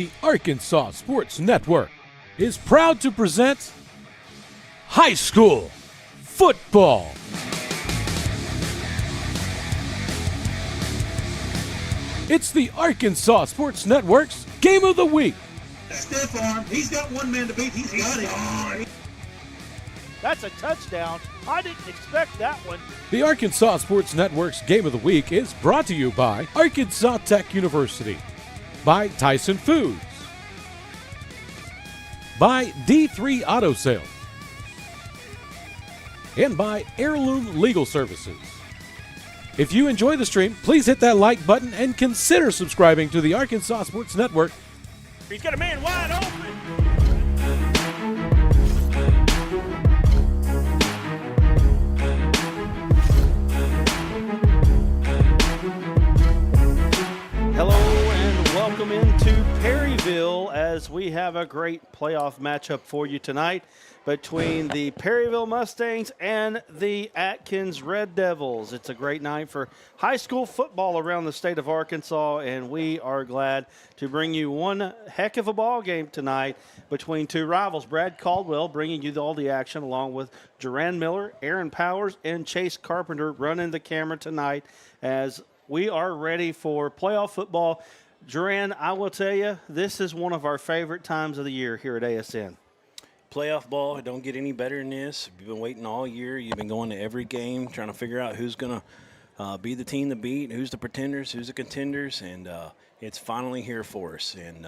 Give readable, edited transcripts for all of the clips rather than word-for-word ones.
the Arkansas Sports Network is proud to present high school football. It's the Arkansas Sports Network's Game of the Week. Stiff arm. He's got one man to beat. He's got it. That's a touchdown. I didn't expect that one. The Arkansas Sports Network's Game of the Week is brought to you by Arkansas Tech University, by Tyson Foods, by D3 Auto Sales, and by Heirloom Legal Services. If you enjoy the stream, please hit that like button and consider subscribing to the Arkansas Sports Network. He's got a man wide open. Hello and welcome into Perryville as we have a great playoff matchup for you tonight between the Perryville Mustangs and the Atkins Red Devils. It's a great night for high school football around the state of Arkansas, and we are glad to bring you one heck of a ball game tonight between two rivals. Brad Caldwell bringing you all the action along with Duran Miller, Aaron Powers, and Chase Carpenter running the camera tonight as we are ready for playoff football. Duran, I will tell you, this is one of our favorite times of the year here at ASN. Playoff ball, it don't get any better than this. You've been waiting all year. You've been going to every game trying to figure out who's going to be the team to beat, who's the pretenders, who's the contenders, and it's finally here for us. And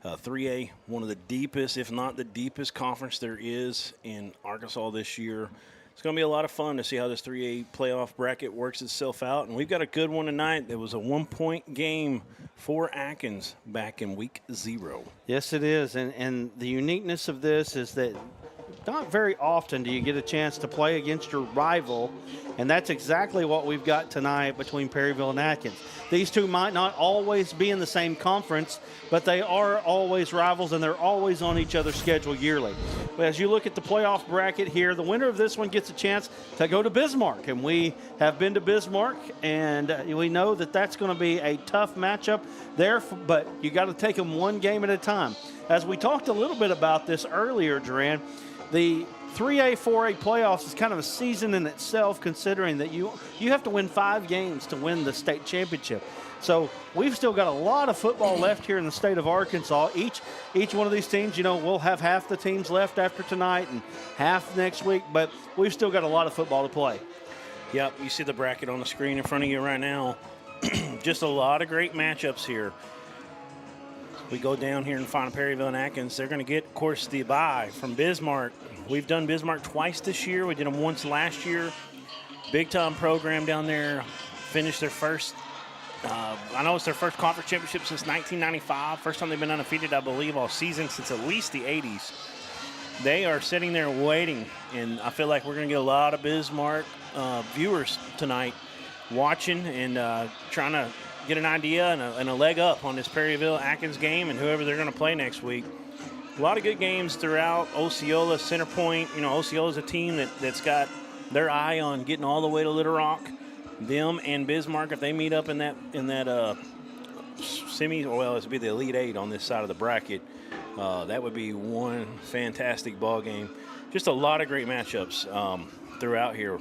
3A, one of the deepest, if not the deepest conference there is in Arkansas this year. It's going to be a lot of fun to see how this 3A playoff bracket works itself out. And we've got a good one tonight. It was a one-point game for Atkins back in week 0. Yes, it is. And the uniqueness of this is that not very often do you get a chance to play against your rival, and that's exactly what we've got tonight between Perryville and Atkins. These two might not always be in the same conference, but they are always rivals, and they're always on each other's schedule yearly. But as you look at the playoff bracket here, the winner of this one gets a chance to go to Bismarck, and we have been to Bismarck, and we know that that's going to be a tough matchup there, but you got to take them one game at a time. As we talked a little bit about this earlier, Duran, the 3A, 4A playoffs is kind of a season in itself, considering that you have to win 5 games to win the state championship. So we've still got a lot of football left here in the state of Arkansas. Each one of these teams, we'll have half the teams left after tonight and half next week, but we've still got a lot of football to play. Yep, you see the bracket on the screen in front of you right now. Just a lot of great matchups here. We go down here and find Perryville and Atkins. They're going to get, of course, the bye from Bismarck. We've done Bismarck twice this year. We did them once last year. Big-time program down there. Finished their first, I know it's their first conference championship since 1995. First time they've been undefeated, I believe, all season since at least the 80s. They are sitting there waiting, and I feel like we're going to get a lot of Bismarck viewers tonight watching and trying to get an idea and a leg up on this Perryville-Atkins game and whoever they're going to play next week. A lot of good games throughout. Osceola, Center Point. Osceola's a team that's got their eye on getting all the way to Little Rock. Them and Bismarck, if they meet up in that semi, well, it would be the Elite Eight on this side of the bracket. That would be one fantastic ball game. Just a lot of great matchups throughout here.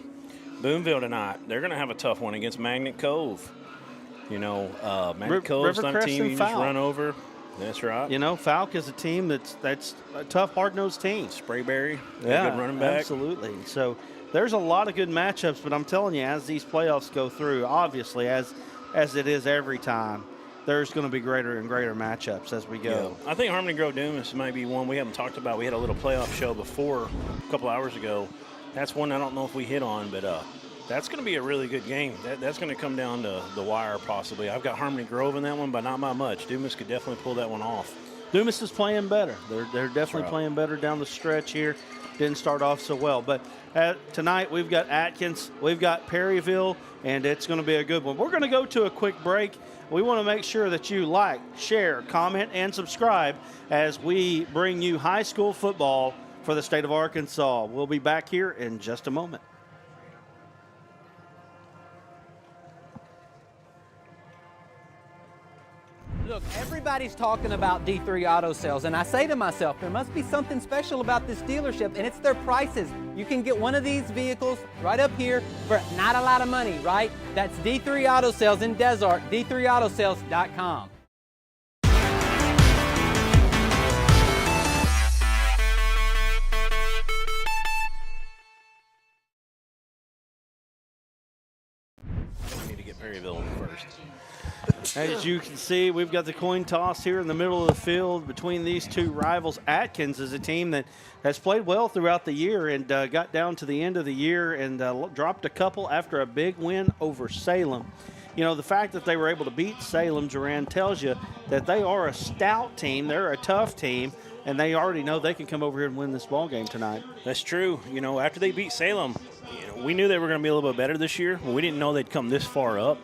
Boonville tonight, they're going to have a tough one against Magnet Cove. Magnet Cove's not a team you just run over. That's right. Falk is a team that's a tough, hard-nosed team. Sprayberry, good running back. Absolutely. So there's a lot of good matchups, but I'm telling you, as these playoffs go through, obviously, as it is every time, there's going to be greater and greater matchups as we go. Yeah. I think Harmony Grove Dumas might be one we haven't talked about. We had a little playoff show before a couple hours ago. That's one I don't know if we hit on, but that's going to be a really good game. That's going to come down to the wire possibly. I've got Harmony Grove in that one, but not by much. Dumas could definitely pull that one off. Dumas is playing better. They're definitely playing better down the stretch here. Didn't start off so well. But tonight we've got Atkins, we've got Perryville, and it's going to be a good one. We're going to go to a quick break. We want to make sure that you like, share, comment, and subscribe as we bring you high school football for the state of Arkansas. We'll be back here in just a moment. Look, everybody's talking about D3 Auto Sales, and I say to myself, there must be something special about this dealership, and it's their prices. You can get one of these vehicles right up here for not a lot of money, right? That's D3 Auto Sales in Desart, d3autosales.com. We need to get Perryville first. As you can see, we've got the coin toss here in the middle of the field between these two rivals. Atkins is a team that has played well throughout the year and got down to the end of the year and dropped a couple after a big win over Salem. You know, the fact that they were able to beat Salem, Duran, tells you that they are a stout team. They're a tough team, and they already know they can come over here and win this ball game tonight. That's true. You know, after they beat Salem, we knew they were going to be a little bit better this year, but we didn't know they'd come this far up.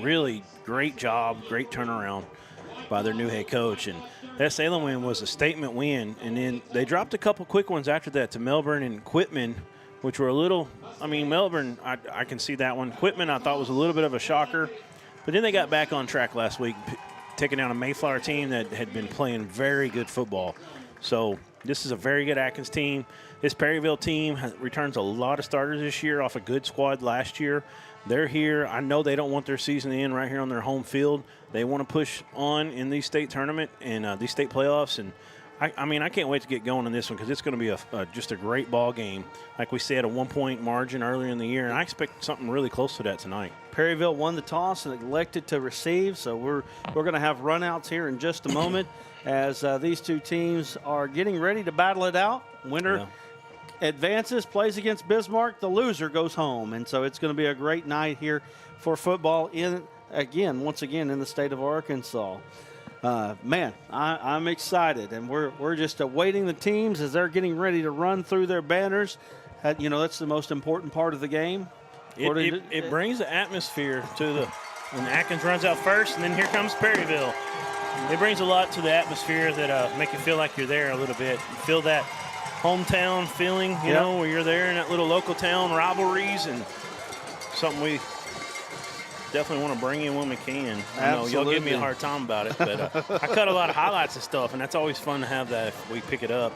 Really great job, great turnaround by their new head coach. And that Salem win was a statement win. And then they dropped a couple quick ones after that to Melbourne and Quitman, which were a little – I mean, Melbourne, I can see that one. Quitman I thought was a little bit of a shocker. But then they got back on track last week, taking down a Mayflower team that had been playing very good football. So this is a very good Atkins team. This Perryville team returns a lot of starters this year off a good squad last year. They're here. I know they don't want their season to end right here on their home field. They want to push on in these state tournament and these state playoffs. And I mean, I can't wait to get going in this one because it's going to be just a great ball game. Like we said, a 1-point margin earlier in the year, and I expect something really close to that tonight. Perryville won the toss and elected to receive, so we're going to have runouts here in just a moment as these two teams are getting ready to battle it out. Winner advances, plays against Bismarck. The loser goes home, and so it's going to be a great night here for football once again in the state of Arkansas. Man, I'm excited, and we're just awaiting the teams as they're getting ready to run through their banners. You know, that's the most important part of the game. It brings the atmosphere to when Atkins runs out first, and then here comes Perryville. It brings a lot to the atmosphere that make you feel like you're there a little bit. You feel that hometown feeling, you know, where you're there in that little local town rivalries, and something we definitely want to bring in when we can. I know you'll give me a hard time about it, but I cut a lot of highlights and stuff, and that's always fun to have that if we pick it up.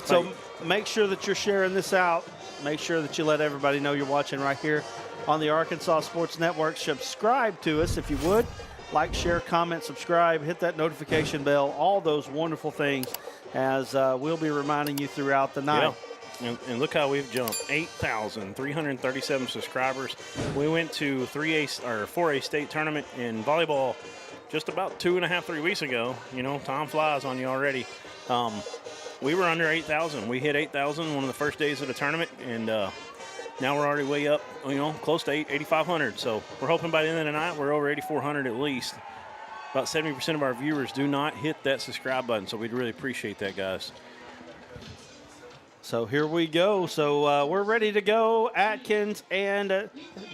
So make sure that you're sharing this out. Make sure that you let everybody know you're watching right here on the Arkansas Sports Network. Subscribe to us if you would. Like, share, comment, subscribe, hit that notification bell, all those wonderful things as we'll be reminding you throughout the night. Yeah. And look how we've jumped 8,337 subscribers. We went to 4A state tournament in volleyball just about 3 weeks ago. You know, time flies on you already. We were under 8,000. We hit 8,000 one of the first days of the tournament, and now we're already way up, you know, close to 8,500. So we're hoping by the end of the night we're over 8,400 at least. About 70% of our viewers do not hit that subscribe button, so we'd really appreciate that, guys. So here we go. So we're ready to go. Atkins and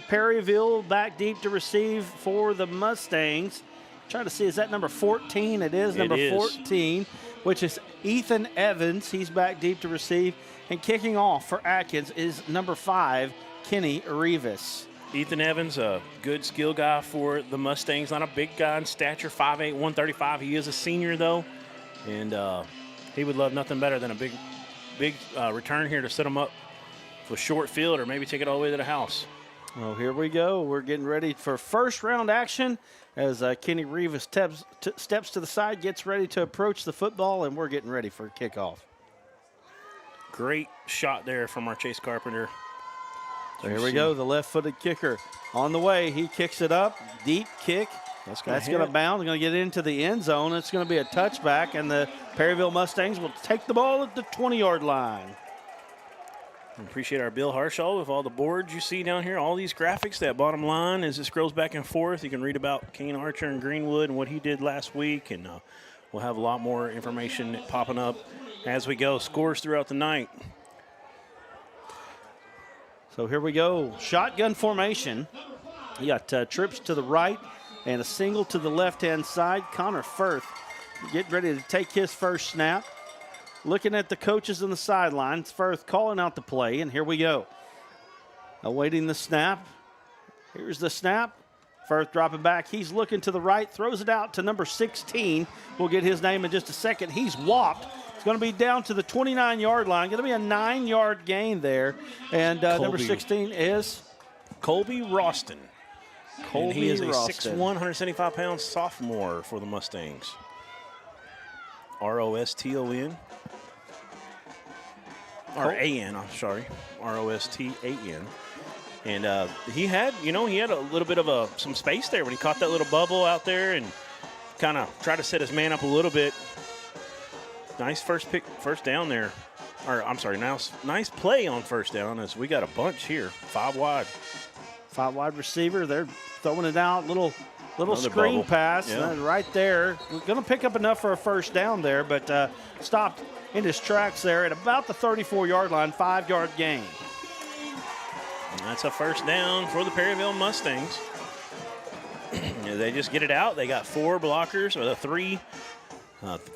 Perryville back deep to receive for the Mustangs. Trying to see, is that number 14? It is number 14, which is Ethan Evans. He's back deep to receive. And kicking off for Atkins is number 5, Kenny Rivas. Ethan Evans, a good skill guy for the Mustangs. Not a big guy in stature, 5'8", 135. He is a senior, though, and he would love nothing better than a big return here to set him up for short field or maybe take it all the way to the house. Well, here we go. We're getting ready for first round action as Kenny Rivas steps to the side, gets ready to approach the football, and we're getting ready for kickoff. Great shot there from our Chase Carpenter. So here we go, the left-footed kicker on the way. He kicks it up, deep kick. That's going to bounce, going to get into the end zone. It's going to be a touchback, and the Perryville Mustangs will take the ball at the 20-yard line. I appreciate our Bill Harshaw with all the boards you see down here, all these graphics. That bottom line, as it scrolls back and forth, you can read about Kane Archer and Greenwood and what he did last week, and we'll have a lot more information popping up as we go. Scores throughout the night. So here we go, shotgun formation. You got trips to the right and a single to the left-hand side. Connor Firth getting ready to take his first snap. Looking at the coaches on the sidelines, Firth calling out the play, and here we go. Awaiting the snap. Here's the snap. Firth dropping back. He's looking to the right, throws it out to number 16. We'll get his name in just a second. He's whopped. It's going to be down to the 29-yard line. Going to be a 9-yard gain there. And number 16 is Colby Roston. Colby and he is a Roston. 6'1", 175-pound sophomore for the Mustangs. R-O-S-T-O-N. Or A-N, I'm sorry. R-O-S-T-A-N. And he had a little bit of some space there when he caught that little bubble out there and kind of tried to set his man up a little bit. Nice first down there. Or, I'm sorry, nice play on first down as we got a bunch here. 5 wide. 5 wide receiver. They're throwing it out. Little Another screen bubble. pass. Yeah. Right there. We're going to pick up enough for a first down there, but stopped in his tracks there at about the 34-yard line. 5-yard gain. And that's a first down for the Perryville Mustangs. They just get it out. They got 4 blockers, or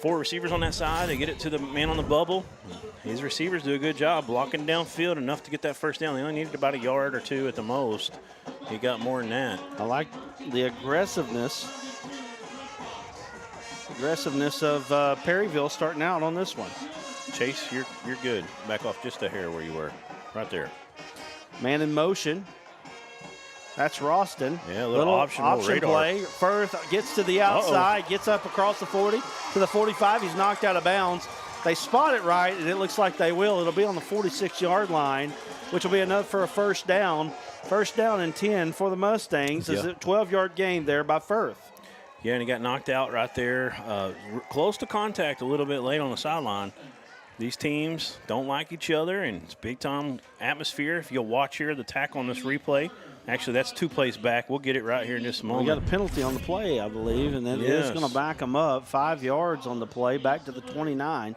4 receivers on that side. They get it to the man on the bubble. His receivers do a good job blocking downfield enough to get that first down. They only needed about a yard or 2 at the most. He got more than that. I like the aggressiveness of Perryville starting out on this one. Chase, you're good. Back off just a hair where you were. Right there. Man in motion. That's Roston. Yeah, a little option radar. play. Firth gets to the outside, gets up across the 40 to the 45. He's knocked out of bounds. They spot it right, and it looks like they will. It'll be on the 46-yard line, which will be enough for a first down. First down and 10 for the Mustangs. Is a 12-yard gain there by Firth. Yeah, and he got knocked out right there. Close to contact a little bit late on the sideline. These teams don't like each other, and it's big-time atmosphere. If you'll watch here, the tackle on this replay. Actually, that's 2 plays back. We'll get it right here in just a moment. We got a penalty on the play, I believe, and then it's going to back them up 5 yards on the play, back to the 29.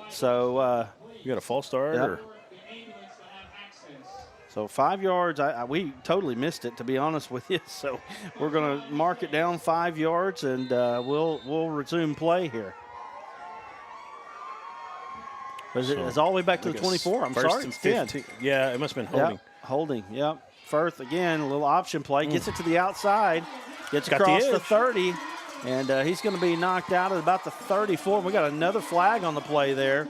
So you got a false start? Yep. Or? So 5 yards, we totally missed it, to be honest with you. So we're going to mark it down 5 yards, and we'll resume play here. It's all the way back to the 24. I'm sorry, it's 10. Yeah, it must have been holding. Yep, holding, yep. Firth, again, a little option play. Gets it to the outside. Gets Got across the the edge. 30. And he's going to be knocked out at about the 34. We got another flag on the play there.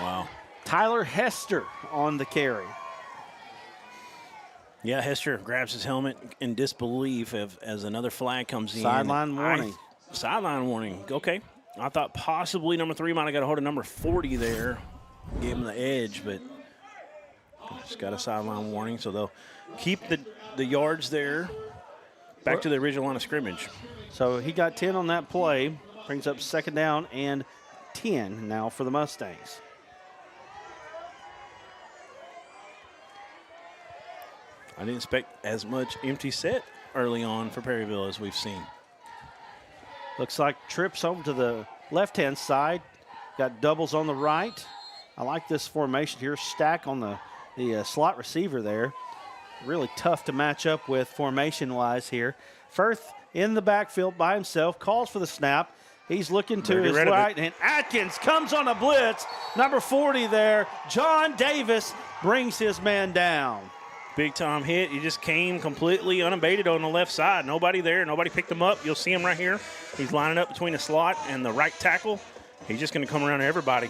Wow. Tyler Hester on the carry. Yeah, Hester grabs his helmet in disbelief as another flag comes in. Sideline warning. Sideline warning. Okay. I thought possibly number 3 might have got a hold of number 40 there. Gave him the edge, but just got a sideline warning. So they'll keep the yards there. Back to the original line of scrimmage. So he got 10 on that play. Brings up second down and 10 now for the Mustangs. I didn't expect as much empty set early on for Perryville as we've seen. Looks like trips over to the left-hand side. Got doubles on the right. I like this formation here. Stack on the slot receiver there. Really tough to match up with formation-wise here. Firth in the backfield by himself. Calls for the snap. He's looking to his right. And Atkins comes on a blitz. Number 40 there. John Davis brings his man down. Big time hit. He just came completely unabated on the left side. Nobody there. Nobody picked him up. You'll see him right here. He's lining up between the slot and the right tackle. He's just going to come around to everybody.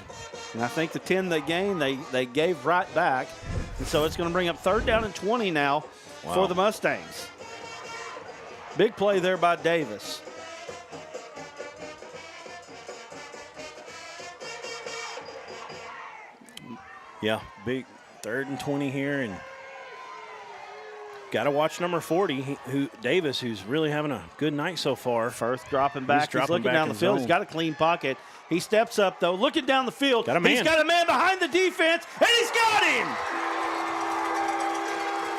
And I think the 10 they gained, they gave right back. And so it's going to bring up third down and 20 now for the Mustangs. Big play there by Davis. Yeah, big 3rd and 20 here, and got to watch number 40, Davis, who's really having a good night so far. Firth dropping back. He's looking down the field. Zone. He's got a clean pocket. He steps up, though, looking down the field. Got a man. He's got a man behind the defense, and he's got him!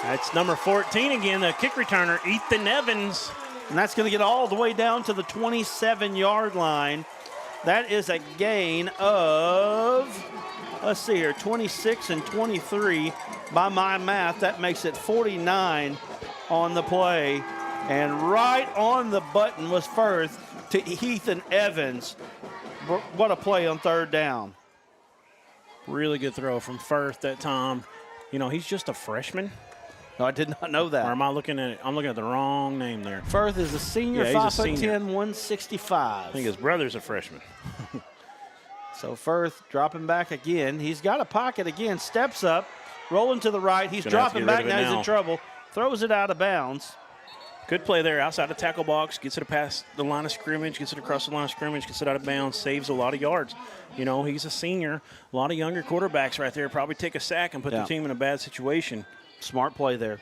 That's number 14 again, the kick returner, Ethan Evans. And that's going to get all the way down to the 27-yard line. That is a gain of, let's see here, 26 and 23 by my math. That makes it 49 on the play. And right on the button was Firth to Ethan Evans. What a play on third down. Really good throw from Firth that time. You know, he's just a freshman. No, I did not know that. Or am I looking at it? I'm looking at the wrong name there. Firth is a senior, Yeah, he's a 5'10", senior. 165. I think his brother's a freshman. So Firth dropping back again. He's got a pocket again, steps up, rolling to the right. He's Gonna have to dropping get rid back, of it now he's now. in trouble. Throws it out of bounds. Good play there outside the tackle box, gets it past the line of scrimmage, gets it across the line of scrimmage, gets it out of bounds, saves a lot of yards. You know, he's a senior. A lot of younger quarterbacks right there probably take a sack and put their team in a bad situation. Smart play there.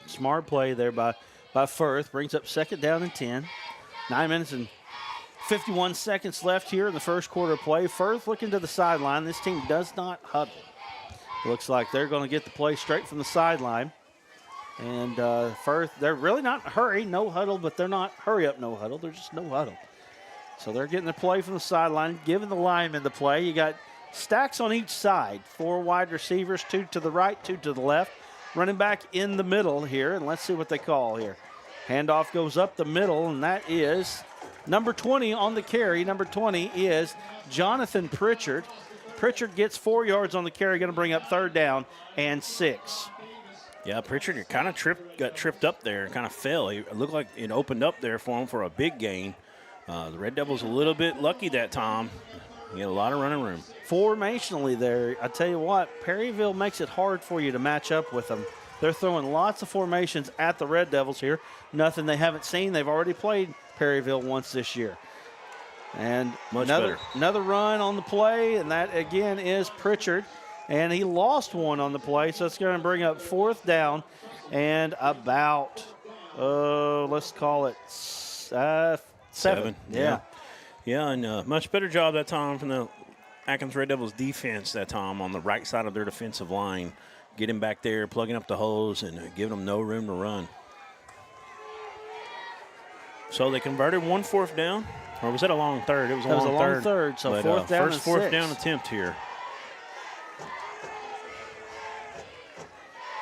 Smart play there by Firth. Brings up 2nd down and 10. 9 minutes and 51 seconds left here in the first quarter of play. Firth looking to the sideline. This team does not huddle. Looks like they're going to get the play straight from the sideline. And Firth, they're really not in a hurry, no huddle, but they're not hurry up, no huddle. They're just no huddle. So they're getting the play from the sideline, giving the linemen the play. You got stacks on each side, 4 wide receivers, 2 to the right, 2 to the left. Running back in the middle here, and let's see what they call here. Handoff goes up the middle, and that is number 20 on the carry. Number 20 is Jonathan Pritchard. Pritchard gets 4 yards on the carry, going to bring up 3rd down and 6. Yeah, Pritchard kind of got tripped up there and kind of fell. It looked like it opened up there for him for a big gain. The Red Devils a little bit lucky that time. He had a lot of running room. Formationally there, I tell you what, Perryville makes it hard for you to match up with them. They're throwing lots of formations at the Red Devils here. Nothing they haven't seen. They've already played Perryville once this year. And another run on the play, and that again is Pritchard. And he lost one on the play, so it's going to bring up 4th down and about, let's call it 7. Yeah. Yeah, and much better job that time from the Atkins Red Devils defense that time on the right side of their defensive line. Getting back there, plugging up the holes, and giving them no room to run. So they converted 1 4th down. Or was that a long third? It was a long third. So But, 4th down first and 4th 6. down attempt here.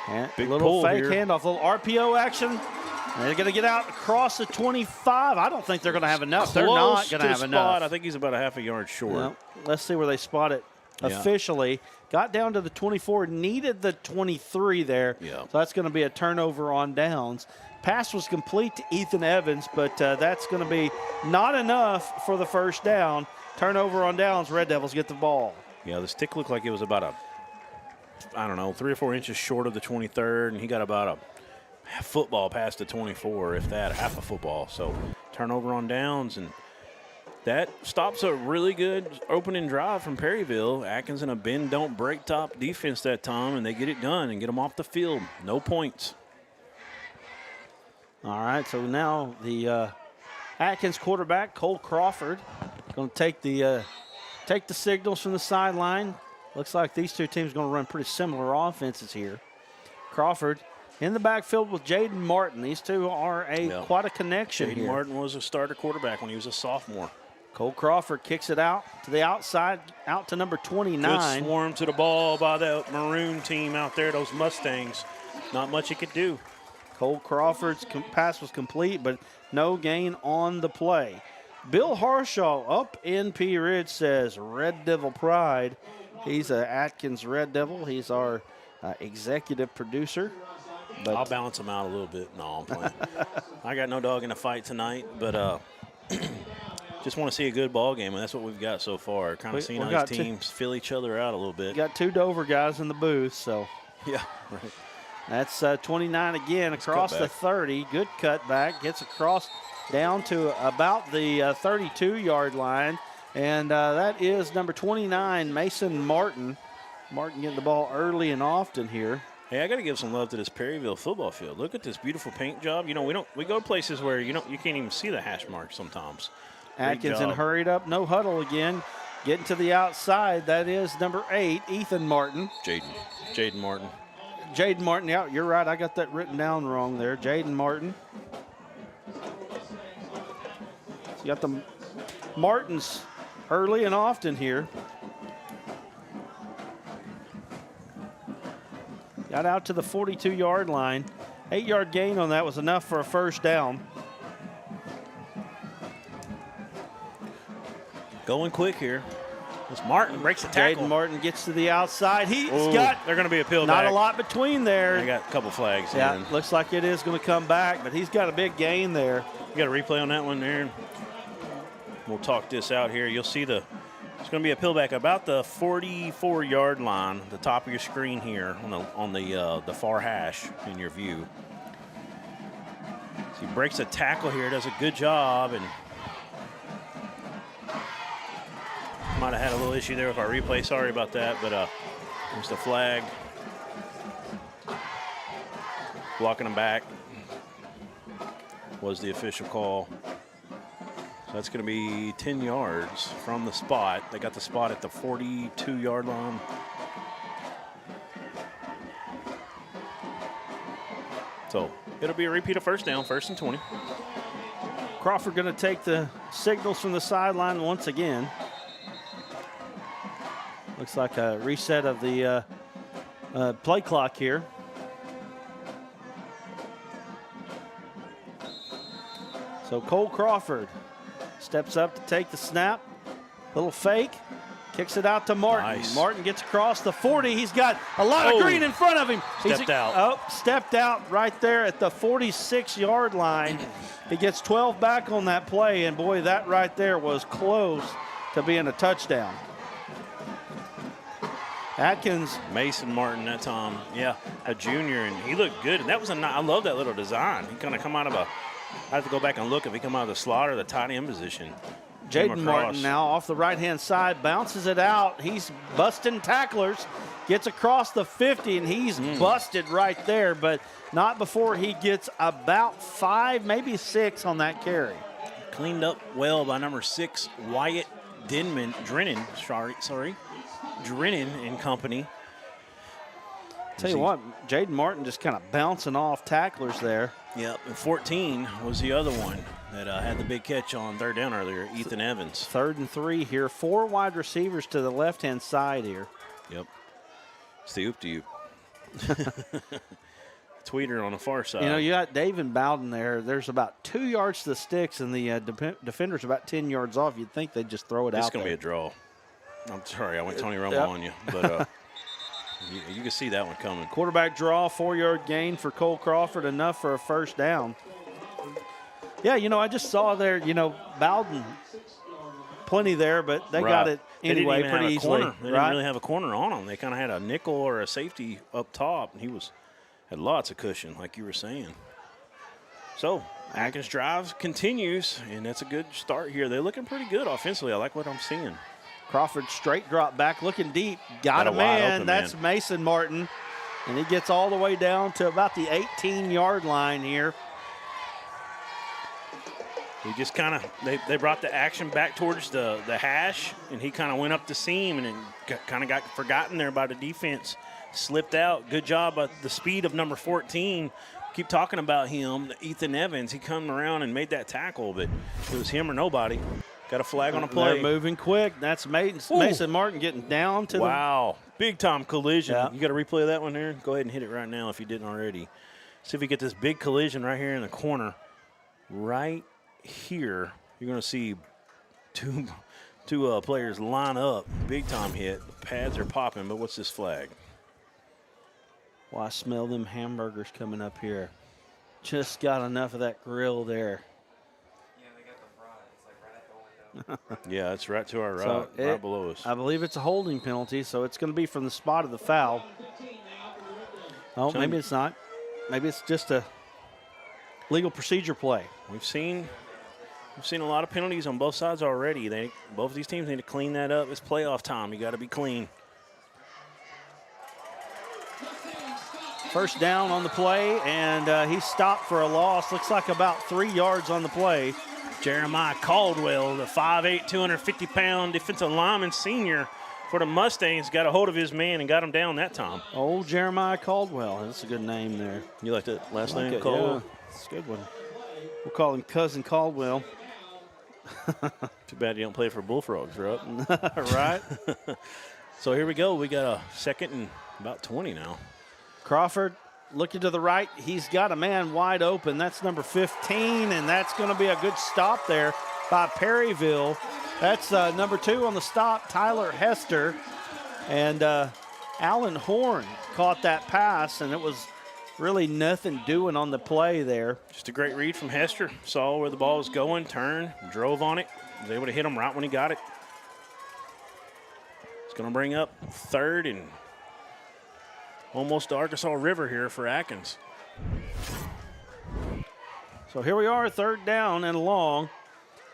And Big little pull fake here. handoff, little RPO action. They're going to get out across the 25. I don't think they're going to have enough. They're not Close going to to have spot. enough. I think he's about a half a yard short. Well, let's see where they spot it officially. Got down to the 24, needed the 23 there. Yeah. So that's going to be a turnover on downs. Pass was complete to Ethan Evans, but that's going to be not enough for the 1st down. Turnover on downs, Red Devils get the ball. Yeah, the stick looked like it was about 3 or 4 inches short of the 23rd, and he got about a football past the 24, if that, half a football. So turnover on downs, and that stops a really good opening drive from Perryville. Atkins in a bend, don't break top defense that time, and they get it done and get them off the field. No points. All right, so now the Atkins quarterback, Cole Crawford, going to take the signals from the sideline. Looks like these two teams are going to run pretty similar offenses here. Crawford in the backfield with Jaden Martin. These two are quite a connection Jaden here. Martin was a starter quarterback when he was a sophomore. Cole Crawford kicks it out to the outside, out to number 29. Good swarm to the ball by that maroon team out there, those Mustangs. Not much he could do. Cole Crawford's pass was complete, but no gain on the play. Bill Harshaw up in P Ridge says Red Devil pride. He's an Atkins Red Devil. He's our executive producer. But I'll balance him out a little bit. No, I'm playing. I got no dog in the fight tonight, but just want to see a good ball game, and that's what we've got so far. Kind of seeing how these teams fill each other out a little bit. Got 2 Dover guys in the booth, so. Yeah, right. That's 29 again across the 30. Good cutback. Gets across down to about the 32-yard line. And that is number 29, Mason Martin. Martin getting the ball early and often here. Hey, I got to give some love to this Perryville football field. Look at this beautiful paint job. You know, we go places where you can't even see the hash marks sometimes. Atkinson hurried up, no huddle again. Getting to the outside, that is number 8, Ethan Martin. Jaden Martin. Jaden Martin, yeah, you're right. I got that written down wrong there. Jaden Martin. So you got the Martins early and often here. Got out to the 42-yard line. 8-yard gain on that was enough for a 1st down. Going quick here. This Martin breaks the tackle. Jaden Martin gets to the outside. He's Ooh, got they're going to be a peel not back. a lot between there. They got a couple flags. Yeah, in. looks like it is going to come back, but he's got a big gain there. You got a replay on that one there. We'll talk this out here. You'll see it's going to be a pillback about the 44-yard line, the top of your screen here on the far hash in your view. So he breaks a tackle here, does a good job, and might have had a little issue there with our replay. Sorry about that, but there's the flag. Blocking him back was the official call. So that's going to be 10 yards from the spot. They got the spot at the 42-yard line. So it'll be a repeat of first down, 1st and 20. Crawford going to take the signals from the sideline once again. Looks like a reset of the play clock here. So Cole Crawford steps up to take the snap. Little fake. Kicks it out to Martin. Nice. Martin gets across the 40. He's got a lot of green in front of him. Stepped out. Oh, stepped out right there at the 46-yard line. He gets 12 back on that play, and boy, that right there was close to being a touchdown. Atkins. Mason Martin that time, yeah, a junior, and he looked good. And that was I love that little design. He kind of come out of I have to go back and look if he come out of the slot or the tight end position. Jaden Martin now off the right-hand side, bounces it out. He's busting tacklers, gets across the 50, and he's busted right there, but not before he gets about 5, maybe 6 on that carry. Cleaned up well by number 6, Wyatt Drennan and company. Tell you what, Jaden Martin just kind of bouncing off tacklers there. Yep, and 14 was the other one that had the big catch on 3rd down earlier, Ethan Evans. 3rd and 3 here. 4 wide receivers to the left-hand side here. Yep. It's the oop-de-oop. Tweeter on the far side. You know, you got David Bowden there. There's about 2 yards to the sticks, and the defender's about 10 yards off. You'd think they'd just throw it out there. It's going to be a draw. I'm sorry, I went Tony Romo on you, but you can see that one coming. Quarterback draw, 4-yard gain for Cole Crawford, enough for a first down. Yeah, you know, I just saw there, you know, Bowden, plenty there, but they got it anyway pretty easily. They didn't really have a corner on him. They kind of had a nickel or a safety up top, and he had lots of cushion, like you were saying. So Atkins drive continues, and that's a good start here. They're looking pretty good offensively. I like what I'm seeing. Crawford straight drop back, looking deep. Got a man. That's Mason Martin. And he gets all the way down to about the 18-yard line here. He just kind of, they brought the action back towards the hash, and he kind of went up the seam and kind of got forgotten there by the defense. Slipped out. Good job by the speed of number 14. Keep talking about him, Ethan Evans. He come around and made that tackle, but it was him or nobody. Got a flag on a play. They're moving quick. That's Mason Martin getting down to Wow. Big-time collision. Yeah. You got to replay that one there? Go ahead and hit it right now if you didn't already. See if we get this big collision right here in the corner. Right here, you're going to see two players line up. Big-time hit. The pads are popping, but what's this flag? Well, I smell them hamburgers coming up here. Just got enough of that grill there. Yeah, it's right to our right, So right below us. I believe it's a holding penalty, so it's going to be from the spot of the foul. Oh, maybe it's not. Maybe it's just a legal procedure play. We've seen a lot of penalties on both sides already. Both of these teams need to clean that up. It's playoff time. You got to be clean. First down on the play, and he stopped for a loss. Looks like about 3 yards on the play. Jeremiah Caldwell, the 5'8", 250-pound defensive lineman senior for the Mustangs, got a hold of his man and got him down that time. Old Jeremiah Caldwell. That's a good name there. You like that last name, it, Caldwell? Yeah, it's a good one. We'll call him Cousin Caldwell. Too bad you don't play for Bullfrogs, right? Right? So here we go. We got a 2nd and about 20 now. Crawford looking to the right. He's got a man wide open. That's number 15, and that's going to be a good stop there by Perryville. That's number 2 on the stop, Tyler Hester. And Alan Horn caught that pass, and it was really nothing doing on the play there. Just a great read from Hester. Saw where the ball was going, turned, drove on it. Was able to hit him right when he got it. It's going to bring up 3rd and almost the Arkansas River here for Atkins. So here we are, 3rd down and long.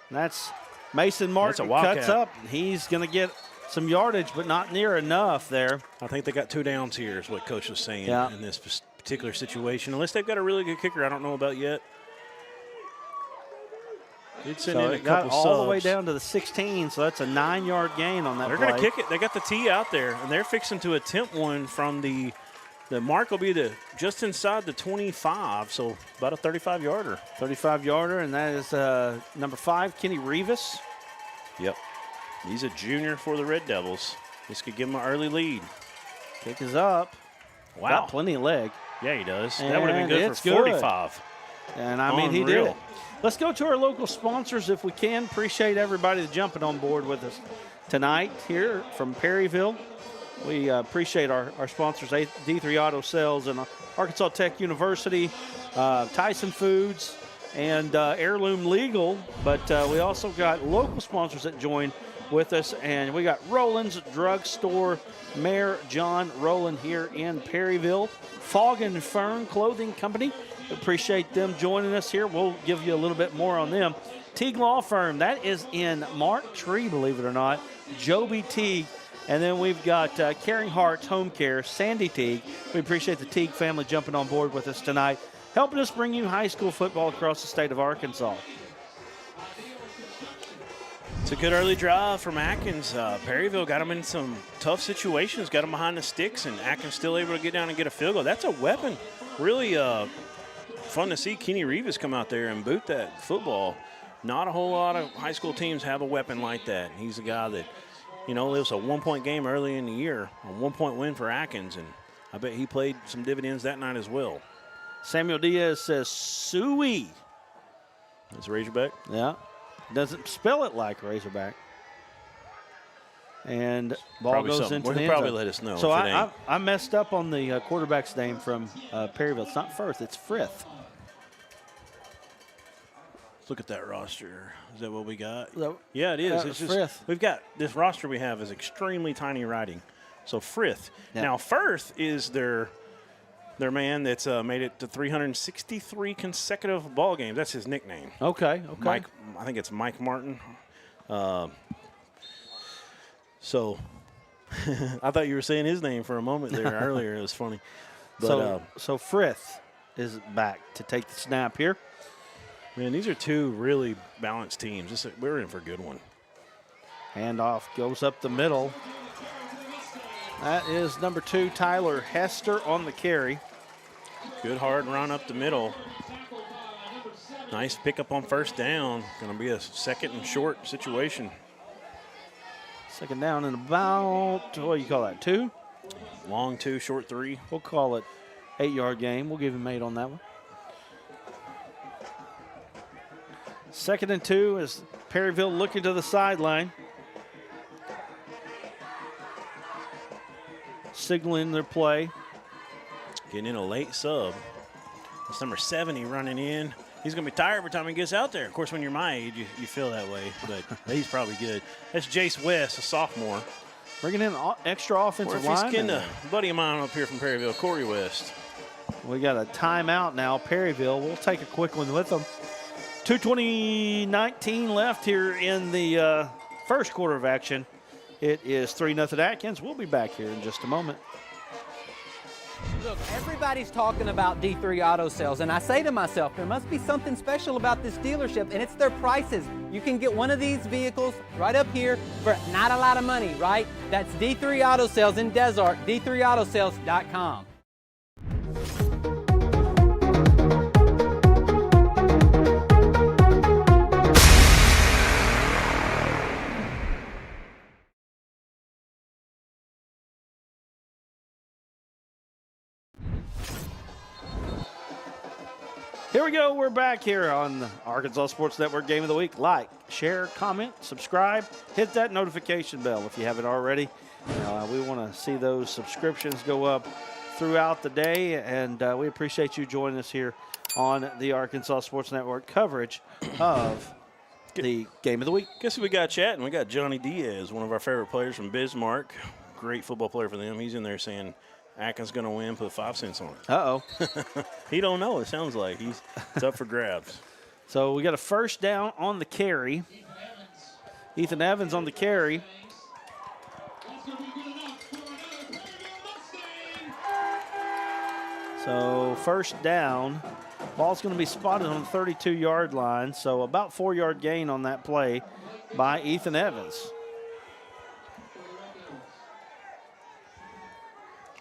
And that's Mason Martin cuts up. He's going to get some yardage, but not near enough there. I think they got 2 downs here is what Coach was saying in this particular situation. Unless they've got a really good kicker I don't know about yet. Did send in a couple all subs. the way down to the 16, so that's a 9-yard gain on that They're play. going to kick it. They got the tee out there, and they're fixing to attempt one from the mark will be just inside the 25, so about a 35-yarder. 35-yarder, and that is number 5, Kenny Rivas. Yep. He's a junior for the Red Devils. This could give him an early lead. Kick is up. Wow. Got plenty of leg. Yeah, he does. And that would have been good for 45. And, I mean, he did it. Let's go to our local sponsors if we can. Appreciate everybody jumping on board with us tonight here from Perryville. We appreciate our sponsors, D3 Auto Sales and Arkansas Tech University, Tyson Foods, and Heirloom Legal. But we also got local sponsors that join with us, and we got Roland's Drug Store, Mayor John Rowland here in Perryville. Fog and Fern Clothing Company. Appreciate them joining us here. We'll give you a little bit more on them. Teague Law Firm, that is in Mark Tree, believe it or not. Joby Teague. And then we've got Caring Hearts Home Care, Sandy Teague. We appreciate the Teague family jumping on board with us tonight, helping us bring you high school football across the state of Arkansas. It's a good early drive from Atkins. Perryville got them in some tough situations, got them behind the sticks, and Atkins still able to get down and get a field goal. That's a weapon. Really fun to see Kenny Rivas come out there and boot that football. Not a whole lot of high school teams have a weapon like that. He's a guy that, it was a 1-point game early in the year, a 1-point win for Atkins, and I bet he played some dividends that night as well. Samuel Diaz says Suey. That's Razorback? Yeah. Doesn't spell it like Razorback. And ball Probably goes something. into Well, the he'll end probably zone. let us know So if it ain't. I messed up on the quarterback's name from Perryville. It's not Firth, it's Frith. Let's look at that roster. Is that what we got? So, Yeah, it is. It's just, Frith. we've got this roster we have is extremely tiny writing. So Frith. Yeah. Now Firth is their man that's made it to 363 consecutive ball games. That's his nickname. Okay. Mike, I think it's Mike Martin. So I thought you were saying his name for a moment there earlier. It was funny. But, so Frith is back to take the snap here. man, these are two really balanced teams. We're in for a good one. Handoff goes up the middle. That is number 2, Tyler Hester on the carry. Good hard run up the middle. Nice pickup on first down. Going to be a 2nd and short situation. 2nd down and about, what do you call that, 2? Long 2, short 3. We'll call it 8-yard game. We'll give him 8 on that one. 2nd and 2 as Perryville looking to the sideline. Signaling their play. Getting in a late sub. That's number 70 running in. He's going to be tired every time he gets out there. Of course, when you're my age, you feel that way, but he's probably good. That's Jace West, a sophomore. Bringing in extra offensive line. He's getting a buddy of mine up here from Perryville, Corey West. We got a timeout now, Perryville. We'll take a quick one with them. 2:20-19 left here in the first quarter of action. It is 3-0 Atkins. We'll be back here in just a moment. Look, everybody's talking about D3 Auto Sales, and I say to myself, there must be something special about this dealership, and it's their prices. You can get one of these vehicles right up here for not a lot of money, right? That's D3 Auto Sales in Desart, d3autosales.com. Here Here we go. We're back here on the Arkansas Sports Network Game of the Week. Like, share, comment, subscribe, hit that notification bell if you haven't already. We want to see those subscriptions go up throughout the day, and we appreciate you joining us here on the Arkansas Sports Network coverage of the Game of the Week. Guess who we got chatting? We got Johnny Diaz, one of our favorite players from Bismarck. Great football player for them. He's in there saying Atkins going to win, put 5 cents on it. Uh-oh. He don't know, it sounds like. It's up for grabs. So we got a first down on the carry. Ethan Evans on the carry. So first down. Ball's going to be spotted on the 32-yard line. So about 4-yard gain on that play by Ethan Evans.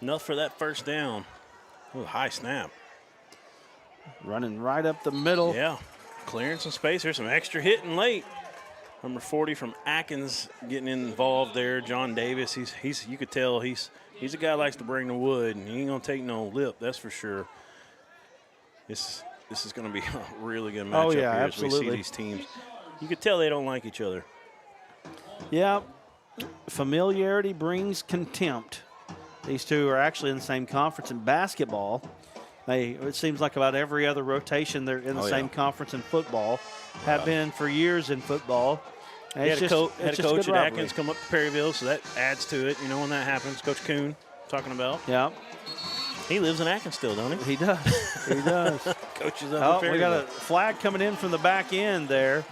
Enough for that first down. Ooh, high snap. Running right up the middle. Yeah, clearing some space. There's some extra hitting late. Number 40 from Atkins getting involved there. John Davis. He's you could tell he's a guy who likes to bring the wood, and he ain't gonna take no lip. That's for sure. This is gonna be a really good matchup here absolutely. as we see these teams. You could tell they don't like each other. Yeah, familiarity brings contempt. These two are actually in the same conference in basketball. It seems like about every other rotation they're in the same conference in football. Have been for years in football. And Had a coach at rivalry. Atkins come up to Perryville, so that adds to it. You know when that happens. Coach Kuhn talking about. Yeah. He lives in Atkins still, don't he? He does. He does. Coaches up in We got a Perryville. flag coming in from the back end there.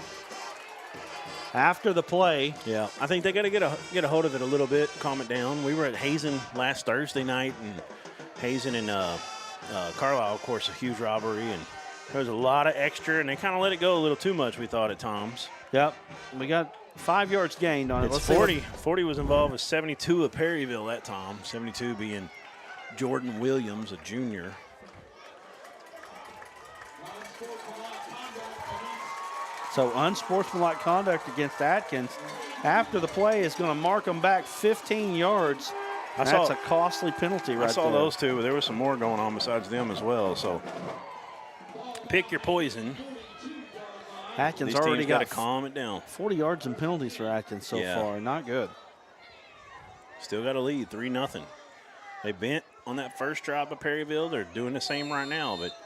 After the play. Yeah, I think they got to get a hold of it a little bit, calm it down. We were at Hazen last Thursday night, and Hazen and Carlisle, of course, a huge robbery, and there was a lot of extra, and they kind of let it go a little too much, we thought, at times. Yep. We got 5 yards gained on it. It's 40. 40 was involved with 72 of Perryville that time, 72 being Jordan Williams, a junior. So unsportsmanlike conduct against Atkins. After the play is going to mark them back 15 yards. That's a costly penalty right there. I saw those two, but there was some more going on besides them as well. So pick your poison. Atkins These already teams got to got calm it down. 40 yards in penalties for Atkins so far. Not good. Still got a lead, 3-0. They bent on that first drive of Perryville. They're doing the same right now, but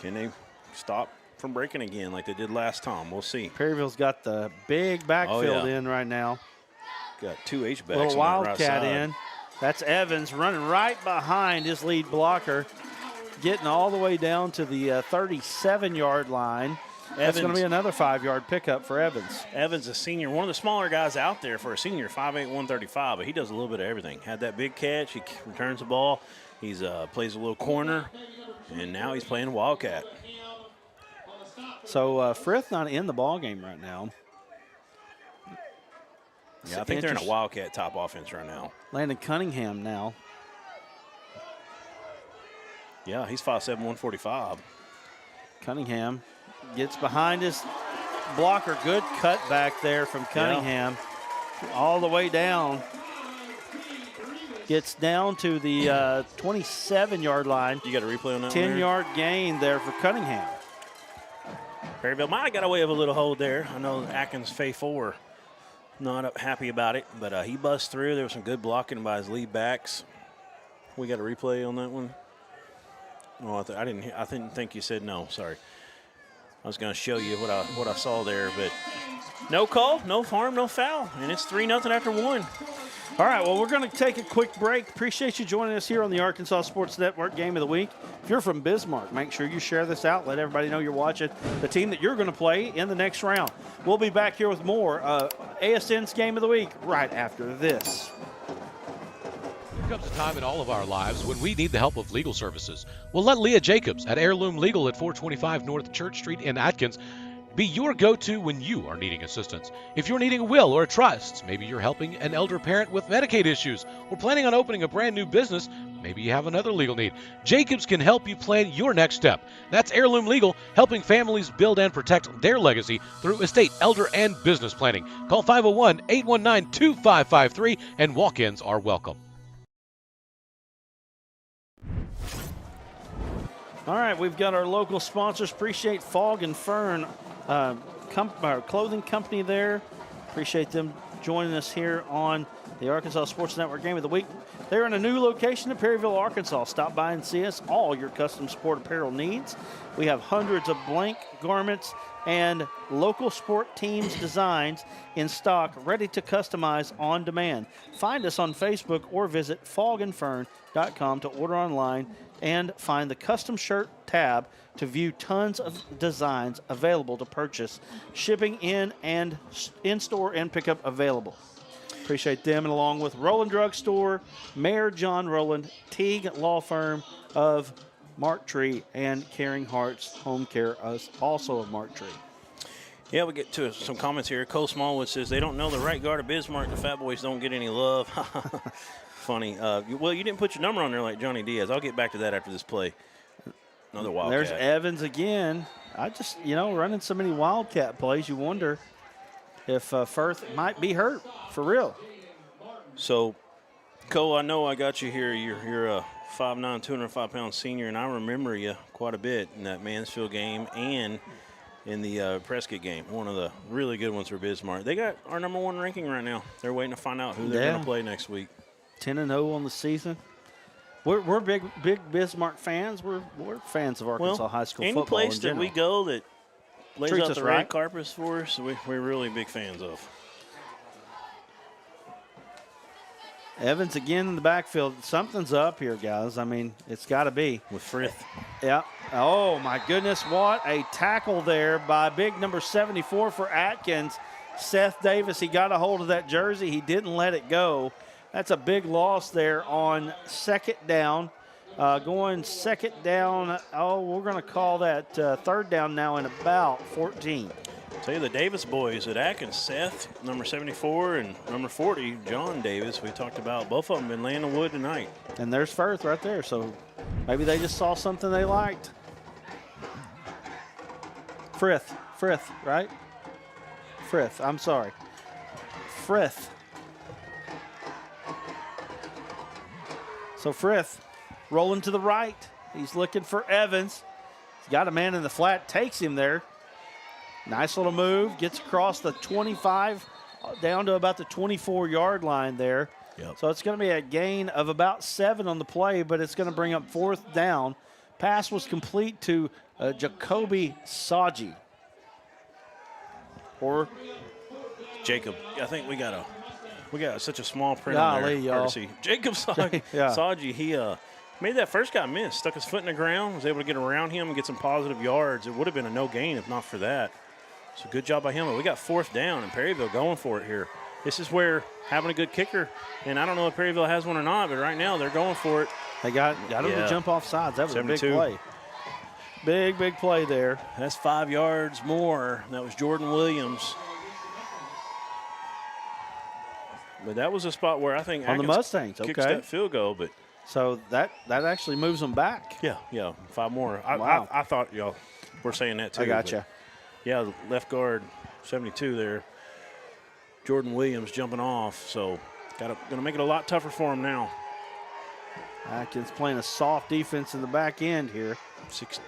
can they stop from breaking again like they did last time? We'll see. Perryville's got the big backfield in right now. Got 2 H-backs. Little on that wildcat right side. in. That's Evans running right behind his lead blocker, getting all the way down to the 37-yard line. That's going to be another 5-yard pickup for Evans. Evans, a senior, one of the smaller guys out there for a senior, 5'8", 135, but he does a little bit of everything. Had that big catch. He returns the ball. He's plays a little corner, and now he's playing wildcat. So Frith not in the ball game right now. Yeah, I think they're in a wildcat top offense right now. Landon Cunningham now. Yeah, he's 5'7", 145. Cunningham gets behind his blocker. Good cut back there from Cunningham. All the way down. Gets down to the 27-yard line. You got a replay on that 10-yard gain there for Cunningham. Perryville might have got away with a little hold there. I know Atkins faithful were not happy about it, but he busts through. There was some good blocking by his lead backs. We got a replay on that one. Oh, I didn't think you said no. Sorry. I was going to show you what I saw there, but no call, no harm, no foul, and it's 3-0 after 1. All right, well, we're going to take a quick break. Appreciate you joining us here on the Arkansas Sports Network Game of the Week. If you're from Bismarck, make sure you share this out. Let everybody know you're watching the team that you're going to play in the next round. We'll be back here with more ASN's Game of the Week right after this. There comes a time in all of our lives when we need the help of legal services. Well, let Leah Jacobs at Heirloom Legal at 425 North Church Street in Atkins be your go-to when you are needing assistance. If you're needing a will or a trust, maybe you're helping an elder parent with Medicaid issues, or planning on opening a brand new business, maybe you have another legal need. Jacobs can help you plan your next step. That's Heirloom Legal, helping families build and protect their legacy through estate, elder, and business planning. Call 501-819-2553, and walk-ins are welcome. All right, we've got our local sponsors. Appreciate Fog and Fern our clothing company there. Appreciate them joining us here on the Arkansas Sports Network Game of the Week. They're in a new location in Perryville, Arkansas. Stop by and see us. All your custom sport apparel needs. We have hundreds of blank garments and local sport teams designs in stock, ready to customize on demand. Find us on Facebook or visit fogandfern.com to order online and find the custom shirt tab to view tons of designs available to purchase. Shipping in-store and pickup available. Appreciate them, and along with Roland Drug Store, Mayor John Roland, Teague Law Firm of Mark Tree, and Caring Hearts Home Care, also of Mark Tree. Yeah, we get to some comments here. Cole Smallwood says they don't know the right guard of Bismarck. The Fat Boys don't get any love. Funny. Well, you didn't put your number on there like Johnny Diaz. I'll get back to that after this play. Another Wildcat. There's Evans again. I just, running so many Wildcat plays, you wonder if Firth might be hurt for real. So, Cole, I know I got you here. You're a 5'9", 205-pound senior, and I remember you quite a bit in that Mansfield game and in the Prescott game. One of the really good ones for Bismarck. They got our #1 ranking right now. They're waiting to find out who they're going to play next week. 10-0 on the season. We're big Bismarck fans. We're fans of Arkansas high school football. Any place that we go that lays treats out us the right. red carpets for us, we're really big fans of. Evans again in the backfield. Something's up here, guys. I mean, it's got to be. With Frith. Yeah. Oh, my goodness. What a tackle there by big number 74 for Atkins. Seth Davis, he got a hold of that jersey. He didn't let it go. That's a big loss there on second down. Going second down, we're going to call that third down now in about 14. Tell you the Davis boys at Atkins, Seth, number 74, and number 40, John Davis, we talked about. Both of them been laying the wood tonight. And there's Firth right there, so maybe they just saw something they liked. Frith, right? Frith, I'm sorry. Frith. So Frith rolling to the right. He's looking for Evans. He's got a man in the flat, takes him there. Nice little move, gets across the 25 down to about the 24-yard line there. Yep. So it's going to be a gain of about 7 on the play, but it's going to bring up 4th down. Pass was complete to Jacoby Saji. Or Jacob. I think we got such a small print on there. Y'all. Hard to see. Jacob Saji, Yeah. Saji, he made that first guy miss, stuck his foot in the ground, was able to get around him and get some positive yards. It would have been a no gain if not for that. So good job by him. But we got 4th down, and Perryville going for it here. This is where having a good kicker, and I don't know if Perryville has one or not, but right now they're going for it. they got him to jump off sides. That was 72. a big play. Big play there. That's 5 yards more. That was Jordan Williams. But that was a spot where I think On the Atkins Mustangs, kicks okay. that field goal, but So that actually moves them back. yeah, 5 more. Wow. I thought y'all were saying that too. I gotcha. but yeah, left guard 72 there. Jordan Williams jumping off, so gonna make it a lot tougher for him now. Atkins playing a soft defense in the back end here. 6.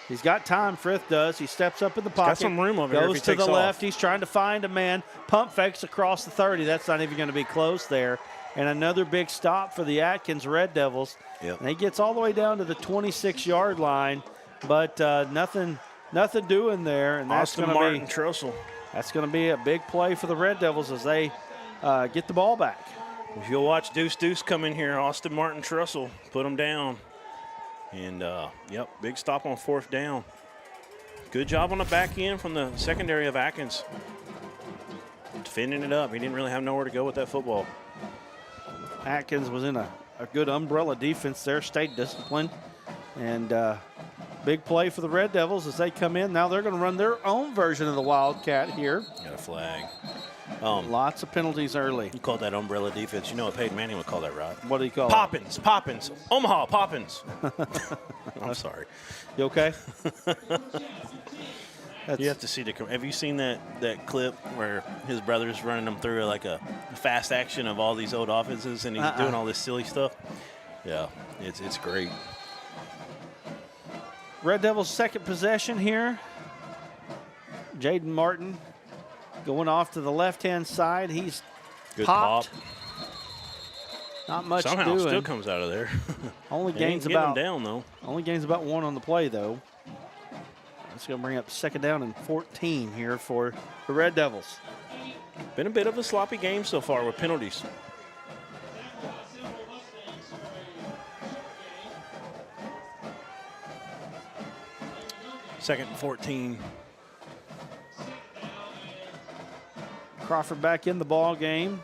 He's got time, Frith does. He steps up in the pocket. got some room over here if Goes he to takes the left. off. He's trying to find a man. Pump fakes across the 30. That's not even going to be close there. And another big stop for the Atkins Red Devils. Yep. And he gets all the way down to the 26-yard line, but nothing doing there. And that's Austin going to Martin Trussell. That's going to be a big play for the Red Devils as they get the ball back. If you'll watch Deuce come in here, Austin Martin Trussell put him down. And, big stop on 4th down. Good job on the back end from the secondary of Atkins. Defending it up. He didn't really have nowhere to go with that football. Atkins was in a good umbrella defense there, stayed disciplined. And big play for the Red Devils as they come in. Now they're going to run their own version of the Wildcat here. Got a flag. Lots of penalties early. You called that umbrella defense. You know what Peyton Manning would call that, right? What do you call Poppins. Omaha Poppins. I'm sorry. it? You okay? You have to see have you seen that clip where his brother's running them through like a fast action of all these old offenses and he's doing all this silly stuff? Yeah, it's great. Red Devils' second possession here. Jaden Martin going off to the left-hand side. He's Good popped. pop. Not much Somehow doing. still comes out of there. Only They gains ain't getting about him down though. only gains about 1 on the play though. That's going to bring up 2nd down and 14 here for the Red Devils. Been a bit of a sloppy game so far with penalties. Second and 14. Crawford back in the ball game.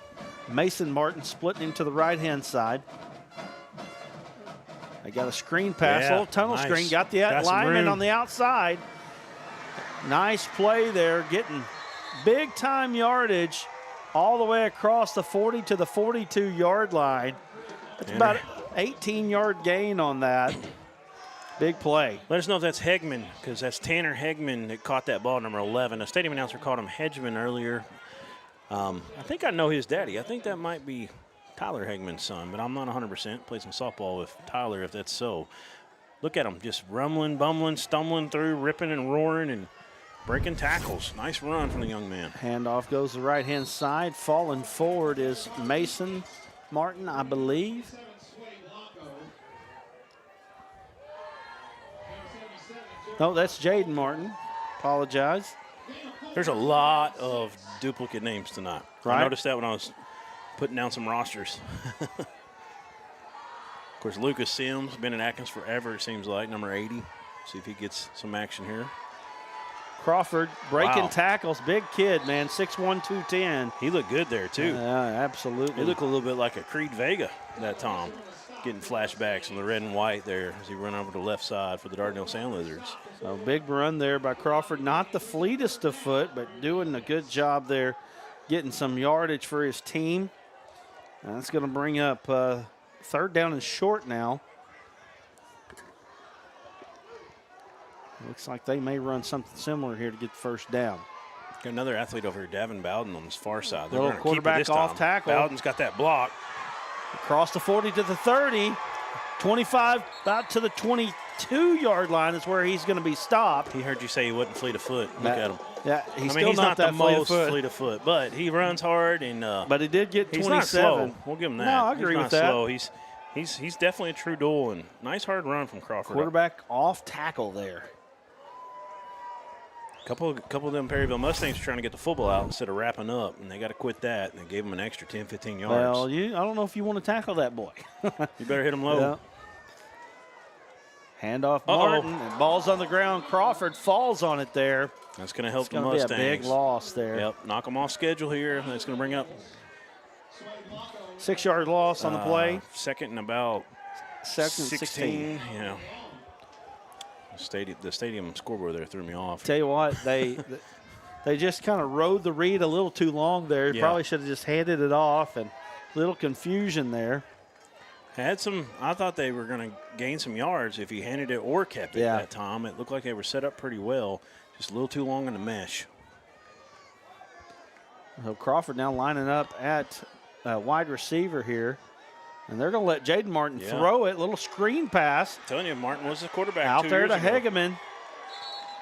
Mason Martin splitting him to the right-hand side. They got a screen pass, Yeah, little tunnel nice. screen. Got the Got some lineman room. on the outside. Nice play there, getting big-time yardage all the way across the 40 to the 42-yard line. That's about an 18-yard gain on that. Big play. Let us know if that's Hegman, because that's Tanner Hegman that caught that ball, number 11. The stadium announcer called him Hedgeman earlier. I think I know his daddy. I think that might be Tyler Hegman's son, but I'm not 100%. Played some softball with Tyler, if that's so. Look at him, just rumbling, bumbling, stumbling through, ripping and roaring and breaking tackles. Nice run from the young man. Handoff goes to the right-hand side. Falling forward is Mason Martin, I believe. No, that's Jaden Martin. Apologize. There's a lot of duplicate names tonight. Right. I noticed that when I was putting down some rosters. Of course, Lucas Sims, been in Atkins forever, it seems like, number 80. See if he gets some action here. Crawford breaking Wow. tackles. Big kid, man. 6'1", 210. He looked good there, too. Absolutely. He looked a little bit like a Creed Vega that time. Getting flashbacks on the red and white there as he ran over to the left side for the Dardanelle Sand Lizards. So big run there by Crawford. Not the fleetest of foot, but doing a good job there, getting some yardage for his team. And that's going to bring up 3rd down and short now. Looks like they may run something similar here to get the 1st down. Got another athlete over here, Davin Bowden, on his far side. They're Little gonna keep it quarterback this off time. tackle. Bowden's got that block. Across the 40 to the 30. 25 about to the 22-yard line is where he's going to be stopped. He heard you say he wasn't fleet of foot. Look at him. Yeah, he's I still mean, he's not that the fleet of most foot. fleet of foot, but he runs hard and But he did get he's 27. not slow. We'll give him that. No, I agree he's with not that. Slow. He's definitely a true duel and nice hard run from Crawford. Quarterback off tackle there. Couple of them Perryville Mustangs trying to get the football out instead of wrapping up, and they got to quit that. And they gave him an extra 10, 15 yards. Well, I don't know if you want to tackle that boy. You better hit him low. Yeah. Handoff Martin, and ball's on the ground. Crawford falls on it there. That's going to help It's the going to Mustangs. be a big loss there. Yep, knock them off schedule here. That's going to bring up 6-yard loss on the play. Second and about 16. Yeah. The stadium scoreboard there threw me off. Tell you what, they just kind of rode the read a little too long there. Yeah. Probably should have just handed it off, and little confusion there. I thought they were going to gain some yards if he handed it or kept it that time. It looked like they were set up pretty well, just a little too long in the mesh. So Crawford now lining up at wide receiver here. And they're going to let Jaden Martin throw it. Little screen pass. I'm telling you, Martin was the quarterback Out 2 there to years ago. Hegeman.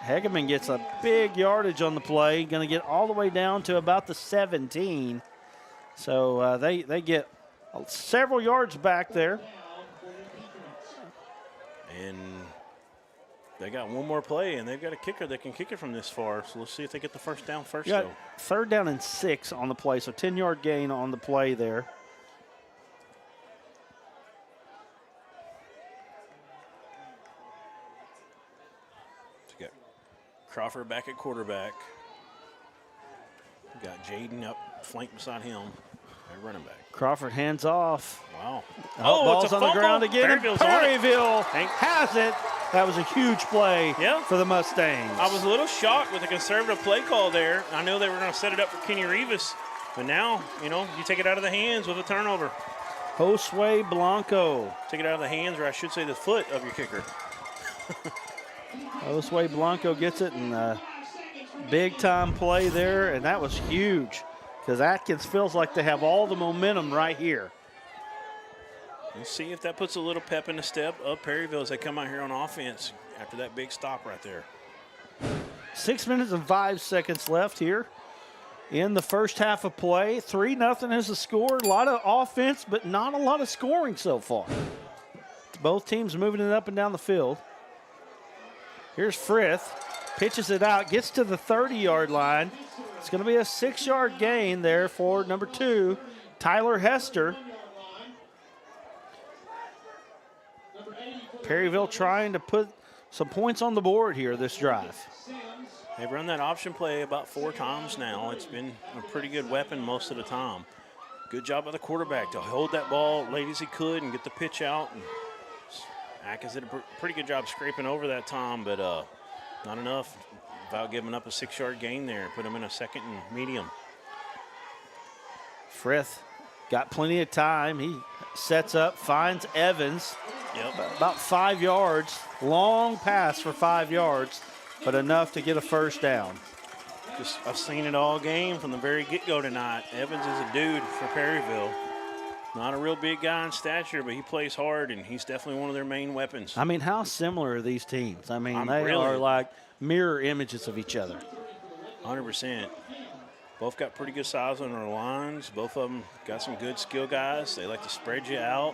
Hegeman gets a big yardage on the play. Going to get all the way down to about the 17. So they get several yards back there. And they got one more play, and they've got a kicker that can kick it from this far. So let's see if they get the 1st down first, You got though. 3rd down and 6 on the play. So 10-yard gain on the play there. Crawford back at quarterback. Got Jaden up flank beside him. They're running back. Crawford hands off. Wow. Ball's it's a on the fumble. ground again. And Perryville's on it. Perryville has it. That was a huge play for the Mustangs. I was a little shocked with the conservative play call there. I know they were going to set it up for Kenny Rivas, but now, you take it out of the hands with a turnover. Josue Blanco. Take it out of the hands, or I should say the foot of your kicker. Josue Blanco gets it, and big-time play there, and that was huge because Atkins feels like they have all the momentum right here. Let's see if that puts a little pep in the step of Perryville as they come out here on offense after that big stop right there. 6 minutes and 5 seconds left here in the first half of play. 3-0 is the score. A lot of offense, but not a lot of scoring so far. Both teams moving it up and down the field. Here's Frith. Pitches it out, gets to the 30-yard line. It's going to be a 6-yard gain there for number 2, Tyler Hester. Perryville trying to put some points on the board here this drive. They've run that option play about 4 times now. It's been a pretty good weapon most of the time. Good job by the quarterback to hold that ball late as he could and get the pitch out. And Atkins did a pretty good job scraping over that time, but not enough without giving up a 6-yard gain there. Put him in a second and medium. Frith got plenty of time. He sets up, finds Evans. Yep. About 5 yards. Long pass for 5 yards, but enough to get a first down. I've seen it all game from the very get-go tonight. Evans is a dude for Perryville. Not a real big guy in stature, but he plays hard, and he's definitely one of their main weapons. I mean, how similar are these teams? I mean, they really are like mirror images of each other. 100%. Both got pretty good size on their lines. Both of them got some good skill guys. They like to spread you out.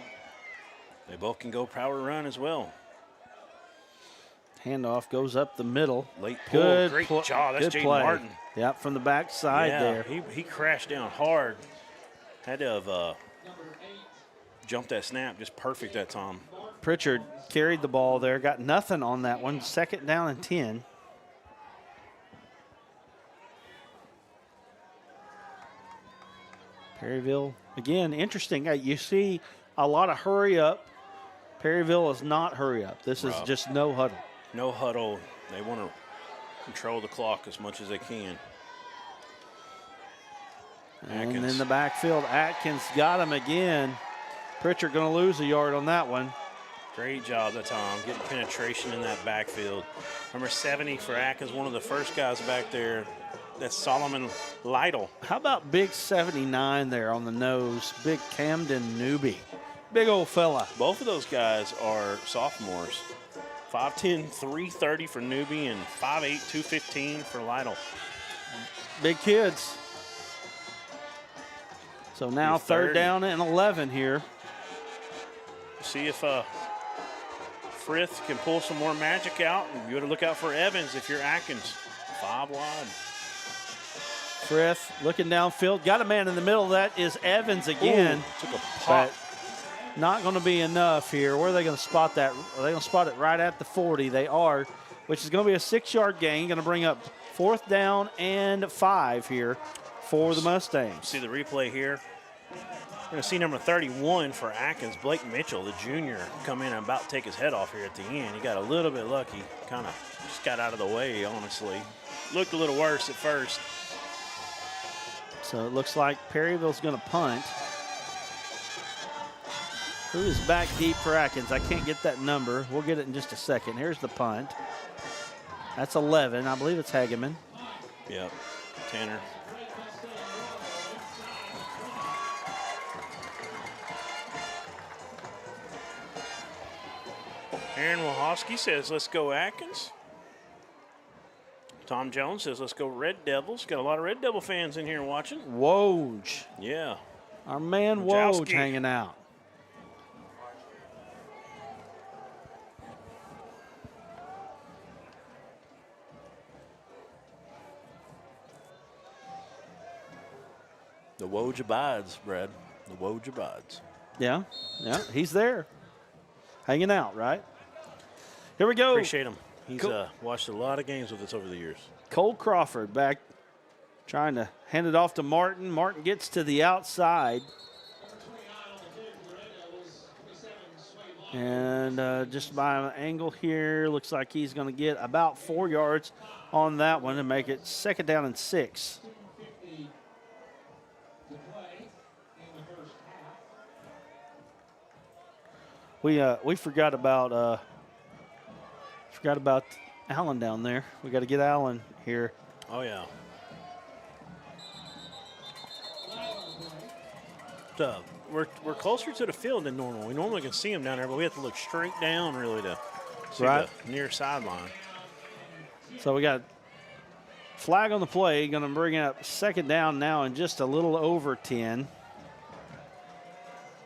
They both can go power run as well. Handoff goes up the middle. Late pull. Great job. That's Jaden Martin. Yep, from the backside there. He crashed down hard. Had to have jumped that snap just perfect that time. Pritchard carried the ball there. Got nothing on that one. 2nd down and 10. Perryville, again, interesting. You see a lot of hurry up. Perryville is not hurry up. This is just no huddle. No huddle. They want to control the clock as much as they can. And in the backfield, Atkins got him again. Pritchard going to lose a yard on that one. Great job that time, getting penetration in that backfield. Number 70 for Atkins, one of the first guys back there. That's Solomon Lytle. How about big 79 there on the nose? Big Camden Newby. Big old fella. Both of those guys are sophomores. 5'10", 330 for Newby and 5'8", 215 for Lytle. Big kids. So now 3rd down and 11 here. See if Frith can pull some more magic out. And you got to look out for Evans if you're Atkins. 5 wide. Frith looking downfield. Got a man in the middle. That is Evans again. Ooh, took a pop. Not going to be enough here. Where are they going to spot that? Are they going to spot it right at the 40? They are, which is going to be a 6-yard gain. Going to bring up 4th down and 5 here for the Mustangs. See the replay here. We're going to see number 31 for Atkins, Blake Mitchell, the junior, come in and about to take his head off here at the end. He got a little bit lucky. Kind of just got out of the way, honestly. Looked a little worse at first. So it looks like Perryville's going to punt. Who is back deep for Atkins? I can't get that number. We'll get it in just a second. Here's the punt. That's 11. I believe it's Hageman. Yep, Tanner. Aaron Wachowski says, let's go Atkins. Tom Jones says, let's go Red Devils. Got a lot of Red Devil fans in here watching. Woj. Yeah. Our man Woj hanging out. The Woj abides, Brad. The Woj abides. Yeah, he's there. Hanging out, right? Here we go. Appreciate him. He's watched a lot of games with us over the years. Cole Crawford back trying to hand it off to Martin. Martin gets to the outside. And just by an angle here, looks like he's going to get about 4 yards on that one and make it 2nd down and 6. We forgot about Allen down there. We got to get Allen here. Oh yeah. we're closer to the field than normal. We normally can see them down there, but we have to look straight down really to see the near sideline. So we got flag on the play. Going to bring up second down now in just a little over 10.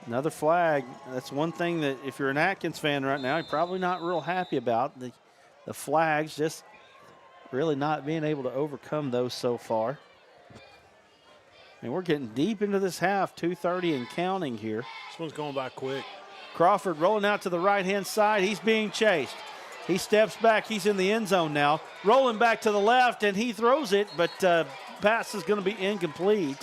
Another flag. That's one thing that if you're an Atkins fan right now, you're probably not real happy about. The flags, just really not being able to overcome those so far. And we're getting deep into this half, 2:30 and counting here. This one's going by quick. Crawford rolling out to the right-hand side. He's being chased. He steps back. He's in the end zone now. Rolling back to the left, and he throws it, but pass is going to be incomplete.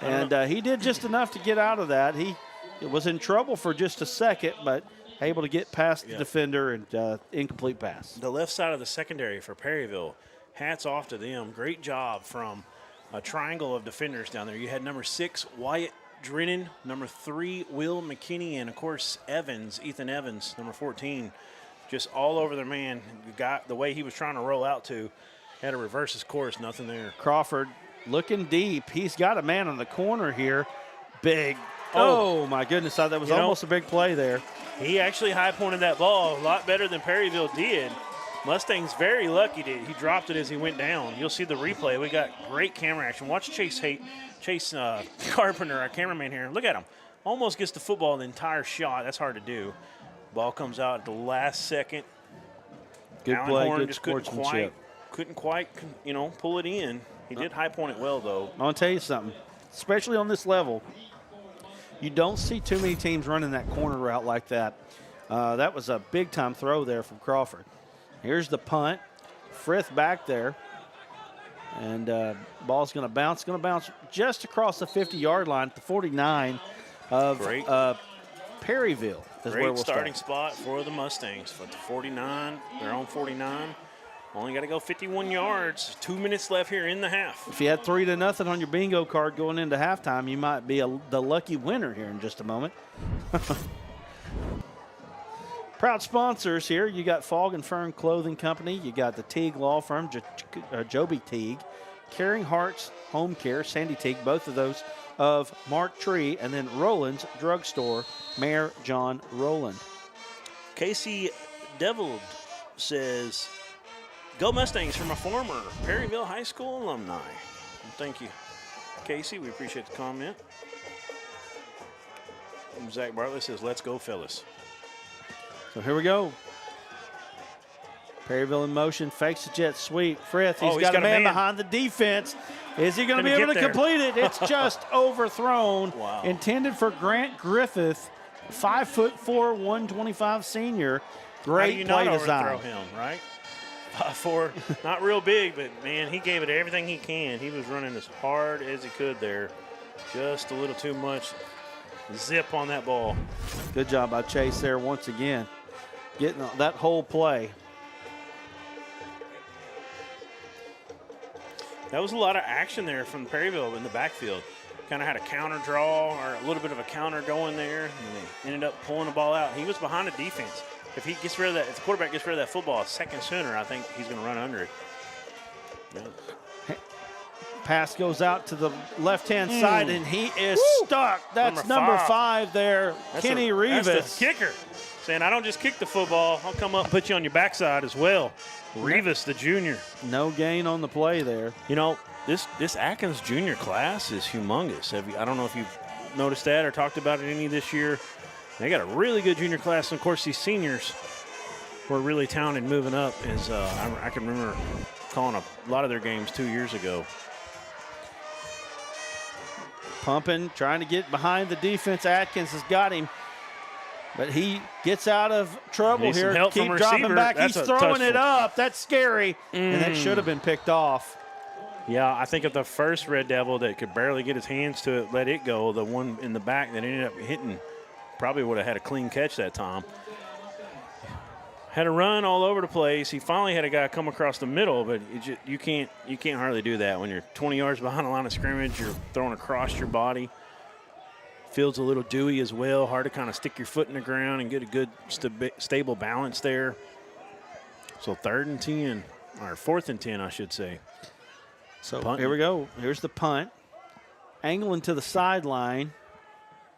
And he did just enough to get out of that. He was in trouble for just a second, but able to get past the defender and incomplete pass. The left side of the secondary for Perryville, hats off to them. Great job from a triangle of defenders down there. You had number 6, Wyatt Drennan, number 3, Will McKinney, and, of course, Ethan Evans, number 14. Just all over their man. The way he was trying to roll out to, had to reverse his course, nothing there. Crawford looking deep. He's got a man on the corner here. Big. Oh my goodness. That was almost a big play there. He actually high-pointed that ball a lot better than Perryville did. Mustang's very lucky that he dropped it as he went down. You'll see the replay. We got great camera action. Watch Chase Carpenter, our cameraman here. Look at him. Almost gets the football the entire shot. That's hard to do. Ball comes out at the last second. Good Allen play, Horn good just sportsmanship. couldn't quite, pull it in. He did high point it well, though. I'm going to tell you something. Especially on this level, you don't see too many teams running that corner route like that. That was a big-time throw there from Crawford. Here's the punt. Frith back there. And ball's going to bounce. Going to bounce just across the 50-yard line at the 49 of Perryville. Great starting spot for the Mustangs. For the 49, their own 49. Only got to go 51 yards. 2 minutes left here in the half. If you had 3-0 on your bingo card going into halftime, you might be the lucky winner here in just a moment. Proud sponsors here. You got Fog and Fern Clothing Company. You got the Teague Law Firm, Joby Teague, Caring Hearts Home Care, Sandy Teague, both of those of Mark Tree, and then Roland's Drugstore, Mayor John Roland. Casey Devil says, "Go Mustangs" from a former Perryville High School alumni. Thank you, Casey. We appreciate the comment. And Zach Bartlett says, "Let's go, fellas." So here we go. Perryville in motion, fakes the jet sweep. Frith, he's got a man behind the defense. Is he going to be able to complete it? It's just overthrown. Wow. Intended for Grant Griffith, 5'4", 125 senior. Great play design. Overthrow him, right? 5'4", not real big, but man, he gave it everything he can. He was running as hard as he could there. Just a little too much zip on that ball. Good job by Chase there once again, getting that whole play. That was a lot of action there from Perryville in the backfield. Kind of had a counter draw or a little bit of a counter going there, and they ended up pulling the ball out. He was behind the defense. If he gets rid of that, if the quarterback gets rid of that football a second sooner, I think he's going to run under it. Yeah. Pass goes out to the left-hand side, and he is stuck. That's number five there, Kenny Rivas. That's the kicker, saying, "I don't just kick the football. I'll come up and put you on your backside as well." Rivas, the junior. No gain on the play there. You know, this Atkins junior class is humongous. I don't know if you've noticed that or talked about it any this year. They got a really good junior class, and of course these seniors were really talented moving up. As I can remember calling a lot of their games 2 years ago. Pumping, trying to get behind the defense. Atkins has got him, but he gets out of trouble here. Keep dropping back. He's throwing it up. That's scary, and that should have been picked off. Yeah, I think if the first Red Devil that could barely get his hands to it let it go, the one in the back that ended up hitting probably would have had a clean catch that time. Had a run all over the place. He finally had a guy come across the middle, but you can't hardly do that when you're 20 yards behind the line of scrimmage. You're throwing across your body. Field's a little dewy as well. Hard to kind of stick your foot in the ground and get a good stable balance there. So 3rd and 10, or 4th and 10, I should say. So here we go. Here's the punt. Angling to the sideline.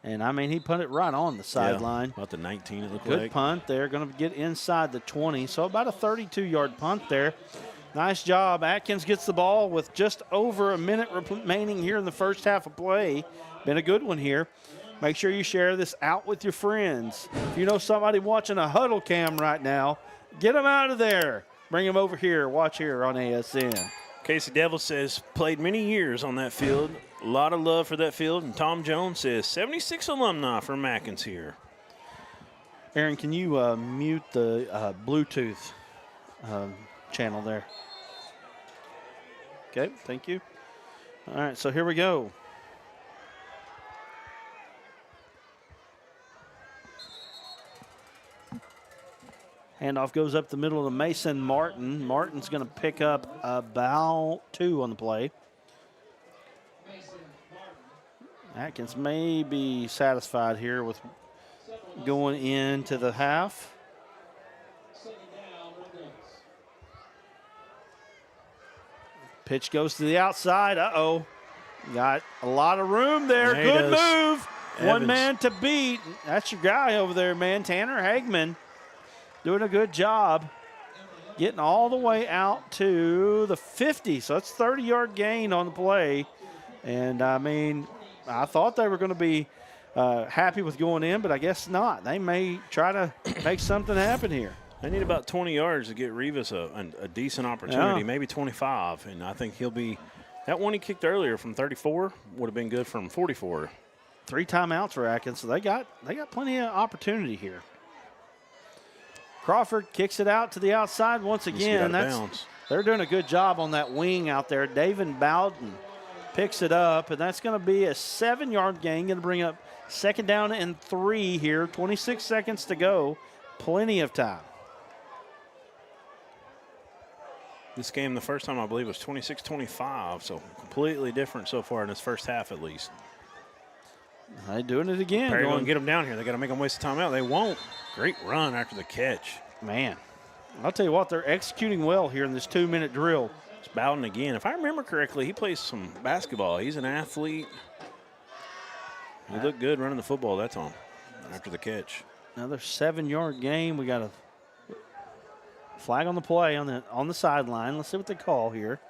And, I mean, he put it right on the sideline. About the 19 it looked Good like. punt there. Going to get inside the 20. So about a 32-yard punt there. Nice job. Atkins gets the ball with just over a minute remaining here in the first half of play. Been a good one here. Make sure you share this out with your friends. If you know somebody watching a huddle cam right now, get them out of there. Bring them over here. Watch here on ASN. Casey Devil says, played many years on that field. A lot of love for that field. And Tom Jones says, 76 alumni from Atkins here. Aaron, can you mute the Bluetooth channel there? Okay, thank you. All right, so here we go. Handoff goes up the middle to Mason Martin. Martin's going to pick up about 2 on the play. Atkins may be satisfied here with going into the half. Pitch goes to the outside. Uh-oh. Got a lot of room there. Yeah, good move. Evans. One man to beat. That's your guy over there, man. Tanner Hagman doing a good job getting all the way out to the 50. So that's 30-yard gain on the play. And, I mean, I thought they were going to be happy with going in, but I guess not. They may try to make something happen here. They need about 20 yards to get Rivas a decent opportunity, maybe 25. And I think he'll be – that one he kicked earlier from 34 would have been good from 44. 3 timeouts for Atkins, so they got plenty of opportunity here. Crawford kicks it out to the outside once again. They're doing a good job on that wing out there. David Bowden picks it up, and that's going to be a 7-yard gain. Going to bring up 2nd down and 3 here. 26 seconds to go. Plenty of time. This game, the first time I believe, was 26-25, so completely different so far in this first half at least. They're doing it again. Perry going to get them down here. They got to make them waste the timeout. They won't. Great run after the catch. Man, I'll tell you what, they're executing well here in this 2-minute drill. It's Bowden again. If I remember correctly, he plays some basketball. He's an athlete. He looked good running the football that time after the catch. Another 7-yard gain. We got a flag on the play on the sideline. Let's see what they call here.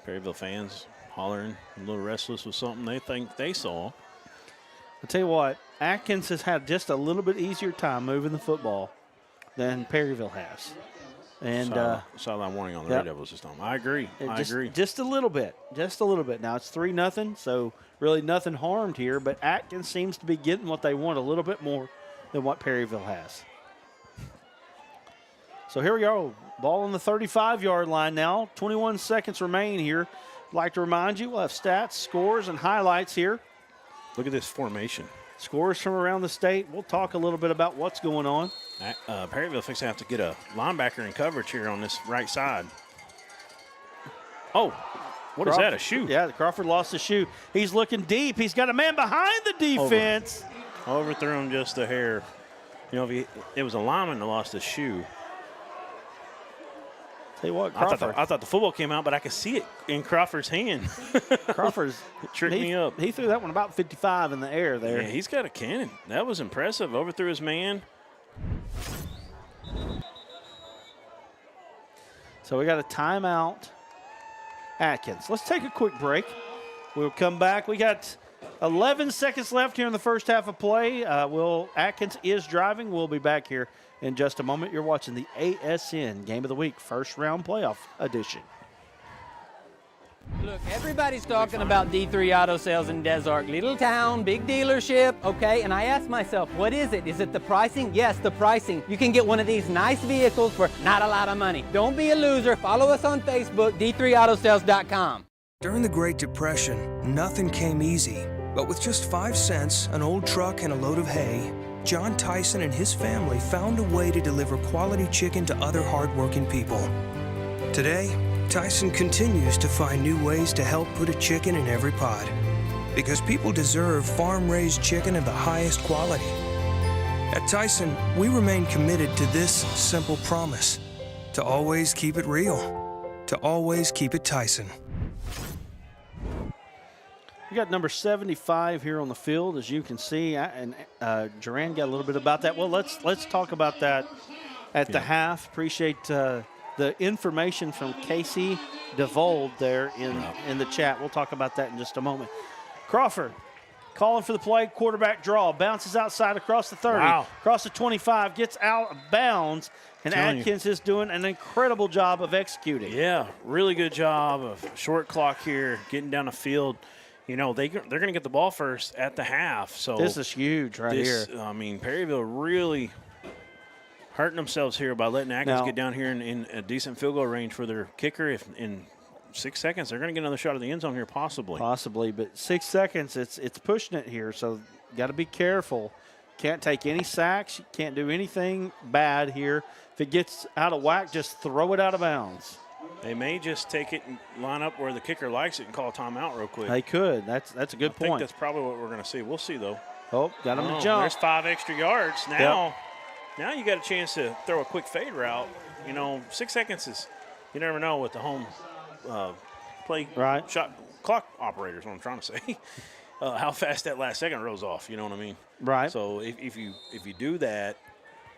Perryville fans hollering, a little restless with something they think they saw. I'll tell you what, Atkins has had just a little bit easier time moving the football than Perryville has. And sideline warning on the Red Devils this time. I agree. I agree. Just a little bit. Just a little bit. Now it's 3-0, so really nothing harmed here, but Atkins seems to be getting what they want a little bit more than what Perryville has. So here we go. Ball on the 35-yard line now. 21 seconds remain here. I'd like to remind you, we'll have stats, scores, and highlights here. Look at this formation. Scores from around the state. We'll talk a little bit about what's going on. Perryville thinks they have to get a linebacker in coverage here on this right side. Oh, what is that, a shoe? Yeah, Crawford lost the shoe. He's looking deep. He's got a man behind the defense. Overthrew him just a hair. You know, if it was a lineman that lost his shoe. Tell you what, Crawford. I thought the football came out, but I could see it in Crawford's hand. Crawford's tricked me up. He threw that one about 55 in the air there. Yeah, he's got a cannon. That was impressive. Overthrew his man. So we got a timeout. Atkins. Let's take a quick break. We'll come back. We got 11 seconds left here in the first half of play. Atkins is driving. We'll be back here in just a moment. You're watching the ASN Game of the Week first round playoff edition. Look, everybody's talking about D3 Auto Sales in Des Arc. Little town, big dealership, okay? And I asked myself, what is it? Is it the pricing? Yes, the pricing. You can get one of these nice vehicles for not a lot of money. Don't be a loser. Follow us on Facebook, d3autosales.com. During the Great Depression, nothing came easy. But with just 5 cents, an old truck, and a load of hay, John Tyson and his family found a way to deliver quality chicken to other hardworking people. Today, Tyson continues to find new ways to help put a chicken in every pot. Because people deserve farm-raised chicken of the highest quality. At Tyson, we remain committed to this simple promise: to always keep it real, to always keep it Tyson. We got number 75 here on the field, as you can see, and Duran got a little bit about that. Well, let's talk about that at the half. Appreciate the information from Casey DeVold there in the chat. We'll talk about that in just a moment. Crawford calling for the play, quarterback draw, bounces outside across the 30, across the 25, gets out of bounds, and Atkins is doing an incredible job of executing. Yeah, really good job of short clock here, getting down the field. You know, they're going to get the ball first at the half. So this is huge here. I mean, Perryville really hurting themselves here by letting Atkins get down here in a decent field goal range for their kicker. If in 6 seconds, they're going to get another shot at the end zone here, possibly. Possibly, but 6 seconds, it's pushing it here, so got to be careful. Can't take any sacks. Can't do anything bad here. If it gets out of whack, just throw it out of bounds. They may just take it and line up where the kicker likes it and call a timeout real quick. They could. That's a good point. I think that's probably what we're going to see. We'll see, though. Oh, got him to jump. There's 5 extra yards. Now you got a chance to throw a quick fade route. You know, 6 seconds is – you never know with the home play shot clock operator is what I'm trying to say. How fast that last second rolls off, you know what I mean? Right. So if you do that,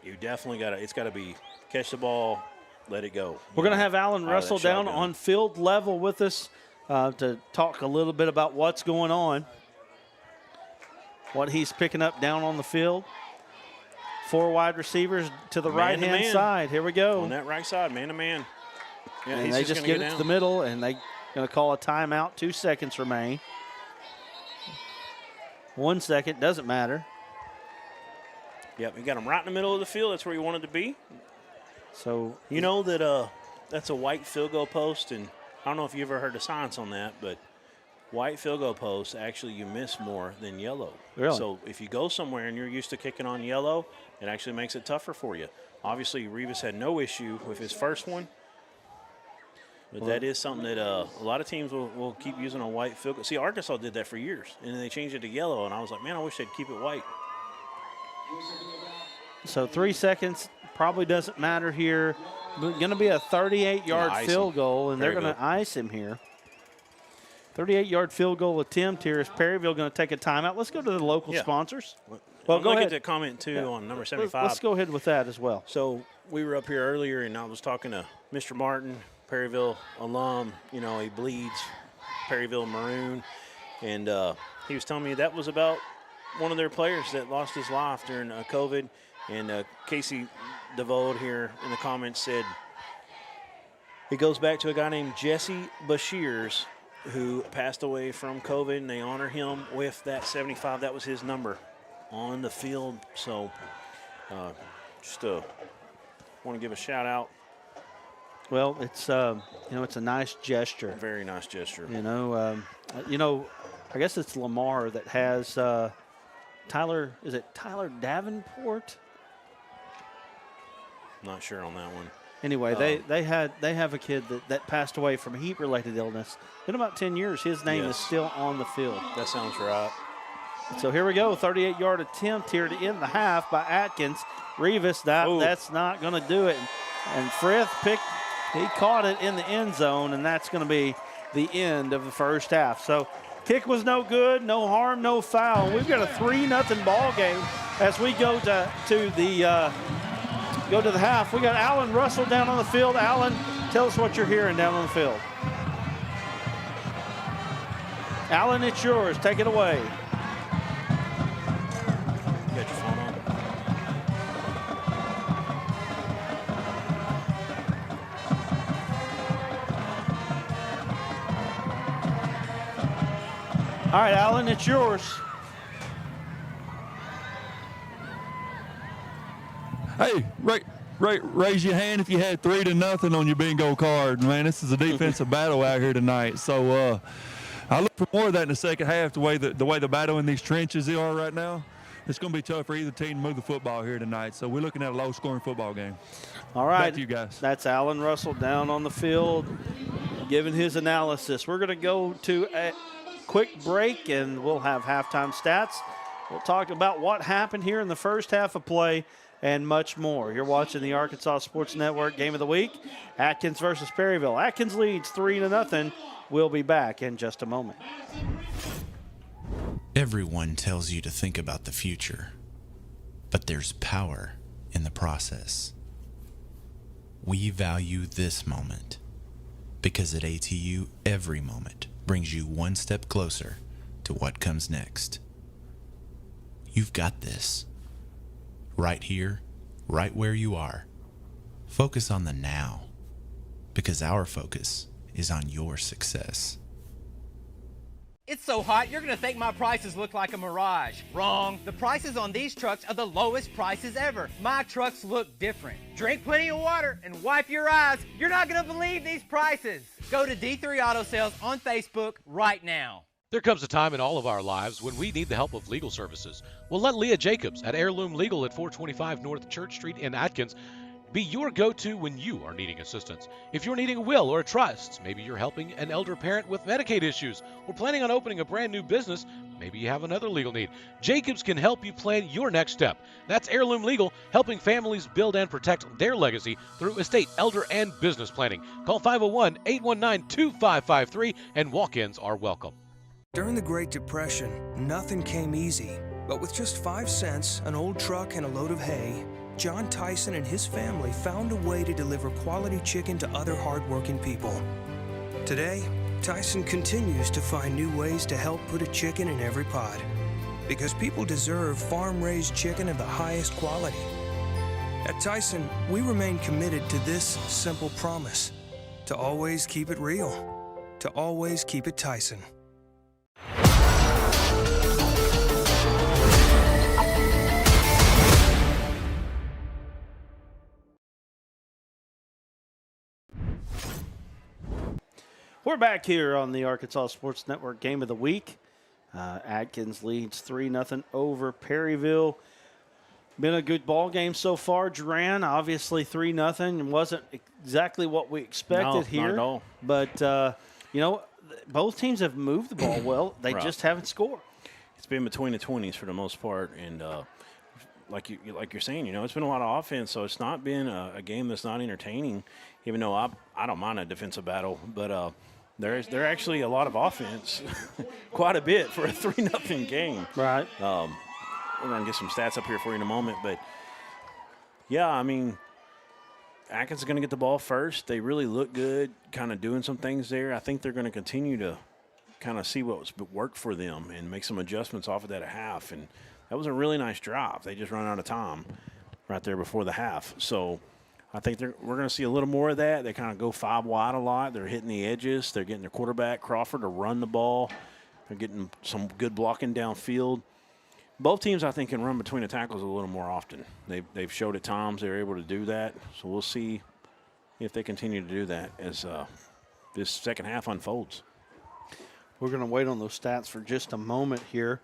you definitely got to – it's got to be catch the ball – let it go. We're going to have Alan Russell down on field level with us to talk a little bit about what's going on, what he's picking up down on the field. 4 wide receivers to the right-hand side. Here we go. On that right side, man-to-man. Yeah, and they just get it to the middle, and they're going to call a timeout. 2 seconds remain. 1 second, doesn't matter. Yep, he got him right in the middle of the field. That's where he wanted to be. So you know that that's a white field goal post, and I don't know if you ever heard the science on that, but white field goal posts, actually you miss more than yellow. Really? So if you go somewhere and you're used to kicking on yellow, it actually makes it tougher for you. Obviously, Rivas had no issue with his first one, but that is something that a lot of teams will keep using a white field goal. See, Arkansas did that for years, and then they changed it to yellow, and I was like, man, I wish they'd keep it white. So 3 seconds. Probably doesn't matter here. Going to be a 38-yard field goal, and they're going to ice him here. 38-yard field goal attempt here. Is Perryville going to take a timeout? Let's go to the local sponsors. Well, go ahead. Get that comment, too, on number 75. Let's go ahead with that as well. So we were up here earlier, and I was talking to Mr. Martin, Perryville alum. You know, he bleeds Perryville maroon. And he was telling me that was about one of their players that lost his life during COVID. And Casey DeVold here in the comments said it goes back to a guy named Jesse Bashirs who passed away from COVID, and they honor him with that 75. That was his number on the field. So just want to give a shout out. Well, it's it's a nice gesture. Very nice gesture. I guess it's Lamar that has Tyler. Is it Tyler Davenport? Not sure on that one. Anyway, they have a kid that passed away from heat-related illness. In about 10 years, his name is still on the field. That sounds right. So here we go, 38-yard attempt here to end the half by Atkins. Rivas, that's not going to do it. And Frith he caught it in the end zone, and that's going to be the end of the first half. So kick was no good, no harm, no foul. We've got a 3-0 ball game as we go to the half. We got Alan Russell down on the field. Alan, tell us what you're hearing down on the field. Alan, it's yours. Take it away. You got your phone on? All right, Alan, it's yours. Hey, raise your hand if you had 3-0 on your bingo card. Man, this is a defensive battle out here tonight. So I look for more of that in the second half, the way the battle in these trenches are right now. It's going to be tough for either team to move the football here tonight. So we're looking at a low-scoring football game. All right. Back to you guys. That's Alan Russell down on the field giving his analysis. We're going to go to a quick break, and we'll have halftime stats. We'll talk about what happened here in the first half of play and much more. You're watching the Arkansas Sports Network Game of the Week, Atkins versus Perryville. Atkins leads 3-0. We'll be back in just a moment. Everyone tells you to think about the future, but there's power in the process. We value this moment because at ATU, every moment brings you one step closer to what comes next. You've got this. Right here, right where you are. Focus on the now, because our focus is on your success. It's so hot, you're gonna think my prices look like a mirage. Wrong. The prices on these trucks are the lowest prices ever. My trucks look different. Drink plenty of water and wipe your eyes. You're not gonna believe these prices. Go to D3 Auto Sales on Facebook right now. There comes a time in all of our lives when we need the help of legal services. Well, let Leah Jacobs at Heirloom Legal at 425 North Church Street in Atkins be your go-to when you are needing assistance. If you're needing a will or a trust, maybe you're helping an elder parent with Medicaid issues, or planning on opening a brand new business, maybe you have another legal need. Jacobs can help you plan your next step. That's Heirloom Legal, helping families build and protect their legacy through estate, elder, and business planning. Call 501-819-2553, and walk-ins are welcome. During the Great Depression, nothing came easy. But with just 5 cents, an old truck, and a load of hay, John Tyson and his family found a way to deliver quality chicken to other hardworking people. Today, Tyson continues to find new ways to help put a chicken in every pot. Because people deserve farm-raised chicken of the highest quality. At Tyson, we remain committed to this simple promise: to always keep it real, to always keep it Tyson. We're back here on the Arkansas Sports Network Game of the Week. Atkins leads 3-0 over Perryville. Been a good ball game so far, Duran. Obviously 3-0 and wasn't exactly what we expected here. Not at all. But, both teams have moved the ball well. They Right. just haven't scored. It's been between the 20s for the most part, and like you're saying, it's been a lot of offense, so it's not been a game that's not entertaining. Even though I don't mind a defensive battle, but there's actually a lot of offense, quite a bit for a 3-0 game. Right. We're gonna get some stats up here for you in a moment, but yeah, I mean, Atkins is gonna get the ball first. They really look good, kind of doing some things there. I think they're gonna continue to kind of see what's worked for them and make some adjustments off of that at half. And that was a really nice drive. They just run out of time right there before the half. So I think we're going to see a little more of that. They kind of go 5 wide a lot. They're hitting the edges. They're getting their quarterback, Crawford, to run the ball. They're getting some good blocking downfield. Both teams, I think, can run between the tackles a little more often. They've showed at times they're able to do that. So we'll see if they continue to do that as this second half unfolds. We're going to wait on those stats for just a moment here.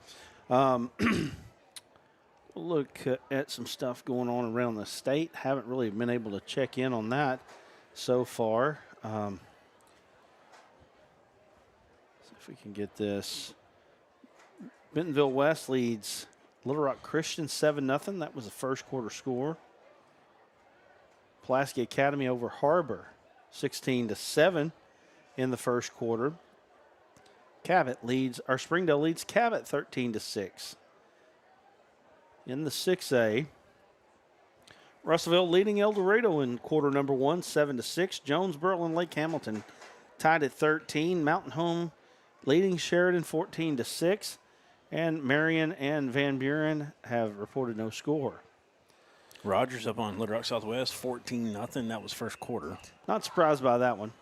Look at some stuff going on around the state. Haven't really been able to check in on that so far. See if we can get this. Bentonville West leads Little Rock Christian 7-0. That was the first quarter score. Pulaski Academy over Harbor 16-7 in the first quarter. Springdale leads Cabot 13-6. In the 6A, Russellville leading El Dorado in quarter number 1, 7-6. Jonesboro and Lake Hamilton tied at 13. Mountain Home leading Sheridan 14-6. And Marion and Van Buren have reported no score. Rogers up on Little Rock Southwest, 14-0. That was first quarter. Not surprised by that one.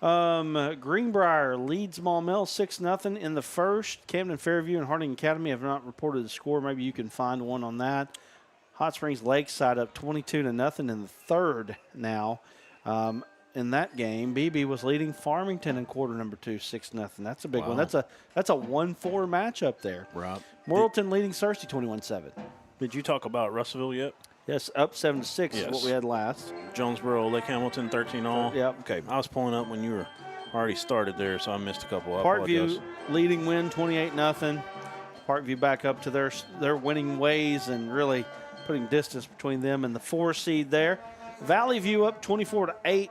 Greenbrier leads Maumelle 6-0 in the first. Camden Fairview and Harding Academy have not reported the score. Maybe you can find one on that. Hot Springs Lakeside up 22-0 in the third now. In that game, BB was leading Farmington in quarter number 2, 6-0. That's a big one. That's a 1-4 matchup there. Right. Morrilton leading Searcy 21-7. Did you talk about Russellville yet? Yes, up 7-6 is Yes. what we had last. Jonesboro, Lake Hamilton, 13-all. Yep. Okay, I was pulling up when you were already started there, so I missed a couple. I Parkview apologize. leading win 28-0. Parkview back up to their winning ways and really putting distance between them and the 4 seed there. Valley View up 24-8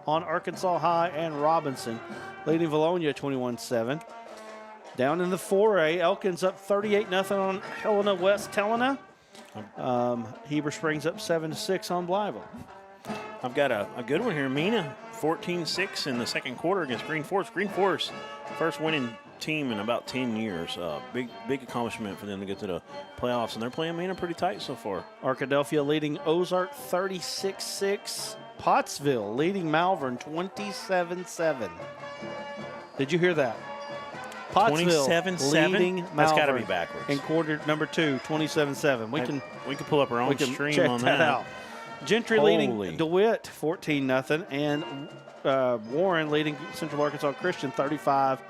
on Arkansas High and Robinson, leading Valonia 21-7. Down in the 4A, Elkins up 38-0 on Helena West Helena. Heber Springs up 7-6 on Blyville. I've got a good one here. Mina, 14-6 in the second quarter against Green Forest. Green Forest, first winning team in about 10 years. Big accomplishment for them to get to the playoffs, and they're playing Mina pretty tight so far. Arkadelphia leading Ozark 36-6. Pottsville leading Malvern 27-7. Did you hear that? Pottsville 27-7? leading Malvern. That's got to be backwards. In quarter number 2, 27-7. We can pull up our own stream check on that out. Gentry leading DeWitt 14-0, and Warren leading Central Arkansas Christian 35-0.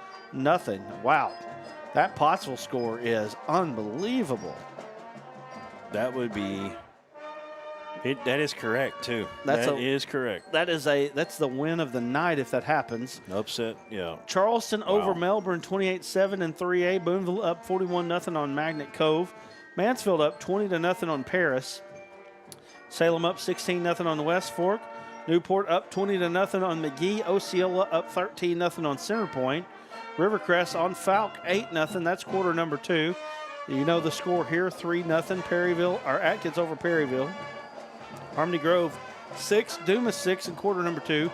Wow, that Pottsville score is unbelievable. That would be. That is correct too. That is correct. That's the win of the night if that happens. Upset, yeah. Charleston over Melbourne 28-7 in 3A. Boonville up 41-0 on Magnet Cove. Mansfield up 20-0 on Paris. Salem up 16-0 on West Fork. Newport up 20-0 on McGee. Osceola up 13-0 on Center Point. Rivercrest on Falk 8-0. That's quarter number 2. You know the score here, 3-0 Perryville or Atkins over Perryville. Harmony Grove 6, Dumas 6 in quarter number 2.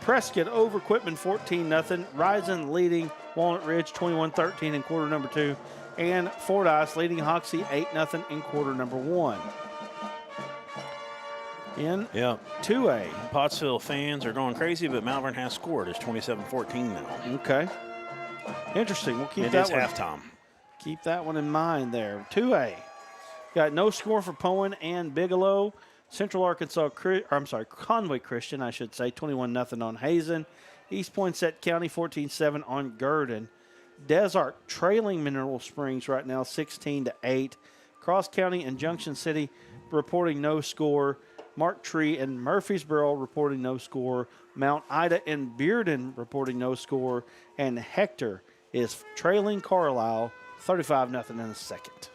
Prescott over Quitman 14-0. Risen leading Walnut Ridge 21-13 in quarter number 2. And Fordyce leading Hoxie 8-0 in quarter number 1. In 2A. Pottsville fans are going crazy, but Malvern has scored. It's 27-14 now. Okay. Interesting. We'll keep it that is one. halftime. Keep that one in mind there. 2A. Got no score for Poen and Bigelow. Central Arkansas, Conway Christian, I should say, 21-0 on Hazen. East Poinsett County 14-7 on Gurdon. Desark trailing Mineral Springs right now 16-8. Cross County and Junction City reporting no score. Mark Tree and Murfreesboro reporting no score. Mount Ida and Bearden reporting no score. And Hector is trailing Carlisle 35-0 in the second.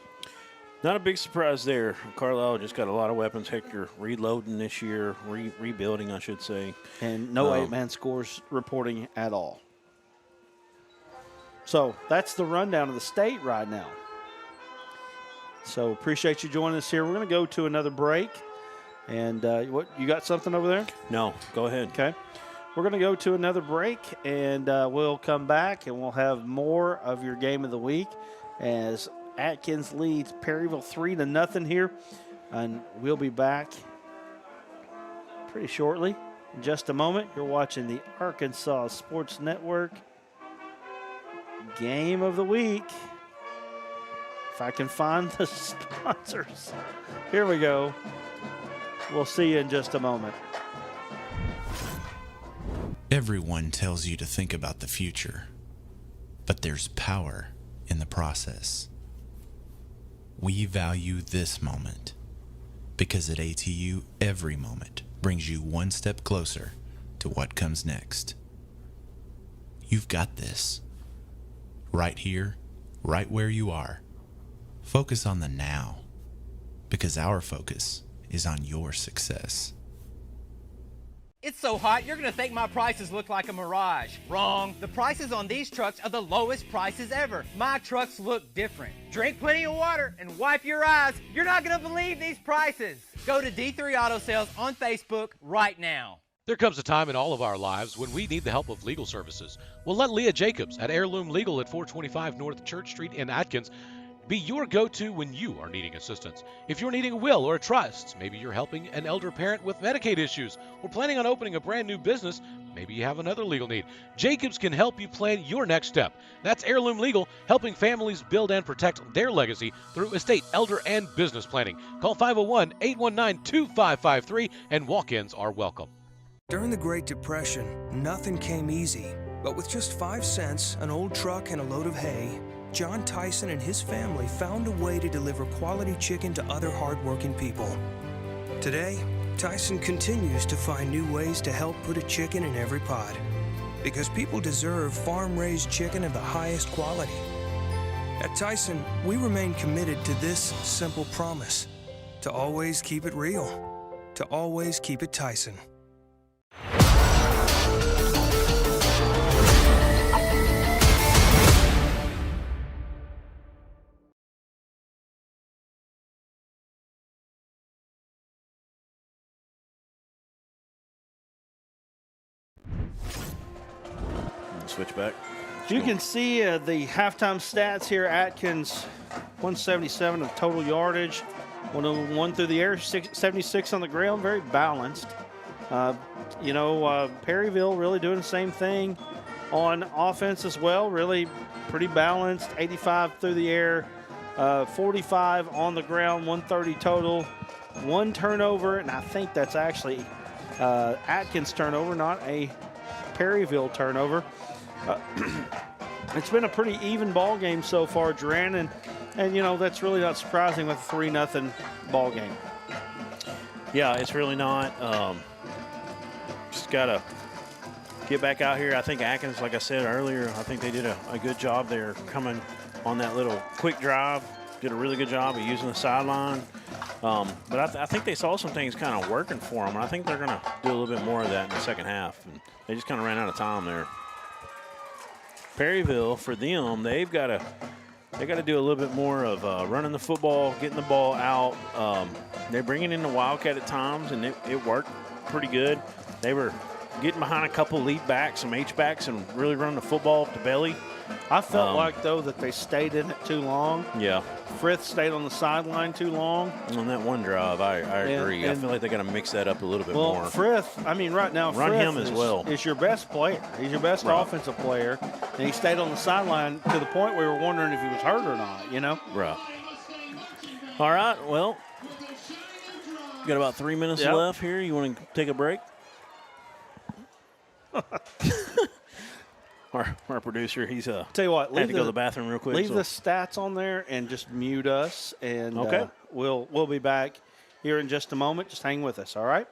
Not a big surprise there. Carlisle just got a lot of weapons. Hector reloading this year, rebuilding, I should say. And no 8-man scores reporting at all. So that's the rundown of the state right now. So appreciate you joining us here. We're going to go to another break. And what you got something over there? No, go ahead. Okay. We're going to go to another break, and we'll come back, and we'll have more of your game of the week as Atkins leads Perryville 3-0 here. And we'll be back pretty shortly. In just a moment, you're watching the Arkansas Sports Network Game of the Week. If I can find the sponsors. Here we go. We'll see you in just a moment. Everyone tells you to think about the future, but there's power in the process. We value this moment because at ATU, every moment brings you one step closer to what comes next. You've got this. Right here, right where you are. Focus on the now, because our focus is on your success. It's so hot, you're gonna think my prices look like a mirage. Wrong. The prices on these trucks are the lowest prices ever. My trucks look different. Drink plenty of water and wipe your eyes. You're not gonna believe these prices. Go to D3 Auto Sales on Facebook right now. There comes a time in all of our lives when we need the help of legal services. Well, let Leah Jacobs at Heirloom Legal at 425 North Church Street in Atkins be your go-to when you are needing assistance. If you're needing a will or a trust, maybe you're helping an elder parent with Medicaid issues, or planning on opening a brand new business, maybe you have another legal need. Jacobs can help you plan your next step. That's Heirloom Legal, helping families build and protect their legacy through estate, elder, and business planning. Call 501-819-2553, and walk-ins are welcome. During the Great Depression, nothing came easy. But with just 5 cents, an old truck, and a load of hay, John Tyson and his family found a way to deliver quality chicken to other hardworking people. Today, Tyson continues to find new ways to help put a chicken in every pot. Because people deserve farm-raised chicken of the highest quality. At Tyson, we remain committed to this simple promise: to always keep it real, to always keep it Tyson. switchback. You can see the halftime stats here. Atkins, 177 of total yardage, 101 through the air, 76 on the ground, very balanced. Perryville really doing the same thing on offense as well, really pretty balanced, 85 through the air, 45 on the ground, 130 total, 1 turnover, and I think that's actually Atkins turnover, not a Perryville turnover. It's been a pretty even ball game so far, Duran, and that's really not surprising with a 3-0 ball game. Yeah, it's really not. Just got to get back out here. I think Atkins, like I said earlier, I think they did a good job there coming on that little quick drive. Did a really good job of using the sideline. But I think they saw some things kind of working for them, and I think they're going to do a little bit more of that in the second half. And they just kind of ran out of time there. Perryville, for them, they got to do a little bit more of running the football, getting the ball out. They're bringing in the Wildcat at times, and it worked pretty good. They were getting behind a couple lead backs, some H-backs, and really running the football up the belly. I felt like, though, that they stayed in it too long. Yeah. Frith stayed on the sideline too long. On that one drive, I agree. I feel like they got to mix that up a little bit more. Well, Frith, right now, Run Frith him as well. is your best player. He's your best offensive player, and he stayed on the sideline to the point where we were wondering if he was hurt or not, Right. All right, well, got about 3 minutes left here. You want to take a break? Our producer, he's tell you what, had to go to the bathroom real quick. Leave the stats on there and just mute us, and okay. We'll be back here in just a moment. Just hang with us, all right?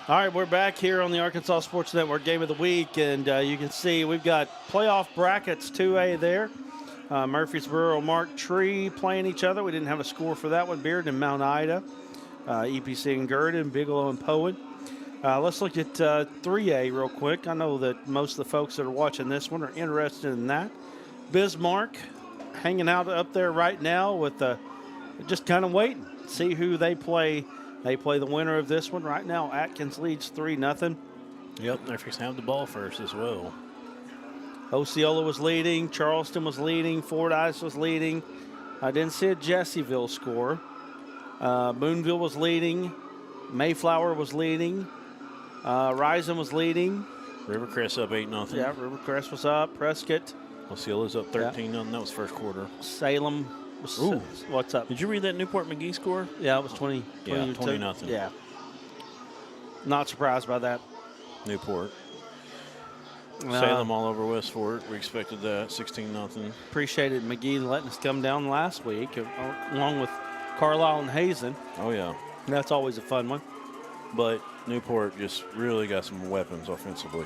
All right, we're back here on the Arkansas Sports Network Game of the Week, and you can see we've got playoff brackets 2A there. Murfreesboro, Mark Tree playing each other. We didn't have a score for that one. Bearden and Mount Ida, EPC and Gurdon, Bigelow and Poen. Let's look at 3A real quick. I know that most of the folks that are watching this one are interested in that. Bismarck hanging out up there right now with just kind of waiting. See who they play. They play the winner of this one right now. Atkins leads 3-0. Yep, they're fixing to have the ball first as well. Osceola was leading. Charleston was leading. Fordyce was leading. I didn't see a Jessieville score. Boonville was leading. Mayflower was leading. Risen was leading. Rivercrest up 8-0. Yeah, Rivercrest was up. Prescott. Osceola's up 13-0. That was first quarter. Salem was. Ooh. What's up? Did you read that Newport McGee score? Yeah, it was 20. Yeah, 20-0. Yeah. Not surprised by that. Newport. Salem all over West Fort. We expected that. 16-0. Appreciated McGee letting us come down last week, along with Carlisle and Hazen. Oh, yeah. That's always a fun one. But Newport just really got some weapons offensively.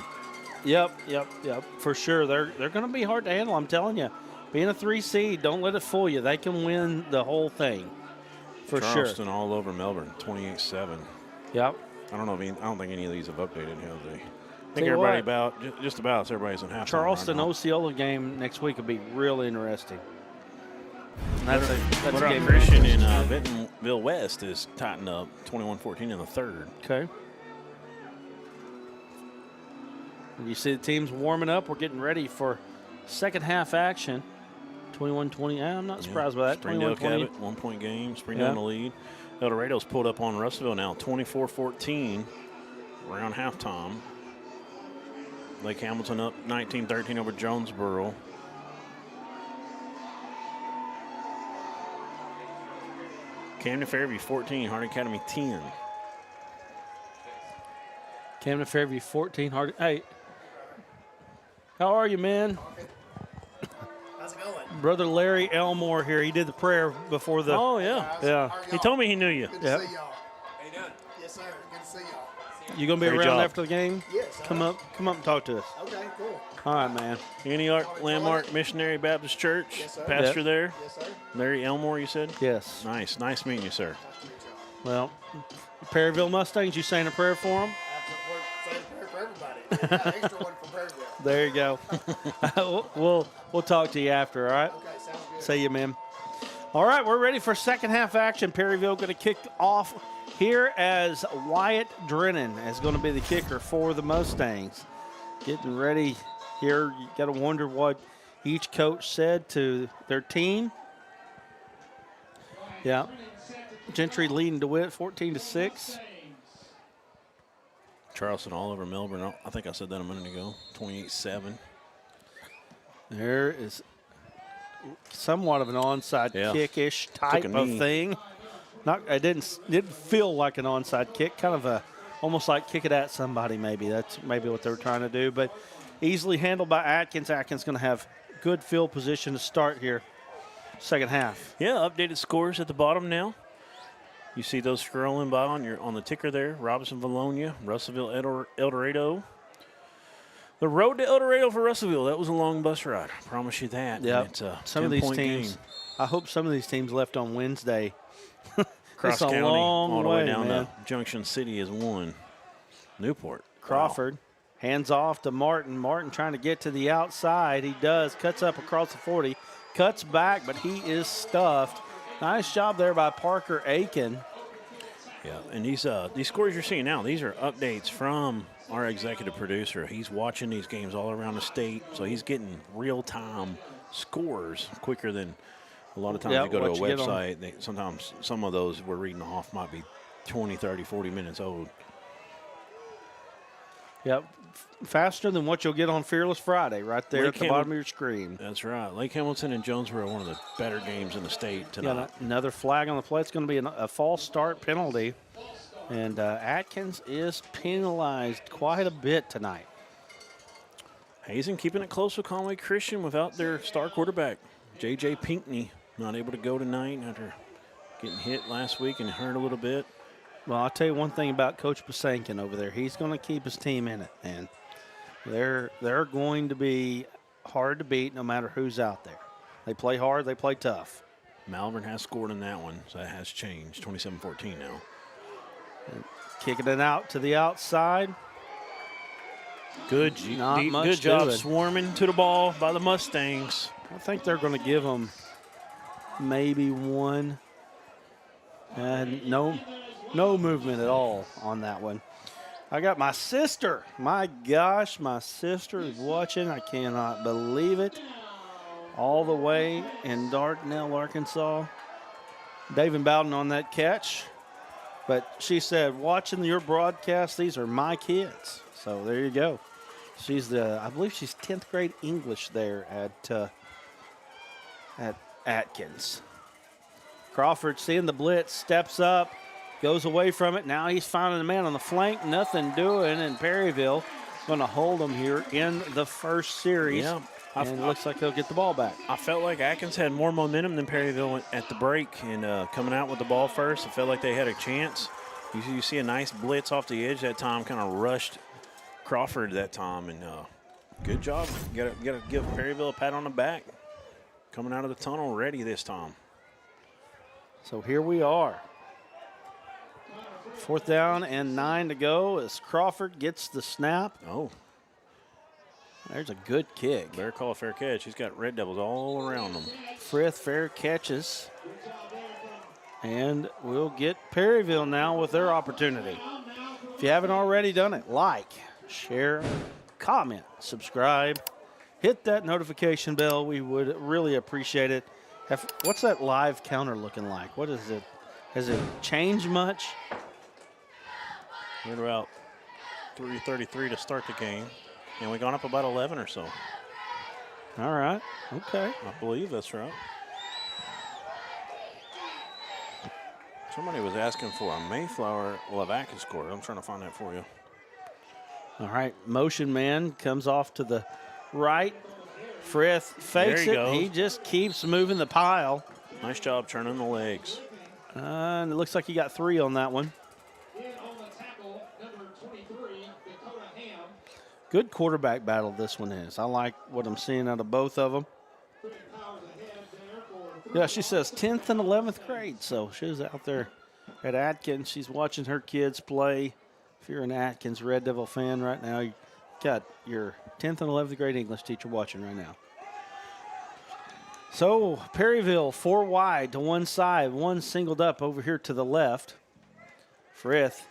Yep. For sure. They're going to be hard to handle, I'm telling you. Being a 3 seed, don't let it fool you. They can win the whole thing. For sure. Charleston all over Melbourne, 28-7. Yep. I don't think any of these have updated, have they? I Tell think you everybody just about everybody's in halftime. Charleston right now. Osceola game next week will be real interesting. And that's a game. Christian in Bentonville West is tightened up 21-14 in the third. Okay. And you see the teams warming up. We're getting ready for second half action. 21-20. I'm not surprised by that. Springdale 21-20. Cabot, 1 point game. Springdale in the lead. El Dorado's pulled up on Russellville now, 24-14 around halftime. Lake Hamilton up 19-13 over Jonesboro. Camden Fairview 14, Harding Academy 10. Camden Fairview 14. Hard. Hey, how are you, man? How's it going? Brother Larry Elmore here. He did the prayer before the. Oh, yeah. Yeah. He told me he knew you. Good to Yep. see y'all. How you doing? Yes, sir. Good to see y'all. You gonna be Great around job. after the game? Yes. Come up and talk to us. Okay, cool. All right, man. Antioch Landmark Missionary Baptist Church. Yes, sir. Pastor Yep. there. Yes, sir. Larry Elmore, you said? Yes. Nice meeting you, sir. Well, Perryville Mustangs. You saying a prayer for them? Absolutely. Say a prayer for everybody. Got an extra one for Perryville. There you go. we'll talk to you after. All right. Okay, sounds good. See you, man. All right, we're ready for second half action. Perryville going to kick off here as Wyatt Drennan is going to be the kicker for the Mustangs. Getting ready here. You got to wonder what each coach said to their team. Yeah. Gentry leading DeWitt 14-6. Charleston all over Melbourne. I think I said that a minute ago. 28-7. There is somewhat of an onside kick-ish type Took a of knee. thing. It didn't feel like an onside kick, kind of almost like kick it at somebody maybe. That's maybe what they were trying to do, but easily handled by Atkins. Atkins going to have good field position to start here, second half. Yeah, updated scores at the bottom now. You see those scrolling by on the ticker there. Robinson, Valonia, Russellville, El Dorado. The road to El Dorado for Russellville, that was a long bus ride. I promise you that. Yeah, And it's a some of these 10-point teams. game. I hope some of these teams left on Wednesday. Cross It's a County long all the way way, down man. to Junction City is one. Newport. Crawford hands off to Martin. Martin trying to get to the outside. He does. Cuts up across the 40. Cuts back, but he is stuffed. Nice job there by Parker Aiken. Yeah, and these scores you're seeing now, these are updates from our executive producer. He's watching these games all around the state, so he's getting real-time scores quicker than a lot of times Yep, you go to what a you get on- website. Sometimes some of those we're reading off might be 20, 30, 40 minutes old. Yep. Faster than what you'll get on Fearless Friday right there Lake at the bottom of your screen. That's right. Lake Hamilton and Jonesboro are one of the better games in the state tonight. Got another flag on the play. It's going to be a false start penalty. And Atkins is penalized quite a bit tonight. Hazen keeping it close with Conway Christian without their star quarterback. J.J. Pinkney not able to go tonight after getting hit last week and hurt a little bit. Well, I'll tell you one thing about Coach Pasankin over there. He's going to keep his team in it, and they're going to be hard to beat no matter who's out there. They play hard. They play tough. Malvern has scored in that one, so that has changed. 27-14 now. And kicking it out to the outside. Good much job to it. swarming to the ball by the Mustangs. I think they're going to give them maybe one. And no movement at all on that one. I got my sister. My gosh, my sister is watching. I cannot believe it. All the way in Dardanelle, Arkansas. David Bowden on that catch. But she said, watching your broadcast, these are my kids. So there you go. I believe she's 10th grade English there at Atkins. Crawford seeing the blitz, steps up, goes away from it. Now he's finding a man on the flank, nothing doing, and Perryville going to hold him here in the first series. Yeah. And it looks like they'll get the ball back. I felt like Atkins had more momentum than Perryville at the break, and coming out with the ball first, I felt like they had a chance. You see a nice blitz off the edge that time, kind of rushed Crawford that time, and good job. Got to give Perryville a pat on the back. Coming out of the tunnel ready this time. So here we are. 4th down and 9 to go as Crawford gets the snap. Oh. There's a good kick. Better call a fair catch. He's got Red Devils all around him. Frith fair catches. And we'll get Perryville now with their opportunity. If you haven't already done it, like, share, comment, subscribe, hit that notification bell. We would really appreciate it. What's that live counter looking like? What is it? Has it changed much? We're about 3:33 to start the game. And we've gone up about 11 or so. All right. Okay. I believe that's right. Somebody was asking for a Mayflower Lavaca score. I'm trying to find that for you. All right. Motion man comes off to the right. Frith fakes There he it. goes. He just keeps moving the pile. Nice job turning the legs. And it looks like he got 3 on that one. Good quarterback battle this one is. I like what I'm seeing out of both of them. Yeah, she says 10th and 11th grade, so she's out there at Atkins. She's watching her kids play. If you're an Atkins Red Devil fan right now, you got your 10th and 11th grade English teacher watching right now. So Perryville 4 wide to one side, one singled up over here to the left. Frith.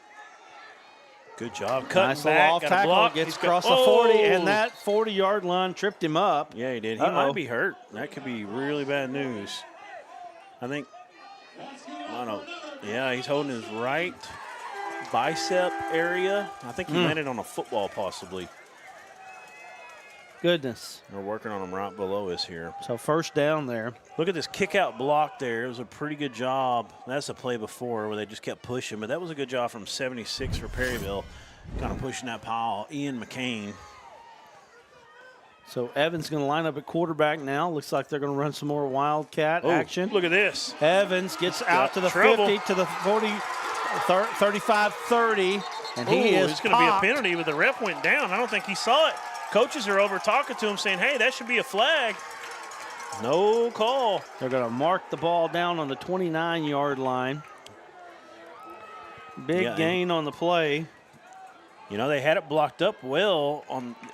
Good job. Cutting Nice little back, off got a tackle, block. gets He's across got, the 40, and that 40-yard line tripped him up. Yeah, he did. He Uh-oh. might be hurt. That could be really bad news. I think, I don't know. Yeah, he's holding his right bicep area. I think he landed on a football possibly. Goodness. They're working on him right below us here. So first down there. Look at this kick-out block there. It was a pretty good job. That's a play before where they just kept pushing, but that was a good job from 76 for Perryville, kind of pushing that pile. Ian McCain. So Evans going to line up at quarterback now. Looks like they're going to run some more Wildcat action. Look at this. Evans gets out to the trouble. 50, to the 40, 35-30, and he is It's going to be a popped. penalty, but the ref went down. I don't think he saw it. Coaches are over talking to him saying, hey, that should be a flag. No call. They're going to mark the ball down on the 29-yard line. Big gain on the play. You know, they had it blocked up well.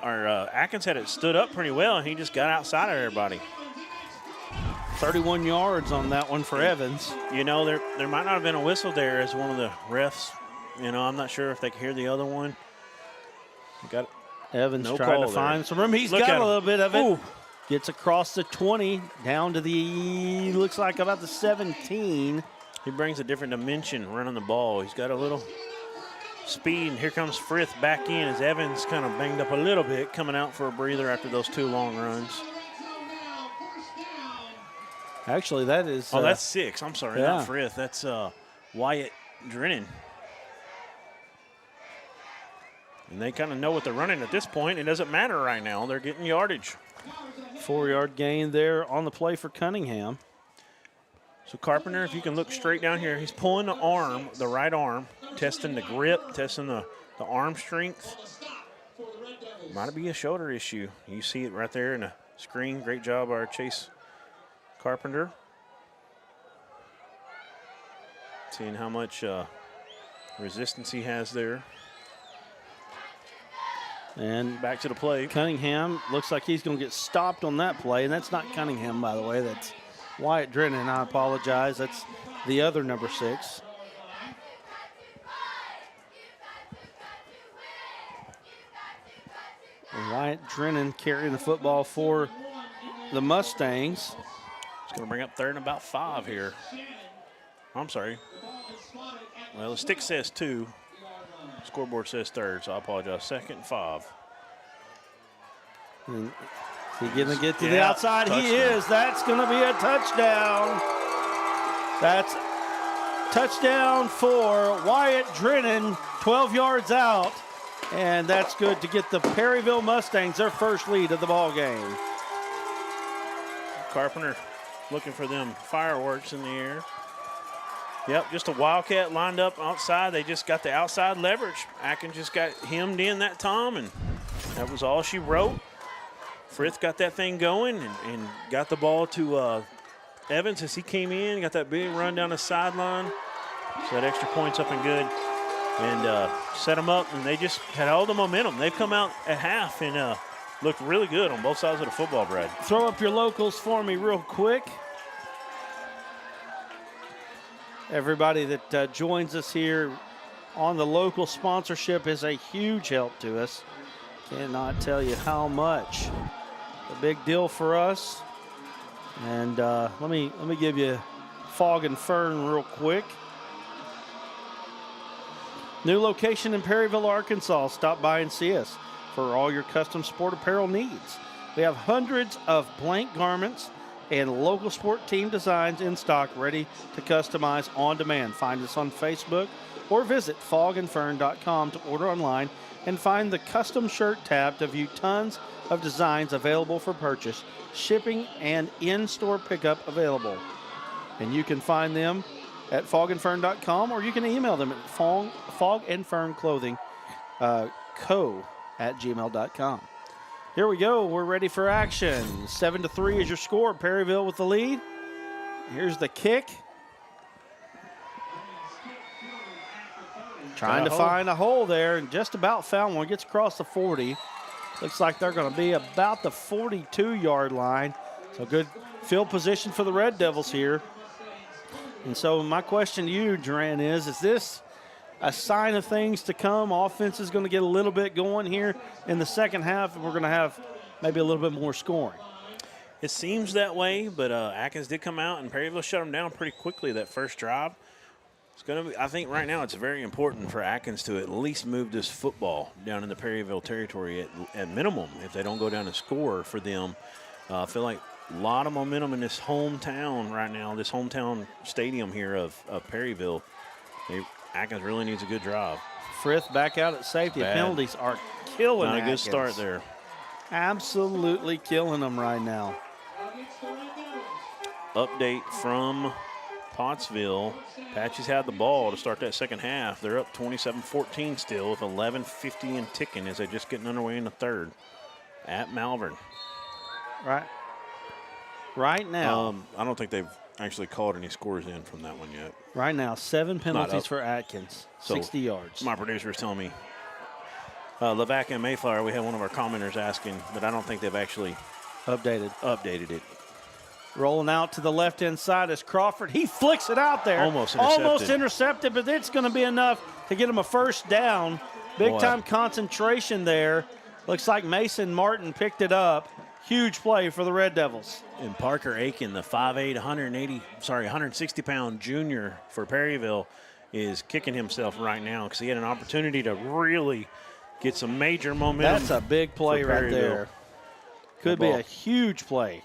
Atkins had it stood up pretty well, and he just got outside of everybody. 31 yards on that one for Evans. You know, there might not have been a whistle there as one of the refs. You know, I'm not sure if they could hear the other one. Got Evans no trying to call find there. some room. He's Look got at a him. little bit of it. Ooh. Gets across the 20, down to the, looks like about the 17. He brings a different dimension running the ball. He's got a little speed, and here comes Frith back in as Evans kind of banged up a little bit, coming out for a breather after those 2 long runs. Actually, that is. Oh, that's 6. I'm sorry, yeah. not Frith. That's Wyatt Drennan. And they kind of know what they're running at this point. It doesn't matter right now. They're getting yardage. 4-yard gain there on the play for Cunningham. So Carpenter, if you can look straight down here, he's pulling the arm, the right arm, testing the grip, testing the arm strength. Might be a shoulder issue. You see it right there in the screen. Great job, our Chase Carpenter. Seeing how much resistance he has there. And back to the play. Cunningham looks like he's going to get stopped on that play. And that's not Cunningham, by the way. That's Wyatt Drennan. I apologize. That's the other number 6. And Wyatt Drennan carrying the football for the Mustangs. It's going to bring up 3rd and about 5 here. I'm sorry. Well, the stick says 2. Scoreboard says 3rd, so I apologize. 2nd and 5. And he's going to get to the outside. Touchdown. He is. That's going to be a touchdown. That's touchdown for Wyatt Drennan, 12 yards out. And that's good to get the Perryville Mustangs their first lead of the ball game. Carpenter looking for them fireworks in the air. Yep, just a Wildcat lined up outside. They just got the outside leverage. Atkins just got hemmed in that time, and that was all she wrote. Frith got that thing going and got the ball to Evans as he came in. Got that big run down the sideline. So that extra point's up and good. And set them up, and they just had all the momentum. They've come out at half and looked really good on both sides of the football, Brad. Throw up your locals for me real quick. Everybody that joins us here on the local sponsorship is a huge help to us. Cannot tell you how much. A big deal for us. And let me give you Fog and Fern real quick. New location in Perryville, Arkansas. Stop by and see us for all your custom sport apparel needs. We have hundreds of blank garments and local sport team designs in stock ready to customize on demand. Find us on Facebook or visit fogandfern.com to order online and find the custom shirt tab to view tons of designs available for purchase, shipping, and in-store pickup available. And you can find them at fogandfern.com, or you can email them at fogandfernclothing.co@gmail.com. Here we go. We're ready for action. 7-3 is your score. Perryville with the lead. Here's the kick. Trying to find a hole there, and just about found one. Gets across the 40. Looks like they're going to be about the 42-yard line. So good field position for the Red Devils here. And so my question to you, Duran, is this a sign of things to come? Offense is going to get a little bit going here in the second half, and we're going to have maybe a little bit more scoring. It seems that way, but Atkins did come out, and Perryville shut them down pretty quickly that first drive. It's going to be, I think right now it's very important for Atkins to at least move this football down in the Perryville territory at minimum if they don't go down and score for them. I feel like a lot of momentum in this hometown right now, this hometown stadium here of Perryville. Atkins really needs a good drive. Frith back out at safety. Penalties are killing Not Atkins. A good start there. Absolutely killing them right now. Update from Pottsville. Apaches had the ball to start that second half. They're up 27-14 still with 11:50 and ticking as they're just getting underway in the third at Malvern. Right now. I don't think they've actually called any scores in from that one yet. Right now, 7 penalties for Atkins, 60 yards. My producer is telling me Levac and Mayflower, we had one of our commenters asking, but I don't think they've actually updated it. Rolling out to the left-hand side is Crawford. He flicks it out there. Almost intercepted, but it's going to be enough to get him a first down. Big-time concentration there. Looks like Mason Martin picked it up. Huge play for the Red Devils. And Parker Aiken, the 5'8", 160-pound junior for Perryville, is kicking himself right now because he had an opportunity to really get some major momentum. That's a big play right there. Could be a huge play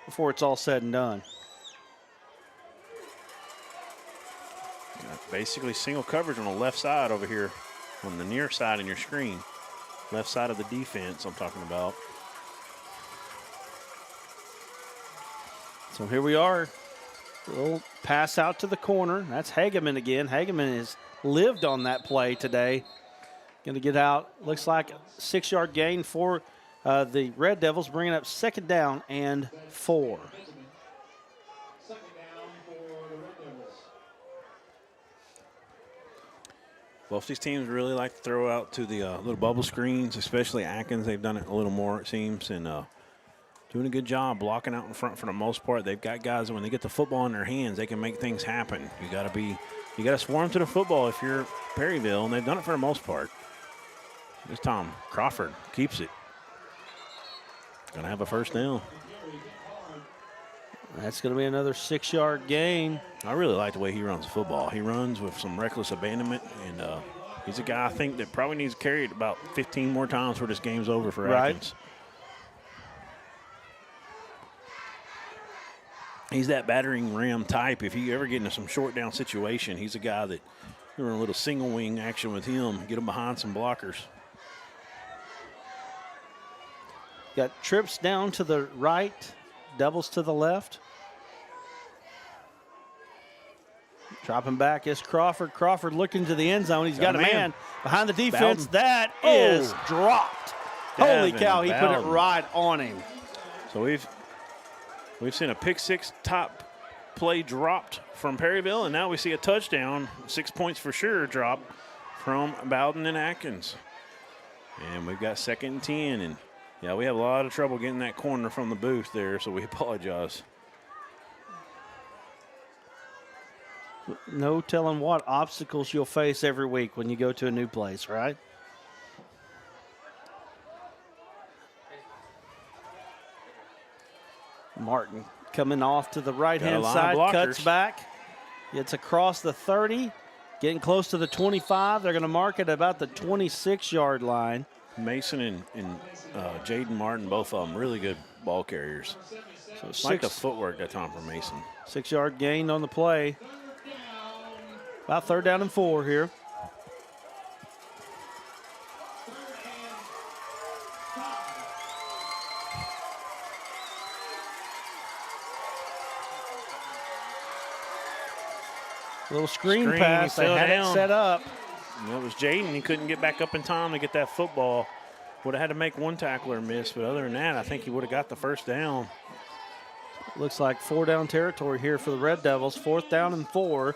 before it's all said and done. Basically single coverage on the left side over here on the near side in your screen. Left side of the defense I'm talking about. So here we are. Little pass out to the corner. That's Hageman again. Hageman has lived on that play today. Going to get out. Looks like a 6-yard gain for the Red Devils, bringing up 2nd down and 4. Both these teams really like to throw out to the little bubble screens, especially Atkins. They've done it a little more, it seems, and doing a good job blocking out in front for the most part. They've got guys that when they get the football in their hands, they can make things happen. You got to swarm to the football if you're Perryville, and they've done it for the most part. This time, Crawford keeps it. Gonna have a 1st down. That's going to be another 6-yard gain. I really like the way he runs the football. He runs with some reckless abandonment, and he's a guy I think that probably needs to carry it about 15 more times before this game's over for Atkins. He's that battering ram type. If you ever get into some short down situation, he's a guy that you run a little single wing action with him, get him behind some blockers. Got trips down to the right, Devils to the left. Dropping back is Crawford. Crawford looking to the end zone. He's got a man behind the defense. Bowden. That is dropped. Holy cow, he put it Bowden. right on him. So we've seen a pick 6 top play dropped from Perryville, and now we see a touchdown, 6 points for sure, drop from Bowden and Atkins. And we've got 2nd and 10, and yeah, we have a lot of trouble getting that corner from the booth there, so we apologize. No telling what obstacles you'll face every week when you go to a new place, right? Martin coming off to the right-hand side, cuts back. It's across the 30, getting close to the 25. They're going to mark it about the 26-yard line. Mason and Jaden Martin, both of them, really good ball carriers. So like the footwork that time for Mason. 6-yard gain on the play. About 3rd down and 4 here. Little screen pass. They had it set up. And it was Jaden. He couldn't get back up in time to get that football. Would have had to make one tackler miss, but other than that, I think he would have got the 1st down. Looks like 4-down territory here for the Red Devils. 4th down and 4.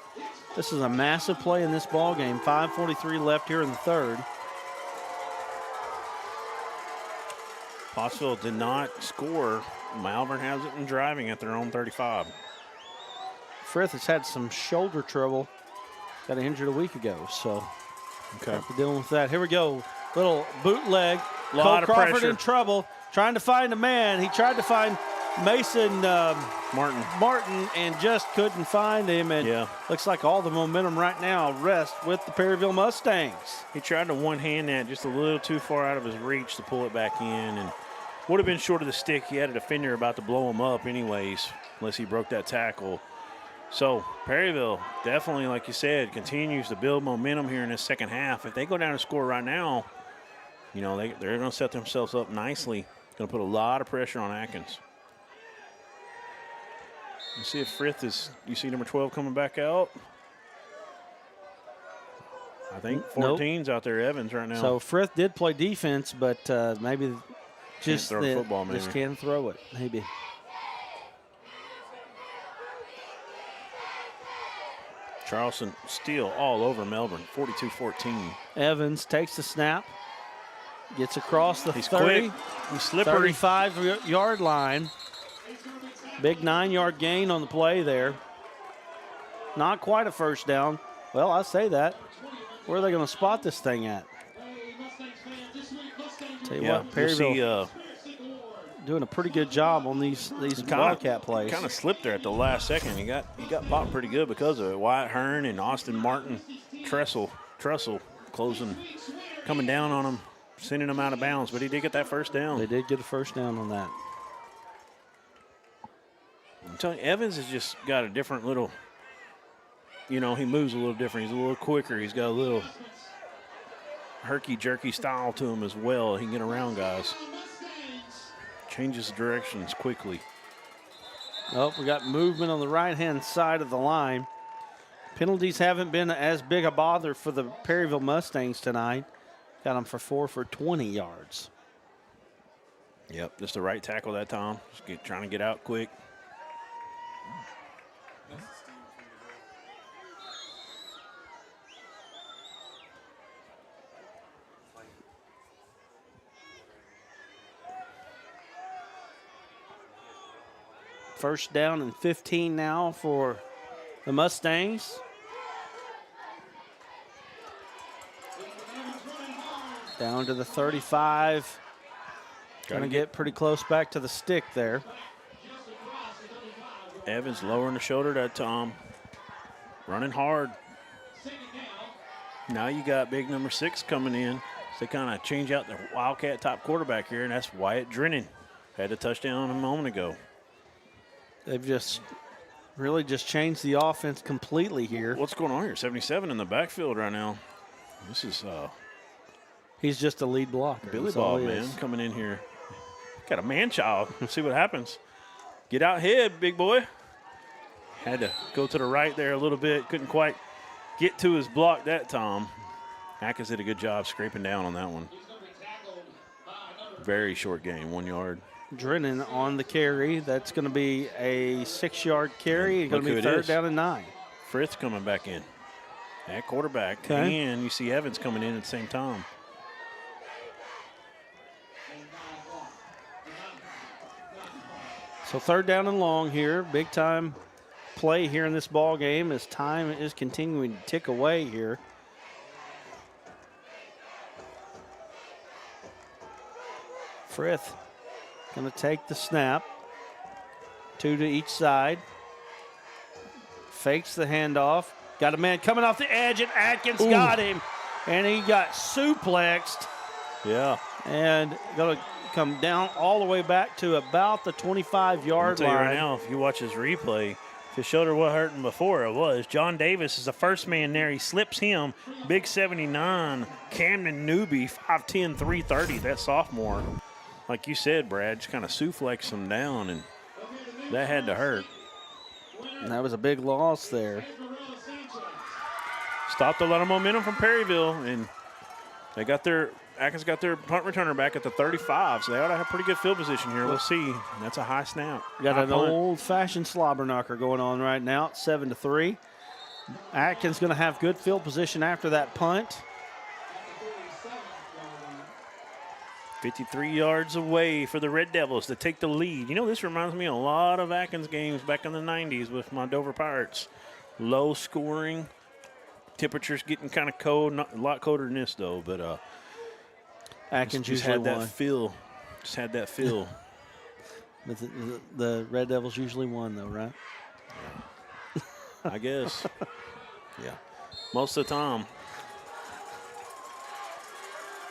This is a massive play in this ball game. 5:43 left here in the 3rd. Pottsville did not score. Malvern has it in driving at their own 35. Frith has had some shoulder trouble. Got injured a week ago, so dealing with that. Here we go. Little bootleg. Lot of Crawford pressure. in trouble, trying to find a man. He tried to find Mason Martin and just couldn't find him. And looks like all the momentum right now rests with the Perryville Mustangs. He tried to one-hand that just a little too far out of his reach to pull it back in, and would have been short of the stick. He had a defender about to blow him up anyways, unless he broke that tackle. So Perryville definitely, like you said, continues to build momentum here in this 2nd half. If they go down and score right now, you know, they're going to set themselves up nicely. Going to put a lot of pressure on Atkins. You see if Frith is, you see number 12 coming back out? I think 14's out there, Evans, right now. So Frith did play defense, but maybe just throw the football, maybe. Just can't throw it, maybe. Charleston steal all over Melbourne, 42-14. Evans takes the snap, gets across the He's 30, quick. He's slippery. 35-yard line. Big 9-yard gain on the play there. Not quite a 1st down. Well, I say that. Where are they going to spot this thing at? Tell you what, Perryville doing a pretty good job on these Wildcat plays. Kind of slipped there at the last second. He got popped pretty good because of it. Wyatt Hearn and Austin Martin Trussell closing, coming down on him, sending him out of bounds. But he did get that 1st down. They did get a 1st down on that. I'm telling you, Evans has just got a different little, you know, he moves a little different. He's a little quicker. He's got a little herky-jerky style to him as well. He can get around guys. Changes directions quickly. Oh, we got movement on the right-hand side of the line. Penalties haven't been as big a bother for the Perryville Mustangs tonight. Got them for 4 for 20 yards. Yep, just the right tackle that time. Just trying to get out quick. First down and 15 now for the Mustangs. Down to the 35. Going to get pretty close back to the stick there. Evans lowering the shoulder that time. Running hard. Now you got big number 6 coming in. So they kind of change out the Wildcat top quarterback here, and that's Wyatt Drennan. Had a touchdown a moment ago. They've just really just changed the offense completely here. What's going on here? 77 in the backfield right now. This is he's just a lead blocker. Billy That's all Bob, he man, is. coming in here. Got a man-child. Let's see what happens. Get out ahead, big boy. Had to go to the right there a little bit. Couldn't quite get to his block that time. Atkins did a good job scraping down on that one. Very short gain, 1 yard. Drennan on the carry. That's going to be a 6-yard carry. It's going to be Look who it 3rd is. down and 9. Frith coming back in at quarterback. Okay. And you see Evans coming in at the same time. So 3rd down and long here. Big time play here in this ball game as time is continuing to tick away here. Frith going to take the snap. 2 to each side. Fakes the handoff. Got a man coming off the edge, and Atkins got him. And he got suplexed Yeah. and going to come down all the way back to about the 25-yard I'll tell you line. right now, if you watch his replay, if his shoulder was hurting before, it was. John Davis is the first man there. He slips him. Big 79. Camden Newby, 5'10", 330. That sophomore. Like you said, Brad, just kind of suplexed him down, and that had to hurt. And that was a big loss there. Stopped a lot of momentum from Perryville, and they got Atkins got their punt returner back at the 35, so they ought to have pretty good field position here. We'll see. That's a high snap. Got High an punt. old-fashioned slobber knocker going on right now. It's 7-3. Atkins going to have good field position after that punt. 53 yards away for the Red Devils to take the lead. You know, this reminds me a lot of Atkins games back in the 90s with my Dover Pirates. Low scoring. Temperatures getting kind of cold. Not a lot colder than this, though, but Atkins just usually had that won. feel. Just had that feel. But the Red Devils usually won, though, right? I guess. Yeah. Most of the time.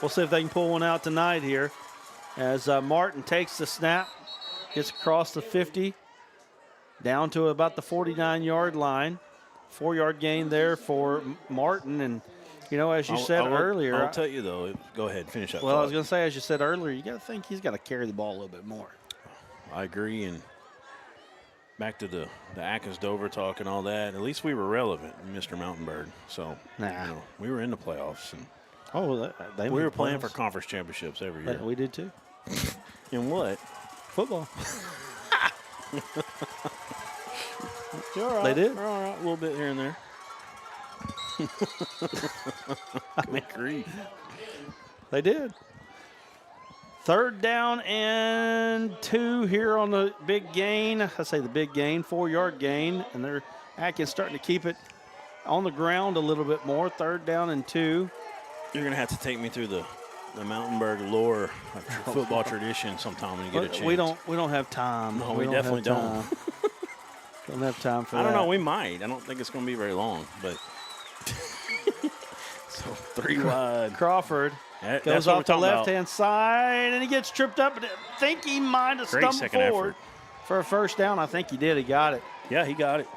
We'll see if they can pull one out tonight here as Martin takes the snap, gets across the 50, down to about the 49-yard line. 4-yard gain there for Martin. And, you know, as you said earlier. I'll tell you, though. Go ahead. Finish up. Well, I was going to say, as you said earlier, you got to think he's got to carry the ball a little bit more. I agree. And back to the Atkins Dover talk and all that, at least we were relevant, Mr. Mountain Bird. So, you know, we were in the playoffs. And we were playing for conference championships every year. We did too. In what? Football. You're all right. They did. We're all right. A little bit here and there. I agree. They did. 3rd down and 2 here on the big gain. I say the big gain, 4-yard gain. And they're Atkins starting to keep it on the ground a little bit more. 3rd down and 2. You're going to have to take me through the Mountain Bird lore of football tradition sometime when you get a chance. We don't have time. No, we definitely don't. Don't have time for that. I don't know. We might. I don't think it's going to be very long, but so 3 wide. Crawford goes off the left-hand side, and he gets tripped up. But I think he might have Great stumbled second forward for a 1st down. I think he did. He got it. Yeah, he got it.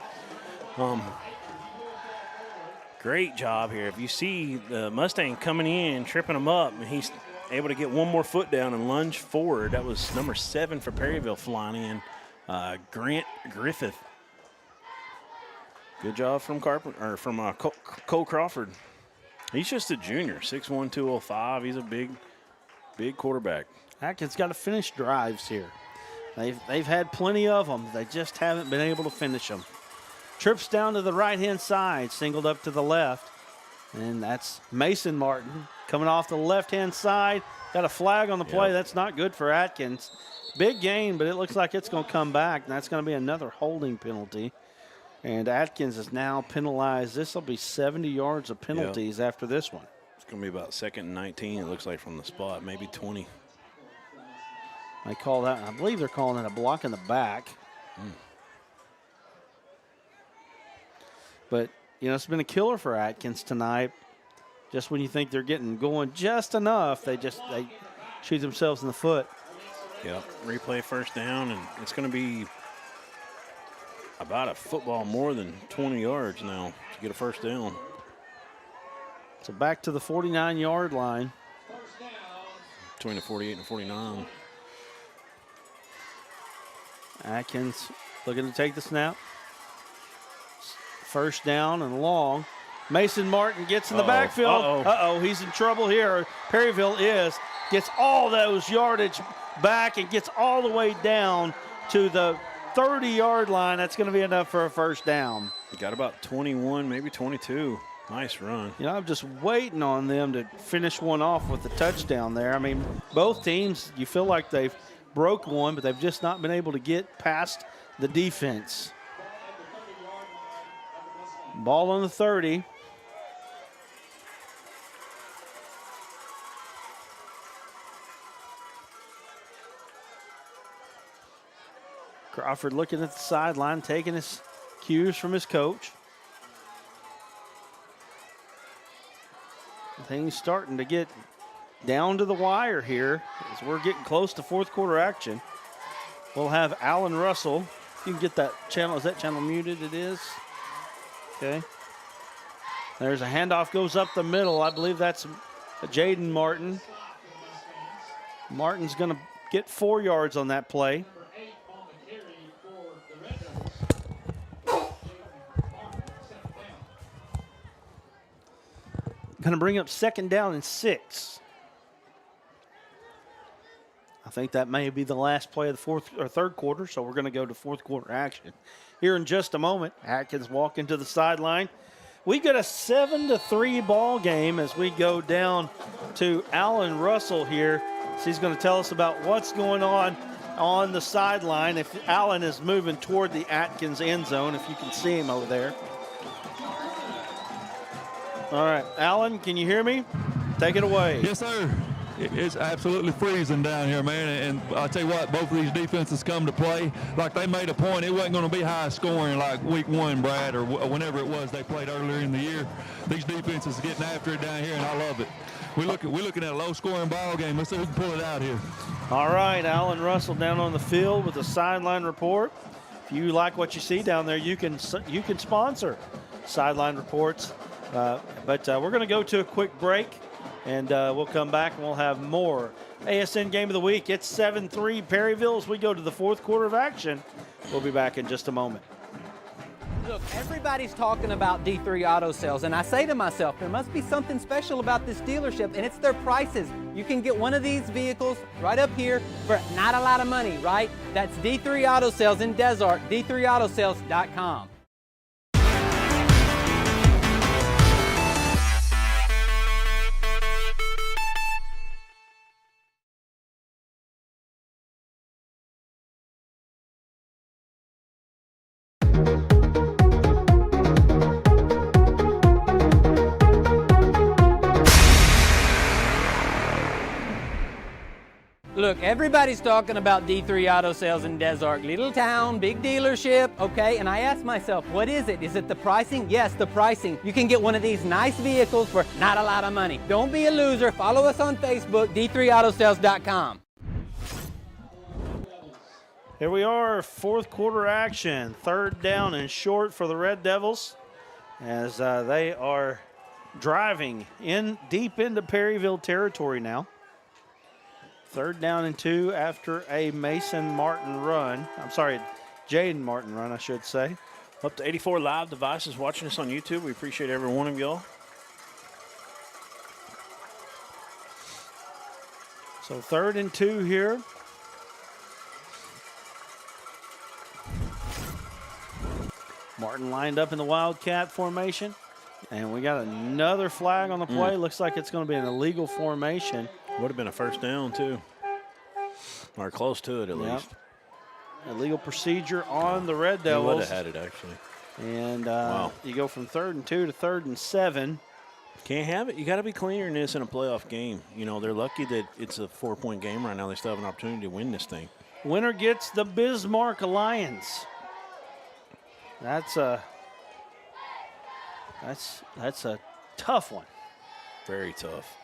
Great job here. If you see the Mustang coming in, tripping him up, and he's able to get one more foot down and lunge forward. That was number 7 for Perryville flying in. Grant Griffith. Good job from Cole Crawford. He's just a junior, 6'1", 205. He's a big quarterback. Atkins got to finish drives here. They've had plenty of them. They just haven't been able to finish them. Trips down to the right-hand side, singled up to the left. And that's Mason Martin coming off the left-hand side. Got a flag on the play. Yep. That's not good for Atkins. Big gain, but it looks like it's going to come back, and that's going to be another holding penalty. And Atkins is now penalized. This will be 70 yards of penalties after this one. It's going to be about 2nd and 19, it looks like, from the spot, maybe 20. They call that, I believe they're calling it a block in the back. But, you know, it's been a killer for Atkins tonight. Just when you think they're getting going just enough, they shoot themselves in the foot. Yep, replay first down, and it's going to be about a football more than 20 yards now to get a first down. So back to the 49-yard line. Between the 48 and 49. Atkins looking to take the snap. First down and long. Mason Martin gets in the backfield. He's in trouble here. Perryville gets all those yardage back and gets all the way down to the 30-yard line. That's going to be enough for a first down. He got about 21, maybe 22. Nice run. You know, I'm just waiting on them to finish one off with the touchdown there. I mean, both teams, you feel like they've broke one, but they've just not been able to get past the defense. Ball on the 30. Crawford looking at the sideline, taking his cues from his coach. Things starting to get down to the wire here as we're getting close to fourth quarter action. We'll have Alan Russell. You can get that channel. Is that channel muted? It is. Okay. There's a handoff, goes up the middle. I believe that's Jaden Martin. Martin's going to get 4 yards on that play. Going to bring up 2nd down and 6. I think that may be the last play of the third quarter, so we're going to go to fourth quarter action. Here in just a moment, Atkins walking to the sideline. We've got a 7-3 ball game as we go down to Alan Russell here. So he's going to tell us about what's going on the sideline. If Alan is moving toward the Atkins end zone, if you can see him over there. All right, Alan, can you hear me? Take it away. Yes, sir. It's absolutely freezing down here, man. And I'll tell you what, both of these defenses come to play. Like, they made a point. It wasn't going to be high scoring like week 1, Brad, or whenever it was they played earlier in the year. These defenses are getting after it down here, and I love it. We're looking at a low-scoring ball game. Let's see who can pull it out here. All right, Alan Russell down on the field with a sideline report. If you like what you see down there, you can sponsor sideline reports. But we're going to go to a quick break, and we'll come back and we'll have more ASN Game of the Week. It's 7-3 Perryville as we go to the fourth quarter of action. We'll be back in just a moment. Look, everybody's talking about D3 Auto Sales, and I say to myself, there must be something special about this dealership, and it's their prices. You can get one of these vehicles right up here for not a lot of money, right? That's D3 Auto Sales in Desart, d3autosales.com. Look, everybody's talking about D3 Auto Sales in Desart. Little town, big dealership, okay? And I asked myself, what is it? Is it the pricing? Yes, the pricing. You can get one of these nice vehicles for not a lot of money. Don't be a loser. Follow us on Facebook, d3autosales.com. Here we are, fourth quarter action. 3rd down and short for the Red Devils as they are driving deep into Perryville territory now. 3rd down and 2 after a Mason Martin run. I'm sorry, Jaden Martin run, I should say. Up to 84 live devices watching us on YouTube. We appreciate every one of y'all. So 3rd and 2 here. Martin lined up in the Wildcat formation. And we got another flag on the play. Looks like it's going to be an illegal formation. Would have been a 1st down, too. Or close to it, at least. Illegal procedure on the Red Devils. He would have had it, actually. And you go from 3rd and 2 to 3rd and 7. Can't have it. You got to be cleaner than this in a playoff game. You know, they're lucky that it's a 4-point game right now. They still have an opportunity to win this thing. Winner gets the Bismarck Alliance. That's a tough one. Very tough.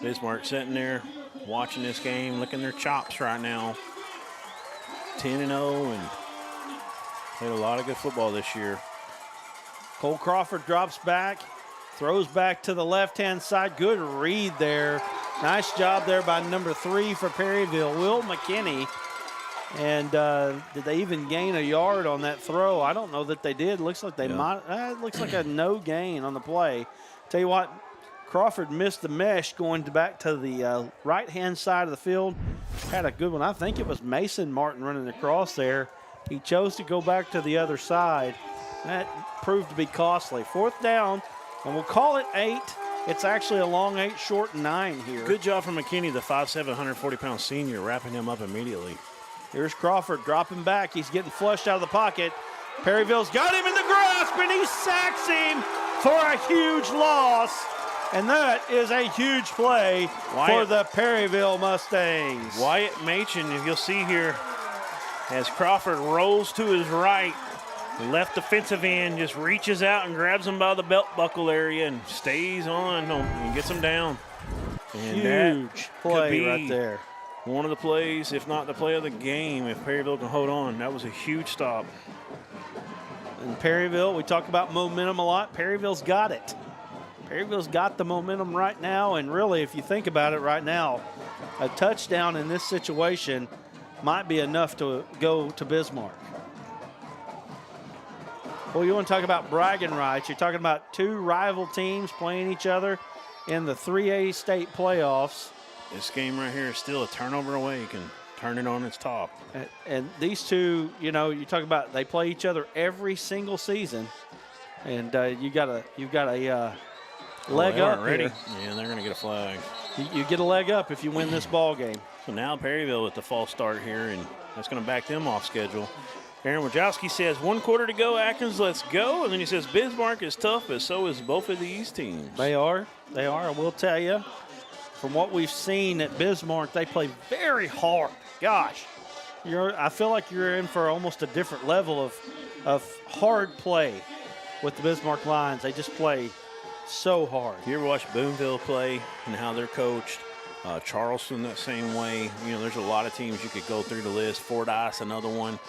Bismarck sitting there watching this game, licking their chops right now. 10-0 and played a lot of good football this year. Cole Crawford drops back, throws back to the left-hand side. Good read there. Nice job there by number 3 for Perryville, Will McKinney. And did they even gain a yard on that throw? I don't know that they did. Looks like they might. It looks like a no gain on the play. Tell you what, Crawford missed the mesh going back to the right-hand side of the field. Had a good one. I think it was Mason Martin running across there. He chose to go back to the other side. That proved to be costly. 4th down, and we'll call it 8. It's actually a long 8, short 9 here. Good job from McKinney, the 5'7", 140-pound senior, wrapping him up immediately. Here's Crawford dropping back. He's getting flushed out of the pocket. Perryville's got him in the grasp, and he sacks him for a huge loss. And that is a huge play for the Perryville Mustangs. Wyatt Machen, if you'll see here, as Crawford rolls to his right, left defensive end, just reaches out and grabs him by the belt buckle area and stays on and gets him down. And huge play right there. One of the plays, if not the play of the game, if Perryville can hold on. That was a huge stop. And Perryville, we talk about momentum a lot. Perryville's got it. Perryville's got the momentum right now, and really, if you think about it right now, a touchdown in this situation might be enough to go to Bismarck. Well, you want to talk about bragging rights. You're talking about 2 rival teams playing each other in the 3A state playoffs. This game right here is still a turnover away. You can turn it on its top. And these two, you know, you talk about they play each other every single season, and you've got a leg up already. here. Yeah, they're going to get a flag. You get a leg up if you win this ball game. So now Perryville with the false start here, and that's going to back them off schedule. Aaron Wojcicki says 1 quarter to go, Atkins, let's go. And then he says Bismarck is tough, but so is both of these teams. They are. I will tell you, from what we've seen at Bismarck, they play very hard. Gosh, I feel like you're in for almost a different level of hard play with the Bismarck Lions. They just play so hard. You ever watch Boonville play and how they're coached? Charleston that same way. You know, there's a lot of teams you could go through the list. Fordyce, another one.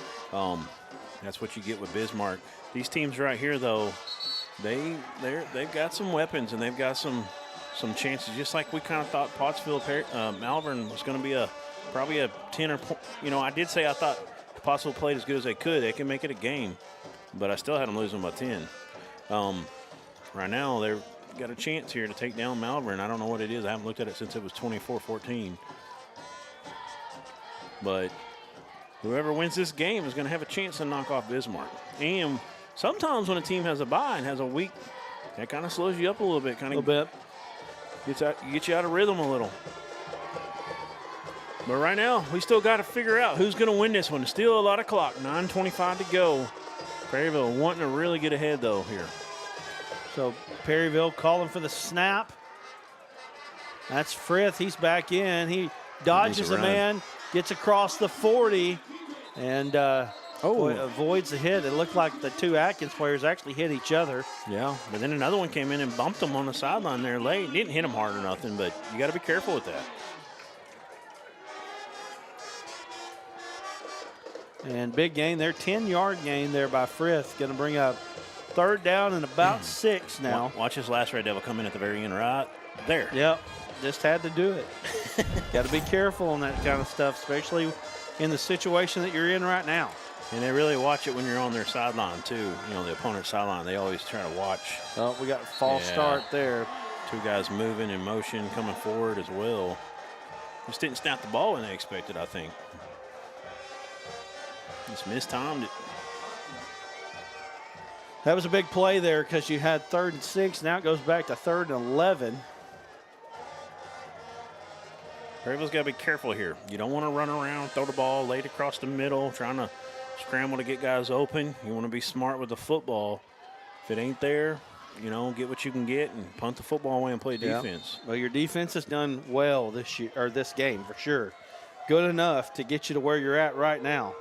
That's what you get with Bismarck. These teams right here, though, they've got some weapons and they've got some chances. Just like we kind of thought Pottsville, Malvern was going to be probably a 10 or, you know, I did say I thought Pottsville played as good as they could. They can make it a game, but I still had them losing by 10. Right now, they've got a chance here to take down Malvern. I don't know what it is. I haven't looked at it since it was 24-14. But whoever wins this game is going to have a chance to knock off Bismarck. And sometimes when a team has a bye and has a week, that kind of slows you up a little bit. Gets you out of rhythm a little. But right now, we still got to figure out who's going to win this one. Still a lot of clock. 9:25 to go. Perryville wanting to really get ahead, though, here. So Perryville calling for the snap. That's Frith. He's back in. He dodges a man, gets across the 40, and avoids the hit. It looked like the 2 Atkins players actually hit each other. Yeah, but then another one came in and bumped him on the sideline there late. Didn't hit him hard or nothing, but you got to be careful with that. And big gain there, 10-yard gain there by Frith. Going to bring up 3rd down and about 6 now. Watch this last Red Devil come in at the very end right there. Yep. just had to do it. Got to be careful on that kind of stuff, especially in the situation that you're in right now. And they really watch it when you're on their sideline, too. You know, the opponent's sideline, they always try to watch. Oh, we got a false start there. Two guys moving in motion, coming forward as well. Just didn't snap the ball when they expected, I think. Just mistimed it. That was a big play there because you had 3rd and 6. Now it goes back to 3rd and 11. Perryville's got to be careful here. You don't want to run around, throw the ball late across the middle, trying to scramble to get guys open. You want to be smart with the football. If it ain't there, you know, get what you can get and punt the football away and play defense. Well, your defense has done well this year, or this game for sure. Good enough to get you to where you're at right now.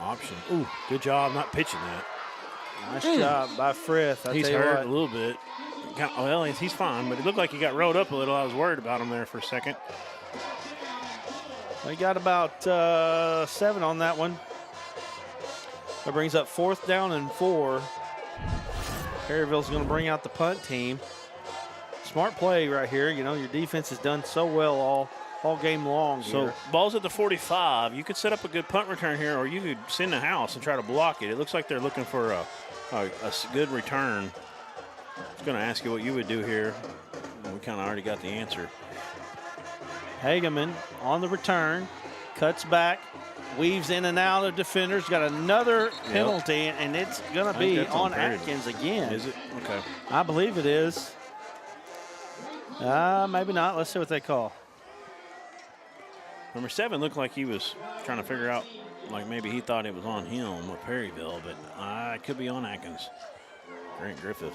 Option. Ooh, good job not pitching that. Nice job by Frith. He's hurt a little bit. Well, he's fine, but it looked like he got rolled up a little. I was worried about him there for a second. We got about 7 on that one. That brings up 4th down and 4. Perryville's going to bring out the punt team. Smart play right here. You know, your defense has done so well all game long. So here. ball's at the 45. You could set up a good punt return here, or you could send the house and try to block it. It looks like they're looking for a good return. I was going to ask you what you would do here. We kind of already got the answer. Hageman on the return, cuts back, weaves in and out of defenders. Got another penalty, and it's going to be on Atkins again. Is it? Okay. I believe it is. Maybe not. Let's see what they call. Number 7 looked like he was trying to figure out, like maybe he thought it was on him with Perryville, but it could be on Atkins. Grant Griffith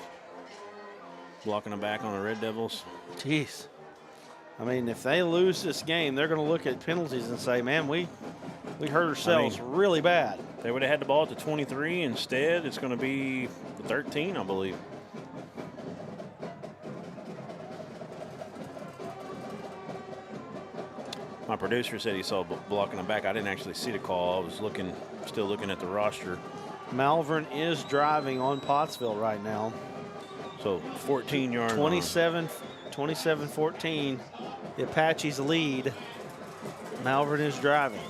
blocking them back on the Red Devils. Jeez. I mean, if they lose this game, they're going to look at penalties and say, man, we hurt ourselves really bad. They would have had the ball at the 23. Instead, it's going to be the 13, I believe. My producer said he saw blocking them back. I didn't actually see the call. I was still looking at the roster. Malvern is driving on Pottsville right now. So 14 yards. 27-14. The Apaches lead. Malvern is driving.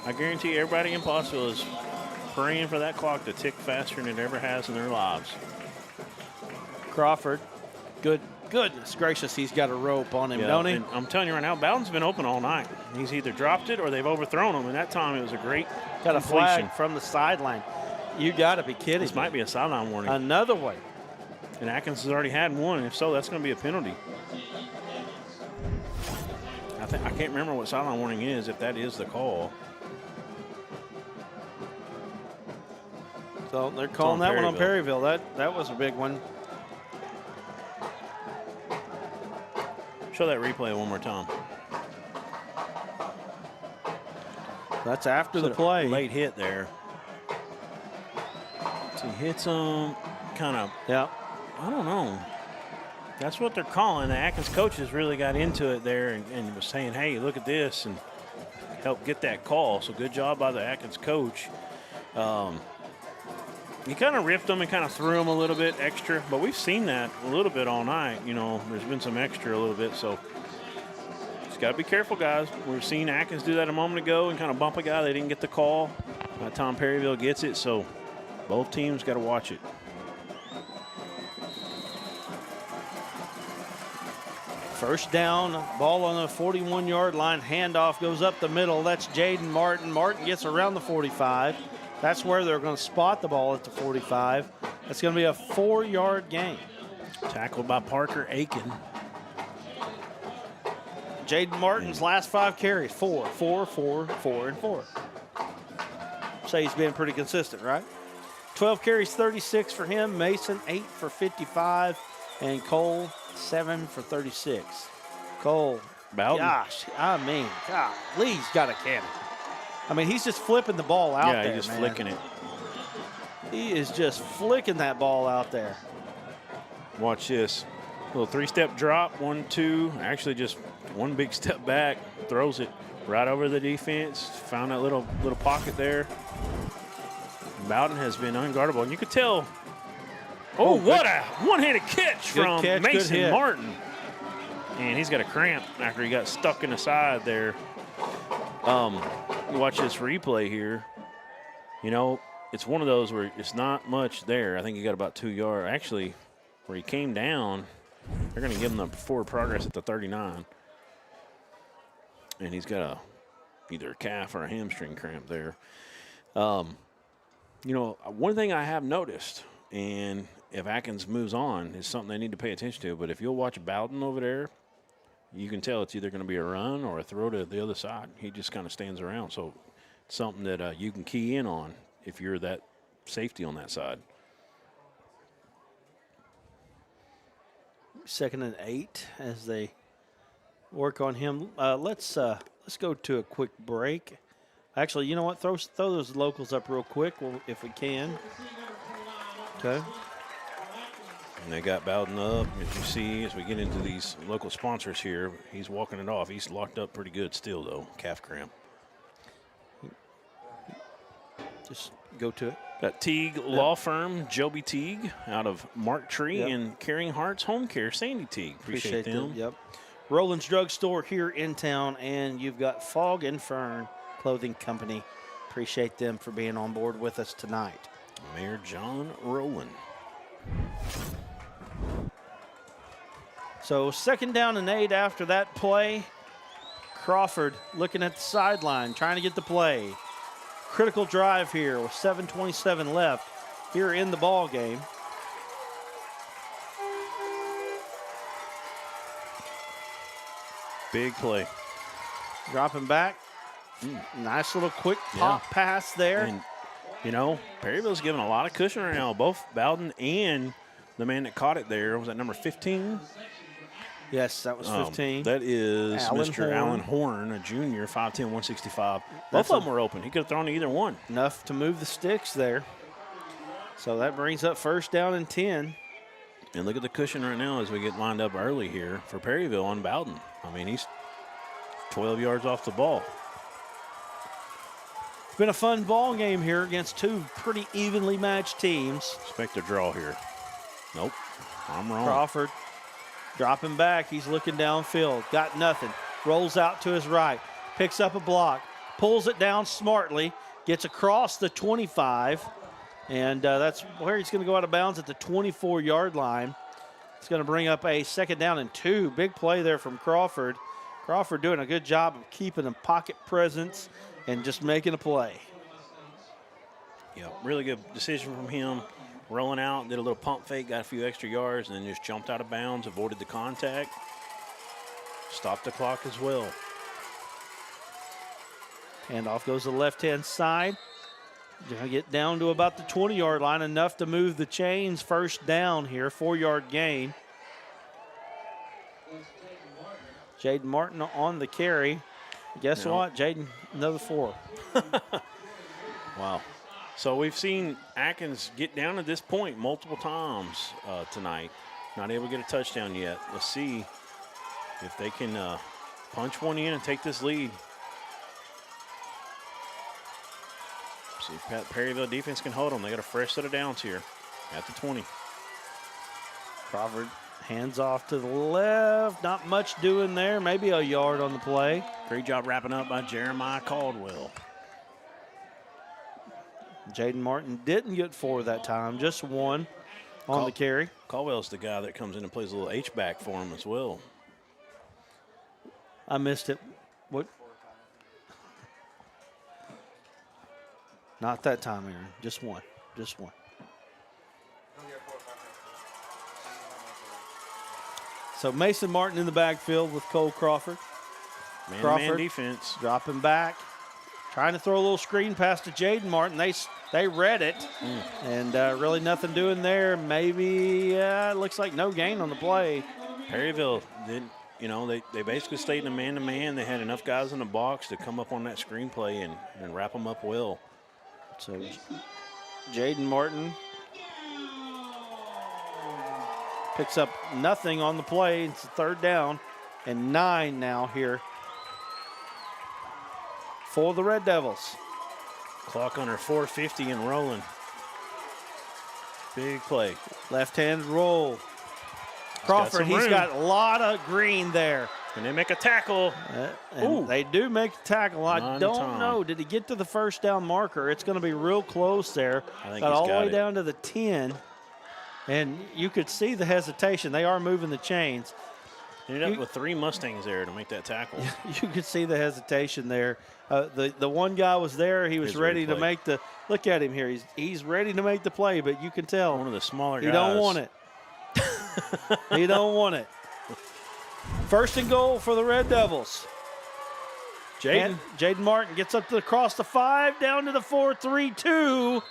I guarantee everybody in Pottsville is praying for that clock to tick faster than it ever has in their lives. Crawford, goodness gracious, he's got a rope on him, don't he? And I'm telling you right now, Bowden's been open all night. He's either dropped it or they've overthrown him, and that time it was a great got completion. A flag from the sideline. You got to be kidding This might be a sideline warning. Another one. And Atkins has already had one, and if so, that's going to be a penalty. I can't remember what sideline warning is, if that is the call. So they're calling that one on Perryville. That was a big one. Show that replay one more time. That's after the play. Late hit there. So he hits him, kind of. Yeah. I don't know. That's what they're calling. The Atkins coaches really got into it there and was saying, hey, look at this, and helped get that call. So good job by the Atkins coach. He kind of ripped them and kind of threw them a little bit extra, but we've seen that a little bit all night. You know, there's been some extra a little bit, so just got to be careful, guys. We've seen Atkins do that a moment ago and kind of bump a guy. They didn't get the call. Tom Perryville gets it, so both teams got to watch it. First down, ball on the 41-yard line. Handoff goes up the middle. That's Jaden Martin. Martin gets around the 45. That's where they're going to spot the ball at the 45. That's going to be a 4-yard gain. Tackled by Parker Aiken. Jaden Martin's last 5 carries, 4, 4, 4, 4, and 4. Say he's been pretty consistent, right? 12 carries, 36 for him. Mason, 8 for 55. And Cole, 7 for 36. Cole, Bowden. Gosh, I mean, God, Lee's got a cannon. I mean, he's just flipping the ball out there, Yeah, he's just flicking it. He is just flicking that ball out there. Watch this. Little 3-step drop, 1, 2. Actually, just one big step back, throws it right over the defense, found that little pocket there. Bowden has been unguardable, and you could tell. Oh, what a one-handed catch from Mason Martin. And he's got a cramp after he got stuck in the side there. You watch this replay here. You know, it's one of those where it's not much there. I think he got about 2 yards. Actually, where he came down, they're going to give him the forward progress at the 39. And he's got either a calf or a hamstring cramp there. You know, one thing I have noticed, and if Atkins moves on, is something they need to pay attention to. But if you'll watch Bowden over there, you can tell it's either going to be a run or a throw to the other side. He just kind of stands around. So it's something that you can key in on if you're that safety on that side. 2nd and 8 as they work on him. Let's go to a quick break. Actually, you know what? Throw those locals up real quick if we can. Okay. And they got Bowden up. As you see, as we get into these local sponsors here, he's walking it off. He's locked up pretty good still, though. Calf cramp. Just go to it. Got Teague Law Firm, Joby Teague out of Mark Tree, and Caring Hearts Home Care, Sandy Teague. Appreciate them. Yep. Roland's Drug Store here in town, and you've got Fog and Fern Clothing Company. Appreciate them for being on board with us tonight. Mayor John Rowland. So 2nd down and 8 after that play. Crawford looking at the sideline, trying to get the play. Critical drive here with 7:27 left here in the ball game. Big play. Dropping back. Nice little quick pop pass there. And, you know, Perryville's giving a lot of cushion right now. Both Bowden and the man that caught it there, was that number 15? Yes, that was 15. That is Mr. Horn. Allen Horn, a junior, 5'10", 165. Both of them were open. He could have thrown either one. Enough to move the sticks there. So that brings up 1st down and 10. And look at the cushion right now as we get lined up early here for Perryville on Bowden. I mean, he's 12 yards off the ball. It's been a fun ball game here against two pretty evenly matched teams. Expect a draw here. Nope, I'm wrong. Crawford dropping back. He's looking downfield. Got nothing. Rolls out to his right. Picks up a block. Pulls it down smartly. Gets across the 25. And that's where he's going to go out of bounds at the 24-yard line. It's going to bring up a 2nd down and 2. Big play there from Crawford. Crawford doing a good job of keeping a pocket presence and just making a play. Yeah, really good decision from him. Rolling out, did a little pump fake, got a few extra yards, and then just jumped out of bounds, avoided the contact. Stopped the clock as well. And off goes the left-hand side. Gonna get down to about the 20-yard line, enough to move the chains. 1st down here, 4-yard gain. Jaden Martin on the carry. Guess what, Jaden? Another 4. Wow. So we've seen Atkins get down at this point multiple times tonight. Not able to get a touchdown yet. Let's see if they can punch one in and take this lead. See if Perryville defense can hold them. They got a fresh set of downs here at the 20. Crawford hands off to the left. Not much doing there. Maybe a yard on the play. Great job wrapping up by Jeremiah Caldwell. Jaden Martin didn't get 4 that time, just 1 on the carry. Caldwell's the guy that comes in and plays a little H-back for him as well. I missed it. What? Not that time, Aaron. Just 1. Just 1. So Mason Martin in the backfield with Cole Crawford. Man-to-man defense. Dropping back. Trying to throw a little screen pass to Jaden Martin. They read it. And really nothing doing there. Maybe it looks like no gain on the play. Perryville did, you know, they basically stayed in a man-to-man. They had enough guys in the box to come up on that screenplay and wrap them up well. So Jaden Martin picks up nothing on the play. It's a 3rd down and 9 now here for the Red Devils. Clock under 4:50 and rolling. Big play. Left-handed roll. Crawford, he's got a lot of green there. And they make a tackle. And they do make a tackle. I don't Non-tom. know. Did he get to the first down marker? It's going to be real close there. I think got he's all the got way it. down to the 10. And you could see the hesitation. They are moving the chains. Ended up with 3 Mustangs there to make that tackle. You could see the hesitation there. The one guy was there. He was Here's the ready to replay. make the – look at him here. He's ready to make the play, but you can tell. One of the smaller guys. He don't want it. He don't want it. First and goal for the Red Devils. Jaden Martin gets up to across the 5, down to the 4-3-2,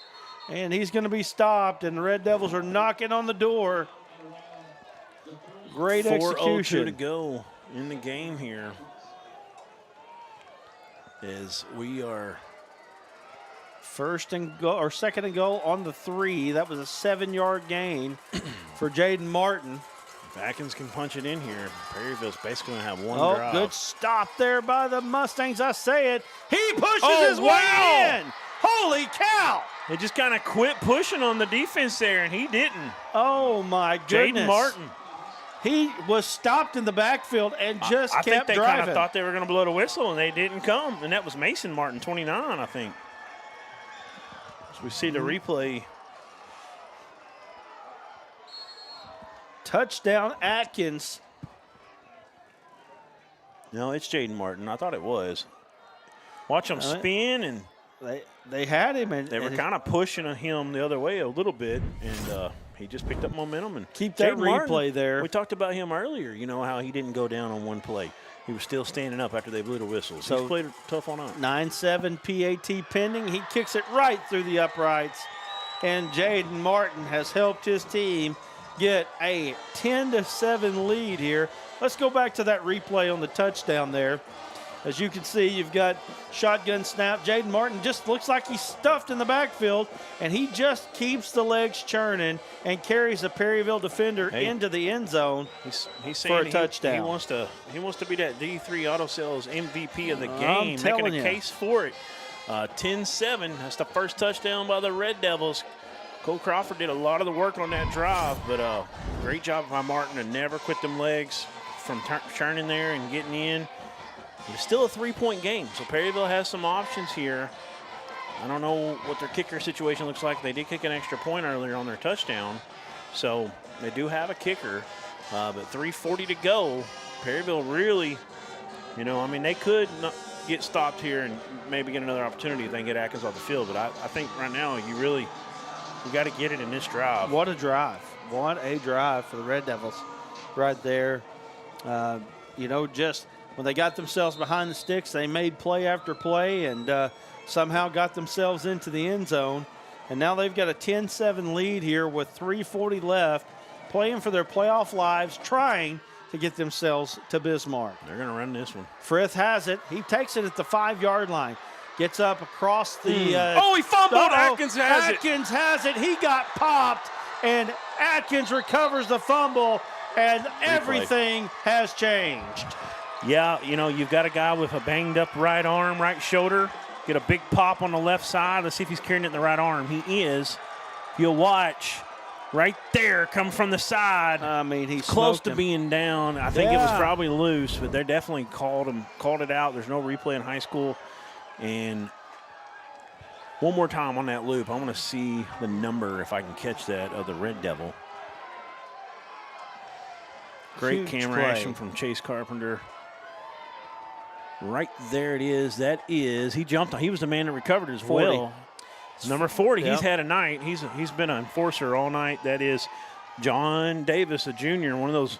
and he's going to be stopped, and the Red Devils are knocking on the door. Great 4:02 execution. to go in the game here. As we are First and goal, or second and goal on the 3. That was a 7-yard gain for Jaden Martin. if Atkins can punch it in here, Perryville's basically going to have one Oh, drive. good stop there by the Mustangs. I say it. He pushes his wow. way in. Holy cow. They just kind of quit pushing on the defense there, and he didn't. Oh, my goodness. Jaden Martin. He was stopped in the backfield and just I think kept they kind driving. of thought they were going to blow the whistle, and they didn't come. And that was Mason Martin, 29, I think. As we see the replay. Touchdown, Atkins. No, it's Jaden Martin. I thought it was. Watch them spin, and They had him. And they were kind of pushing him the other way a little bit, and he just picked up momentum. And keep that Jaden Martin, replay there. We talked about him earlier, you know, how he didn't go down on one play. He was still standing up after they blew the whistle. So he's played tough on us. 9-7 PAT pending. He kicks it right through the uprights. And Jaden Martin has helped his team get a 10-7 lead here. Let's go back to that replay on the touchdown there. As you can see, you've got shotgun snap. Jaden Martin just looks like he's stuffed in the backfield, and he just keeps the legs churning and carries a Perryville defender into the end zone He's saying for a touchdown. He wants to be that D3 Auto Sales MVP of the I'm game, telling making a you. case for it. 10-7. That's the first touchdown by the Red Devils. Cole Crawford did a lot of the work on that drive, but great job by Martin to never quit them legs from churning there and getting in. It's still a 3-point game, so Perryville has some options here. I don't know what their kicker situation looks like. They did kick an extra point earlier on their touchdown, so they do have a kicker. But 3:40 to go. Perryville really, you know, I mean, they could not get stopped here and maybe get another opportunity if they can get Atkins off the field. But I think right now you got to get it in this drive. What a drive. What a drive for the Red Devils right there. You know, just when they got themselves behind the sticks, they made play after play and somehow got themselves into the end zone. And now they've got a 10-7 lead here with 3:40 left, playing for their playoff lives, trying to get themselves to Bismarck. They're going to run this one. Frith has it. He takes it at the 5-yard line. Gets up across the he fumbled. Atkins has it. Atkins has it. He got popped, and Atkins recovers the fumble, and everything has changed. Yeah, you know, you've got a guy with a banged up right arm, right shoulder. Get a big pop on the left side. Let's see if he's carrying it in the right arm. He is. You'll watch right there come from the side. I mean, he's close to him. being down. I think it was probably loose, but they definitely called it out. There's no replay in high school. And one more time on that loop, I want to see the number, if I can catch that, of the Red Devil. Great Huge camera play. action from Chase Carpenter. Right there it is. That is. He jumped on. He was the man that recovered as 40. well. Number 40. Yep. He's had a night. He's been an enforcer all night. That is John Davis, a junior, one of those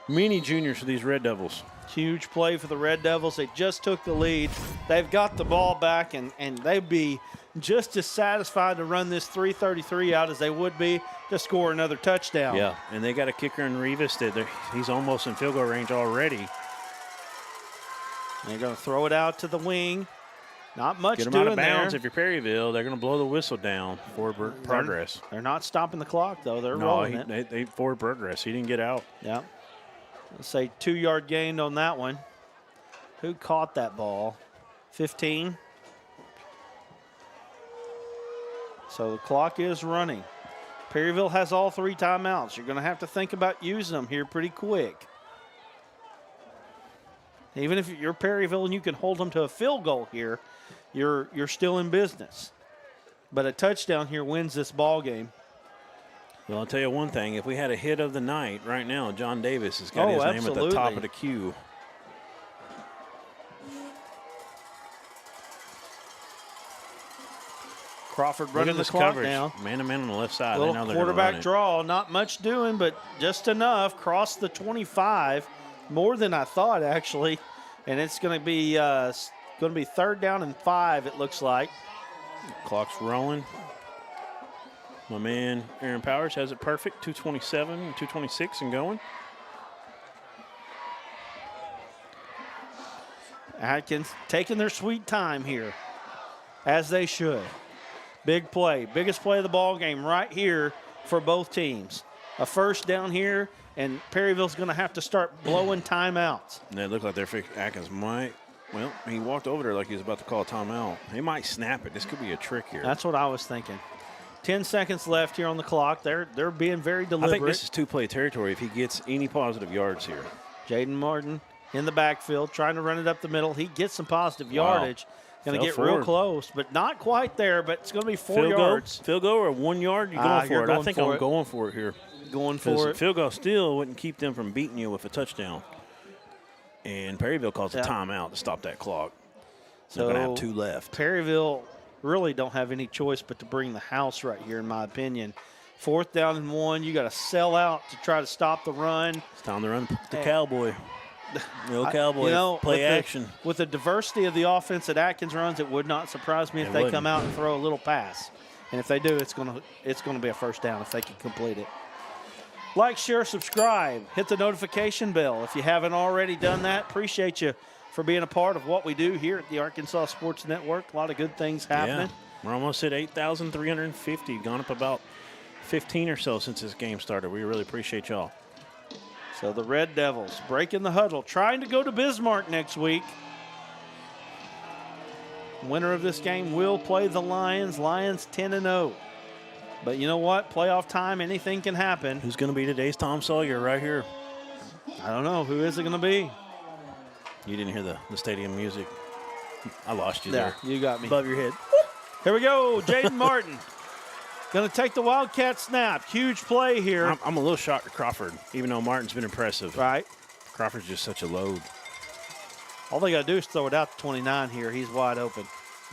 mini juniors for these Red Devils. Huge play for the Red Devils. They just took the lead. They've got the ball back, and they'd be just as satisfied to run this 3:33 out as they would be to score another touchdown. Yeah, and they got a kicker in Rivas that he's almost in field goal range already. They're going to throw it out to the wing. Not much Get them doing out of bounds. there. If you're Perryville, they're going to blow the whistle down. Forward progress. They're not stopping the clock, though. They're rolling it. They forward progress. He didn't get out. Yeah. Let's say 2-yard gain on that one. Who caught that ball? 15. So the clock is running. Perryville has all 3 timeouts. You're going to have to think about using them here pretty quick. Even if you're Perryville and you can hold them to a field goal here, you're still in business. But a touchdown here wins this ball game. Well, I'll tell you one thing. If we had a hit of the night right now, John Davis has got his name at the top of the queue. Crawford running the clock now. Man-to-man on the left side. Little quarterback draw. Not much doing, but just enough. Cross the 25. More than I thought, actually. And it's going to be 3rd down and 5, it looks like. Clock's rolling. My man Aaron Powers has it perfect. 2:27 and 2:26 and going. Atkins taking their sweet time here, as they should. Big play. Biggest play of the ball game right here for both teams. A first down here, and Perryville's going to have to start blowing timeouts. And it looked like Atkins might. Well, he walked over there like he was about to call a timeout. He might snap it. This could be a trick here. That's what I was thinking. 10 seconds left here on the clock. They're being very deliberate. I think this is 2-play territory if he gets any positive yards here. Jaden Martin in the backfield trying to run it up the middle. He gets some positive yardage. Going to get real close, but not quite there, but it's going to be 4 yards. Field goal or 1 yard? You're going for it. I think I'm going for it here. Going for it. Field goal still wouldn't keep them from beating you with a touchdown. And Perryville calls a timeout to stop that clock. So they're going to have 2 left. Perryville really don't have any choice but to bring the house right here, in my opinion. 4th down and 1. You got to sell out to try to stop the run. It's time to run the cowboy. The old cowboy play action. With the diversity of the offense that Atkins runs, it would not surprise me if they come out and throw a little pass. And if they do, it's going to be a first down if they can complete it. Like, share, subscribe. Hit the notification bell. If you haven't already done that, appreciate you for being a part of what we do here at the Arkansas Sports Network. A lot of good things happening. Yeah. We're almost at 8,350. Gone up about 15 or so since this game started. We really appreciate y'all. So the Red Devils breaking the huddle, trying to go to Bismarck next week. Winner of this game will play the Lions. Lions 10-0. But you know what? Playoff time, anything can happen. Who's going to be today's Tom Sawyer right here? I don't know. Who is it going to be? You didn't hear the stadium music. I lost you there. You got me. Above your head. Here we go. Jaden Martin. Going to take the Wildcat snap. Huge play here. I'm a little shocked at Crawford, even though Martin's been impressive. Right. Crawford's just such a load. All they got to do is throw it out to 29 here. He's wide open.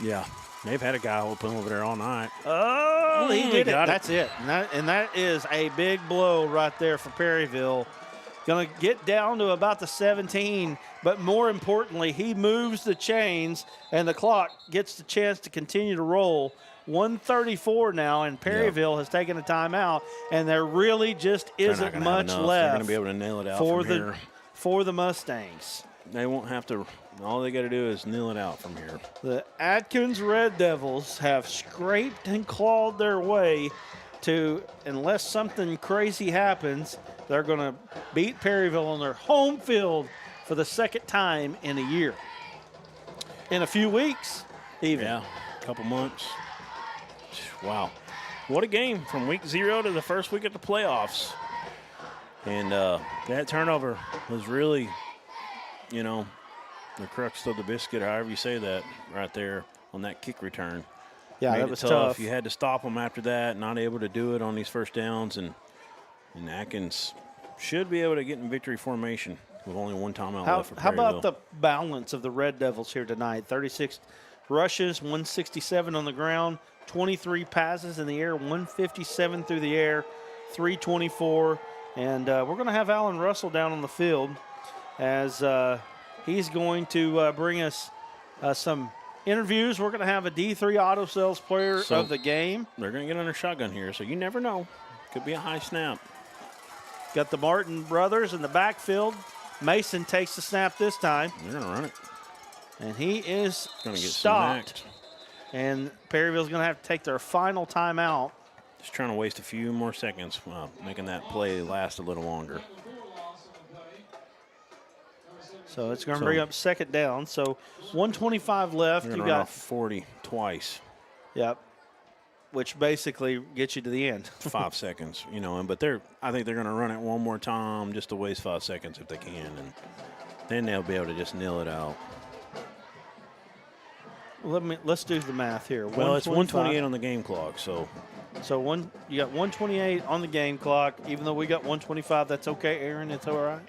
Yeah. They've had a guy open over there all night. Oh, he did it. That's it. And that is a big blow right there for Perryville. Going to get down to about the 17, but more importantly, he moves the chains, and the clock gets the chance to continue to roll. 1:34 now, and Perryville has taken a timeout, and there really just isn't much left. They're going to be able to nail it out for the Mustangs. They won't have to. All they got to do is nail it out from here. The Atkins Red Devils have scraped and clawed their way to, unless something crazy happens, they're going to beat Perryville on their home field for the 2nd time in a year. In a few weeks, even. Yeah, a couple months. Wow. What a game from week 0 to the first week of the playoffs. And that turnover was really, the crux of the biscuit, however you say that, right there on that kick return. Yeah, that was tough. You had to stop them after that, not able to do it on these first downs. And Atkins should be able to get in victory formation with only 1 timeout left for Perryville. How about the balance of the Red Devils here tonight? 36 rushes, 167 on the ground, 23 passes in the air, 157 through the air, 324. And we're going to have Alan Russell down on the field as he's going to bring us some interviews. We're going to have a D3 Auto Sales player of the game. They're going to get under shotgun here, so you never know. Could be a high snap. Got the Martin brothers in the backfield. Mason takes the snap this time. They're going to run it. And he is going to get stopped. Smacked. And Perryville's going to have to take their final timeout. Just trying to waste a few more seconds, making that play last a little longer. So it's going to bring up second down. So 125 left. You're You going to run got off 40 twice. Yep. Which basically gets you to the end. 5 seconds, you know, but I think they're going to run it one more time just to waste 5 seconds if they can, and then they'll be able to just nail it out. Let's do the math here. Well, it's 128 on the game clock, so you got 128 on the game clock. Even though we got 125, that's okay, Aaron. It's all right.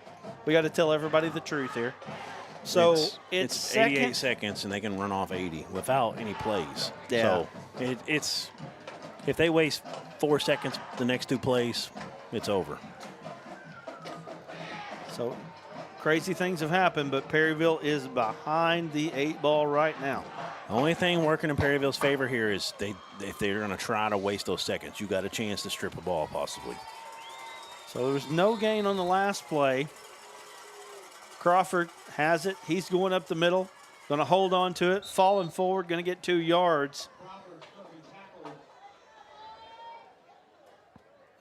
We got to tell everybody the truth here. So it's 88 seconds, and they can run off 80 without any plays. Yeah. So it's if they waste 4 seconds the next 2 plays, it's over. So crazy things have happened, but Perryville is behind the 8 ball right now. The only thing working in Perryville's favor here is if they're going to try to waste those seconds, you got a chance to strip a ball possibly. So there was no gain on the last play. Crawford has it. He's going up the middle, going to hold on to it, falling forward, going to get 2 yards.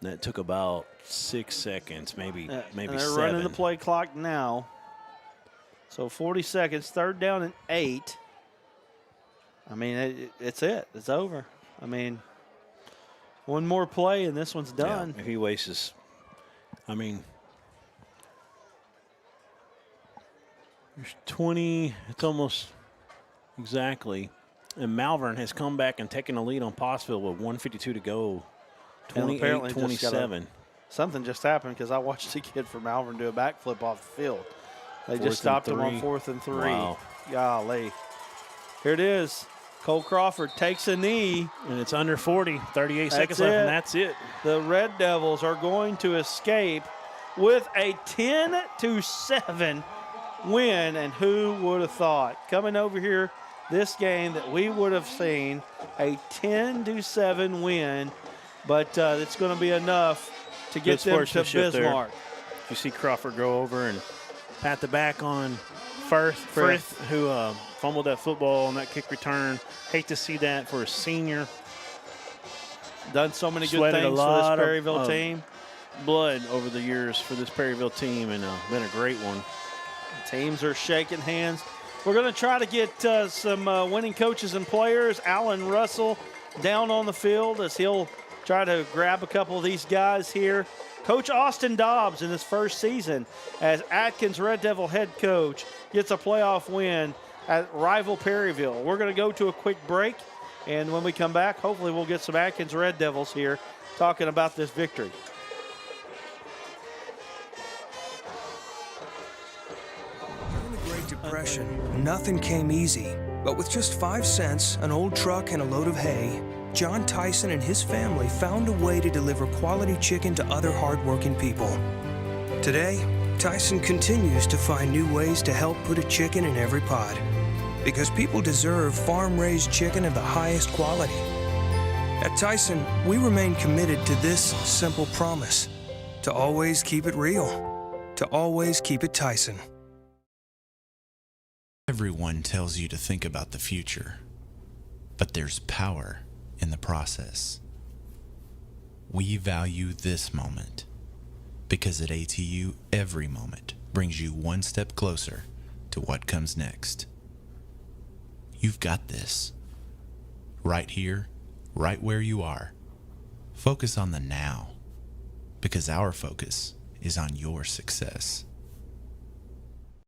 That took about 6 seconds, maybe And they're 7. running the play clock now. So 40 seconds, 3rd down and 8. I mean, it's it. It's over. I mean, one more play and this one's done. Yeah, if he wastes, I mean, there's 20, it's almost exactly. And Malvern has come back and taken a lead on Pottsville with 1:52 to go. 28-27. Something just happened because I watched a kid from Malvern do a backflip off the field. They 4th just stopped and him on 3. 4th and 3. Wow. Golly. Here it is. Cole Crawford takes a knee. And it's under 40, 38 seconds That's left, it. and that's it. The Red Devils are going to escape with a 10-7 win, and who would have thought? Coming over here, this game that we would have seen a 10-7 win, but it's going to be enough to get them to Bismarck. You see Crawford go over and pat the back on Frith, who fumbled that football on that kick return. Hate to see that for a senior. Done so many good Sweated things a for this lot Perryville of team. Blood over the years for this Perryville team, and been a great one. Teams are shaking hands. We're going to try to get some winning coaches and players. Alan Russell down on the field as he'll try to grab a couple of these guys here. Coach Austin Dobbs in his first season as Atkins Red Devil head coach gets a playoff win at rival Perryville. We're going to go to a quick break, and when we come back, hopefully we'll get some Atkins Red Devils here talking about this victory. During the Great Depression, nothing came easy. But with just 5 cents, an old truck, and a load of hay, John Tyson and his family found a way to deliver quality chicken to other hardworking people. Today, Tyson continues to find new ways to help put a chicken in every pot. Because people deserve farm-raised chicken of the highest quality. At Tyson, we remain committed to this simple promise: to always keep it real, to always keep it Tyson. Everyone tells you to think about the future, but there's power in the process. We value this moment because at ATU, every moment brings you one step closer to what comes next. You've got this. Right here, right where you are. Focus on the now, because our focus is on your success.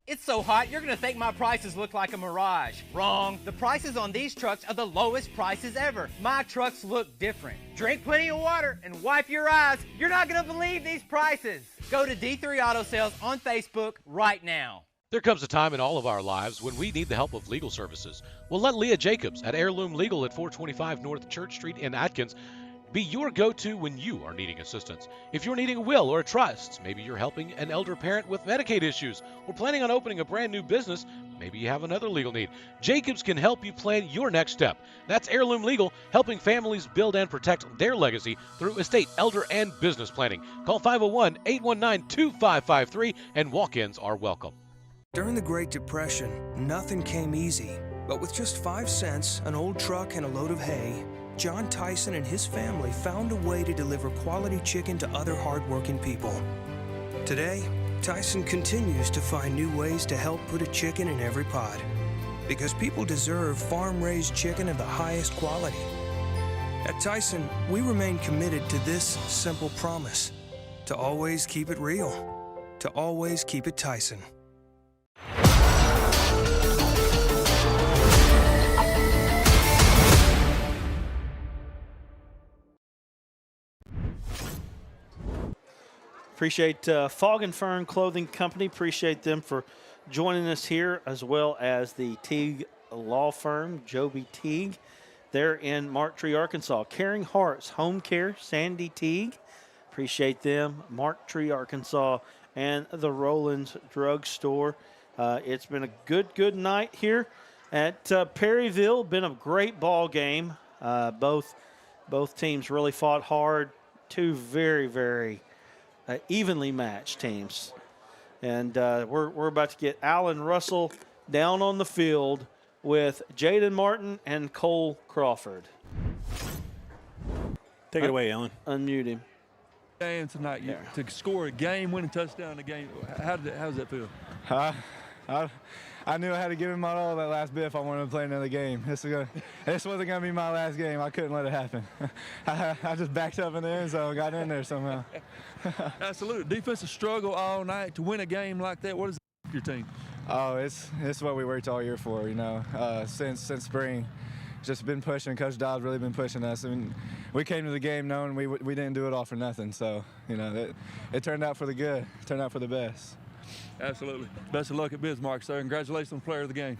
It's so hot, you're gonna think my prices look like a mirage. Wrong. The prices on these trucks are the lowest prices ever. My trucks look different. Drink plenty of water and wipe your eyes. You're not gonna believe these prices. Go to D3 Auto Sales on Facebook right now. There comes a time in all of our lives when we need the help of legal services. Well, let Leah Jacobs at Heirloom Legal at 425 North Church Street in Atkins be your go-to when you are needing assistance. If you're needing a will or a trust, maybe you're helping an elder parent with Medicaid issues, or planning on opening a brand new business, maybe you have another legal need. Jacobs can help you plan your next step. That's Heirloom Legal, helping families build and protect their legacy through estate, elder, and business planning. Call 501-819-2553, and walk-ins are welcome. During the Great Depression, nothing came easy. But with just 5 cents, an old truck, and a load of hay, John Tyson and his family found a way to deliver quality chicken to other hardworking people. Today, Tyson continues to find new ways to help put a chicken in every pot. Because people deserve farm-raised chicken of the highest quality. At Tyson, we remain committed to this simple promise: to always keep it real, to always keep it Tyson. Appreciate Fog and Fern Clothing Company. Appreciate them for joining us here, as well as the Teague Law Firm, Joby Teague. They're in Marktree, Arkansas. Caring Hearts Home Care, Sandy Teague. Appreciate them. Marktree, Arkansas, and the Roland's Drug Store. It's been a good night here at Perryville. Been a great ball game. Both teams really fought hard. Two very evenly matched teams. And we're about to get Alan Russell down on the field with Jaden Martin and Cole Crawford. Take it away, Alan. Unmute him. Game tonight, to score a game-winning touchdown in the game. How does that feel? I knew I had to give him my all that last bit if I wanted to play another game. This wasn't going to be my last game. I couldn't let it happen. I just backed up in the end zone, got in there somehow. Absolutely. Defensive struggle all night to win a game like that. What is your team? Oh, it's what we worked all year for, since spring. Just been pushing. Coach Dobbs really been pushing us. I mean, we came to the game knowing we didn't do it all for nothing. So, it turned out for the good. It turned out for the best. Absolutely. Best of luck at Bismarck, sir. Congratulations on player of the game.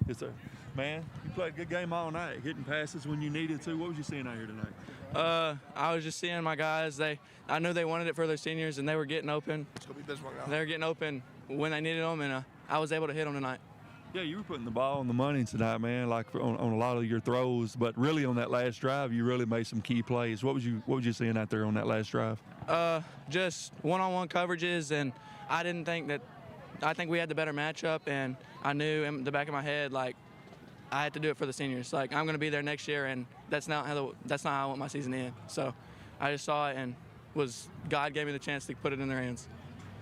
Yes, sir. Man, you played a good game all night, hitting passes when you needed to. What was you seeing out here tonight? I was just seeing my guys. I knew they wanted it for their seniors, and they were getting open. They were getting open when they needed them, and I was able to hit them tonight. Yeah, you were putting the ball on the money tonight, man, like on a lot of your throws. But really on that last drive, you really made some key plays. What was you seeing out there on that last drive? Just one-on-one coverages, and I think we had the better matchup, and I knew in the back of my head, like, I had to do it for the seniors. Like, I'm going to be there next year, and that's not how I want my season to end. So I just saw it, and God gave me the chance to put it in their hands.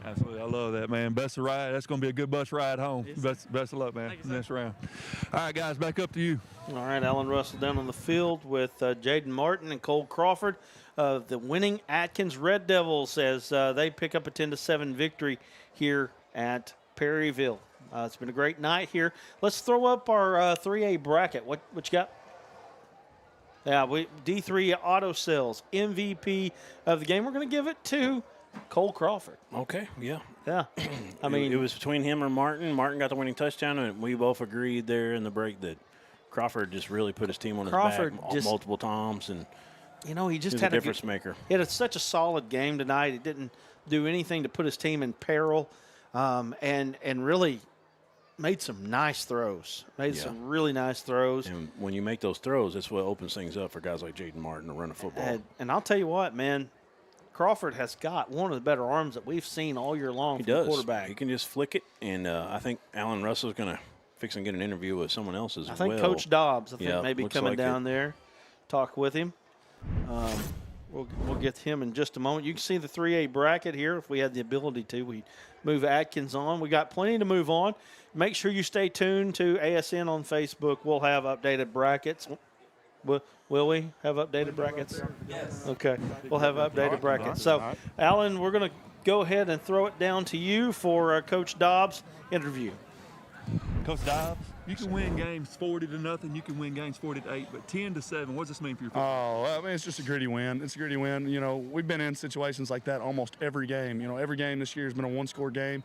Absolutely. I love that, man. Best of ride. That's going to be a good bus ride home. Yes, best of luck, man. Thank you, next round. All right, guys, back up to you. All right, Alan Russell down on the field with Jaden Martin and Cole Crawford. The winning Atkins Red Devils as they pick up a 10-7 victory here at Perryville. It's been a great night here. Let's throw up our 3A bracket. What you got? Yeah, D3 Auto Sales, MVP of the game. We're going to give it to Cole Crawford. Okay, yeah. Yeah. I mean, it was between him and Martin. Martin got the winning touchdown, and we both agreed there in the break that Crawford just really put his team on his back multiple times. And he just had a difference maker. He had such a solid game tonight. He didn't do anything to put his team in peril, and really made some nice throws. Some really nice throws. And when you make those throws, that's what opens things up for guys like Jaden Martin to run a football. And I'll tell you what, man, Crawford has got one of the better arms that we've seen all year long from the quarterback. He can just flick it, and I think Alan Russell's going to fix and get an interview with someone else as well. I think Coach Dobbs, maybe coming down there, talk with him. We'll get him in just a moment. You can see the 3A bracket here if we had the ability to. We move Atkins on. We got plenty to move on. Make sure you stay tuned to ASN on Facebook. We'll have updated brackets. Will we have updated brackets? Yes. Okay. We'll have updated brackets. So, Alan, we're going to go ahead and throw it down to you for Coach Dobbs' interview. Coach Dobbs, you can win games 40-0. You can win games 40-8, but 10-7. What does this mean for your football? Oh, I mean, it's just a gritty win. It's a gritty win. We've been in situations like that almost every game. Every game this year has been a one-score game.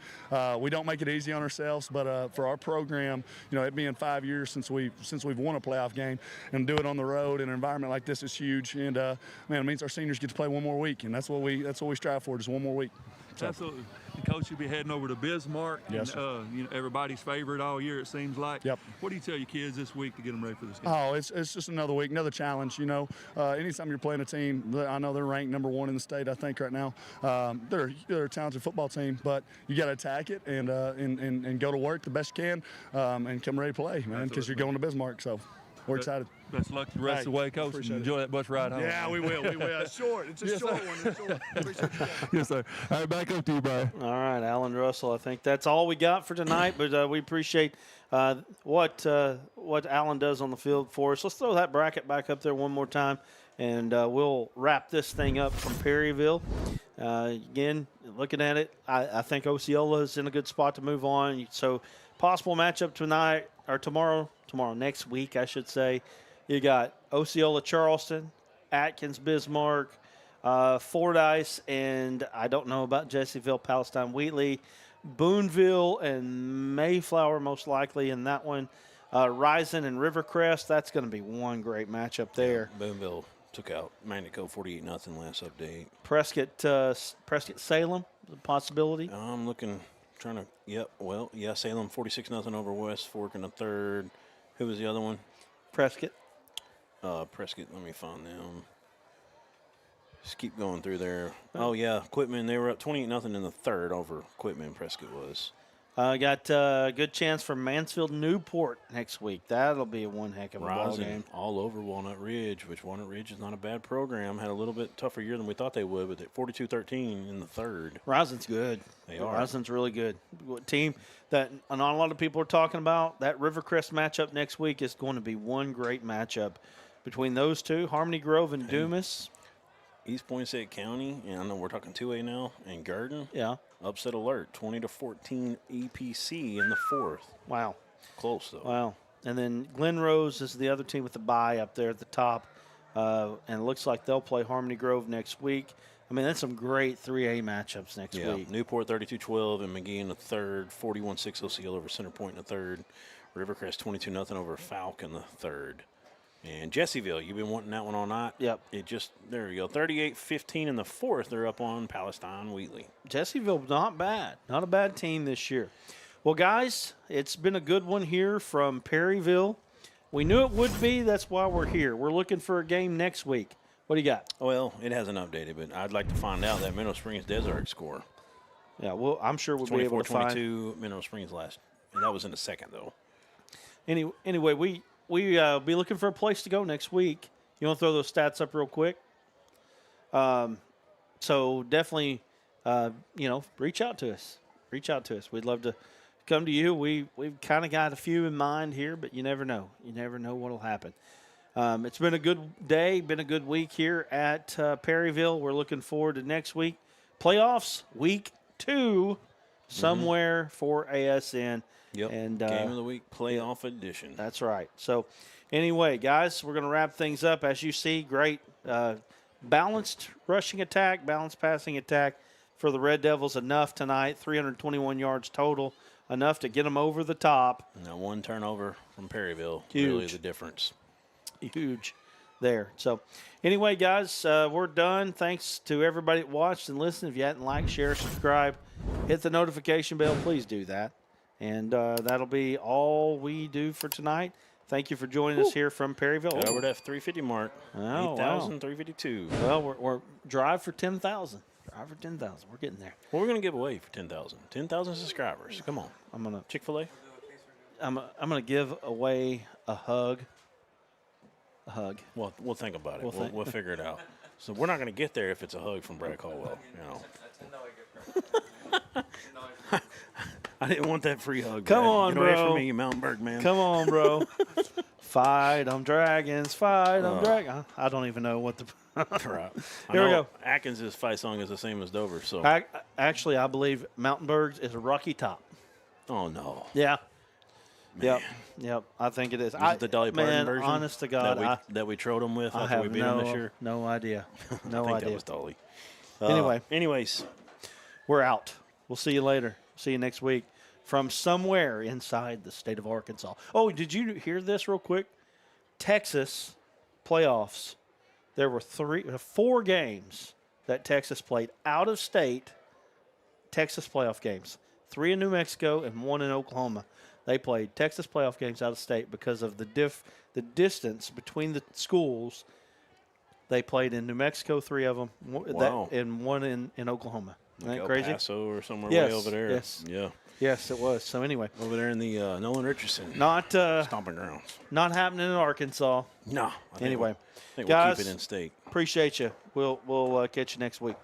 We don't make it easy on ourselves, but for our program, it being 5 years since we've won a playoff game, and do it on the road in an environment like this is huge. And it means our seniors get to play one more week, and that's what we strive for, just one more week. So. Absolutely. And Coach, you'll be heading over to Bismarck. Yes, and, everybody's favorite all year, it seems like. Yep. What do you tell your kids this week to get them ready for this game? Oh, it's just another week, another challenge. Anytime you're playing a team, I know they're ranked number 1 in the state, I think, right now. They're a talented football team, but you got to attack it and go to work the best you can and come ready to play, man, because you're going to Bismarck. So. we're excited. Best of luck the rest of the way, Coach. Appreciate it. Enjoy that bus ride home. Yeah, we will. We will. It's short. It's a Yes, short sir. one. It's short. Appreciate you guys. Yes, sir. All right, back up to you, Brian. All right, Alan Russell. I think that's all we got for tonight, but we appreciate what Alan does on the field for us. Let's throw that bracket back up there one more time, and we'll wrap this thing up from Perryville. Again, looking at it, I think Osceola is in a good spot to move on. So possible matchup tonight or tomorrow next week, I should say. You got Osceola Charleston, Atkins Bismarck, Fordyce, and I don't know about Jessieville, Palestine Wheatley, Boonville, and Mayflower most likely in that one. Rising and Rivercrest, that's going to be one great matchup there. Boonville took out Manico 48-0 last update. Prescott Salem, a possibility. I'm looking, Salem 46-0 over West Fork in the third. Who was the other one? Prescott. Prescott, let me find them. Just keep going through there. Oh, yeah, Quitman, they were up 28-0 in the third over Quitman, Prescott was. Got a good chance for Mansfield Newport next week. That'll be one heck of a ball Rising game. all over Walnut Ridge, which Walnut Ridge is not a bad program. Had a little bit tougher year than we thought they would, but at 42-13 in the third. Rising's good. They are. Rising's really good. Team that not a lot of people are talking about, that Rivercrest matchup next week is going to be one great matchup between those two, Harmony Grove and Dumas. East Poinsett County, and I know we're talking 2A now, and Garden. Yeah. Upset alert, 20-14 EPC in the fourth. Wow. Close, though. Wow. And then Glen Rose is the other team with the bye up there at the top. And it looks like they'll play Harmony Grove next week. I mean, that's some great 3A matchups next week. Newport 32-12 and McGee in the third. 41-6 Osceola over Center Point in the third. Rivercrest 22-0 over Falk in the third. And Jessieville, you've been wanting that one all night. Yep. There we go. 38-15 in the fourth. They're up on Palestine Wheatley. Jessieville, not bad. Not a bad team this year. Well, guys, it's been a good one here from Perryville. We knew it would be. That's why we're here. We're looking for a game next week. What do you got? Well, it hasn't updated, but I'd like to find out that Mineral Springs Desert score. Yeah, well, I'm sure we'll be able to find. 24-22 Mineral Springs last. And that was in the second, though. Anyway, we'll be looking for a place to go next week. You want to throw those stats up real quick? So definitely, reach out to us. Reach out to us. We'd love to come to you. We've kind of got a few in mind here, but you never know. You never know what will happen. It's been a good day, been a good week here at Perryville. We're looking forward to next week. Playoffs, week 2, somewhere for ASN. Yep. And Game of the Week playoff edition. That's right. So, anyway, guys, we're going to wrap things up. As you see, great balanced rushing attack, balanced passing attack for the Red Devils. Enough tonight, 321 yards total, enough to get them over the top. Now, one turnover from Perryville, Huge. really the difference. Huge there. So, anyway, guys, we're done. Thanks to everybody that watched and listened. If you hadn't liked, share, subscribe, hit the notification bell, please do that. And that'll be all we do for tonight. Thank you for joining us here from Perryville. Over that 350 mark. 8,352. Well, we're drive for 10,000. Drive for 10,000. We're getting there. What are we going to give away for 10,000? 10,000 subscribers. Come on. I'm gonna Chick-fil-A? I'm gonna give away a hug. A hug. Well, we'll think about it. We'll figure it out. So we're not going to get there if it's a hug from Brad Caldwell. I didn't want that free hug. Come Brad. on, Get away bro. from me, you Mountainburg man. Come on, bro. Fight on dragons. Fight on dragons. I don't even know what the. Right. Here we go. Atkins' fight song is the same as Dover. So Actually, I believe Mountainburg's is a Rocky Top. Oh no. Yeah. Man. Yep. I think it is. Is it the Dolly Parton version? Honest to God, that we trolled him with I after have we beat him this year. No idea. No I think idea. that was Dolly. Anyways, we're out. We'll see you later. See you next week from somewhere inside the state of Arkansas. Oh, did you hear this real quick? Texas playoffs. There were 4 games that Texas played out of state. Texas playoff games. 3 in New Mexico and 1 in Oklahoma. They played Texas playoff games out of state because of the distance between the schools. They played in New Mexico, 3 of them, Wow. and 1 in Oklahoma. Isn't Like that El crazy? Paso or somewhere Yes, way over there. yes. Yeah. Yes, it was. So anyway, over there in the Nolan Richardson not stomping grounds. not happening in Arkansas. No. Anyway, I think guys, we'll keep it in state. Appreciate you. We'll catch you next week.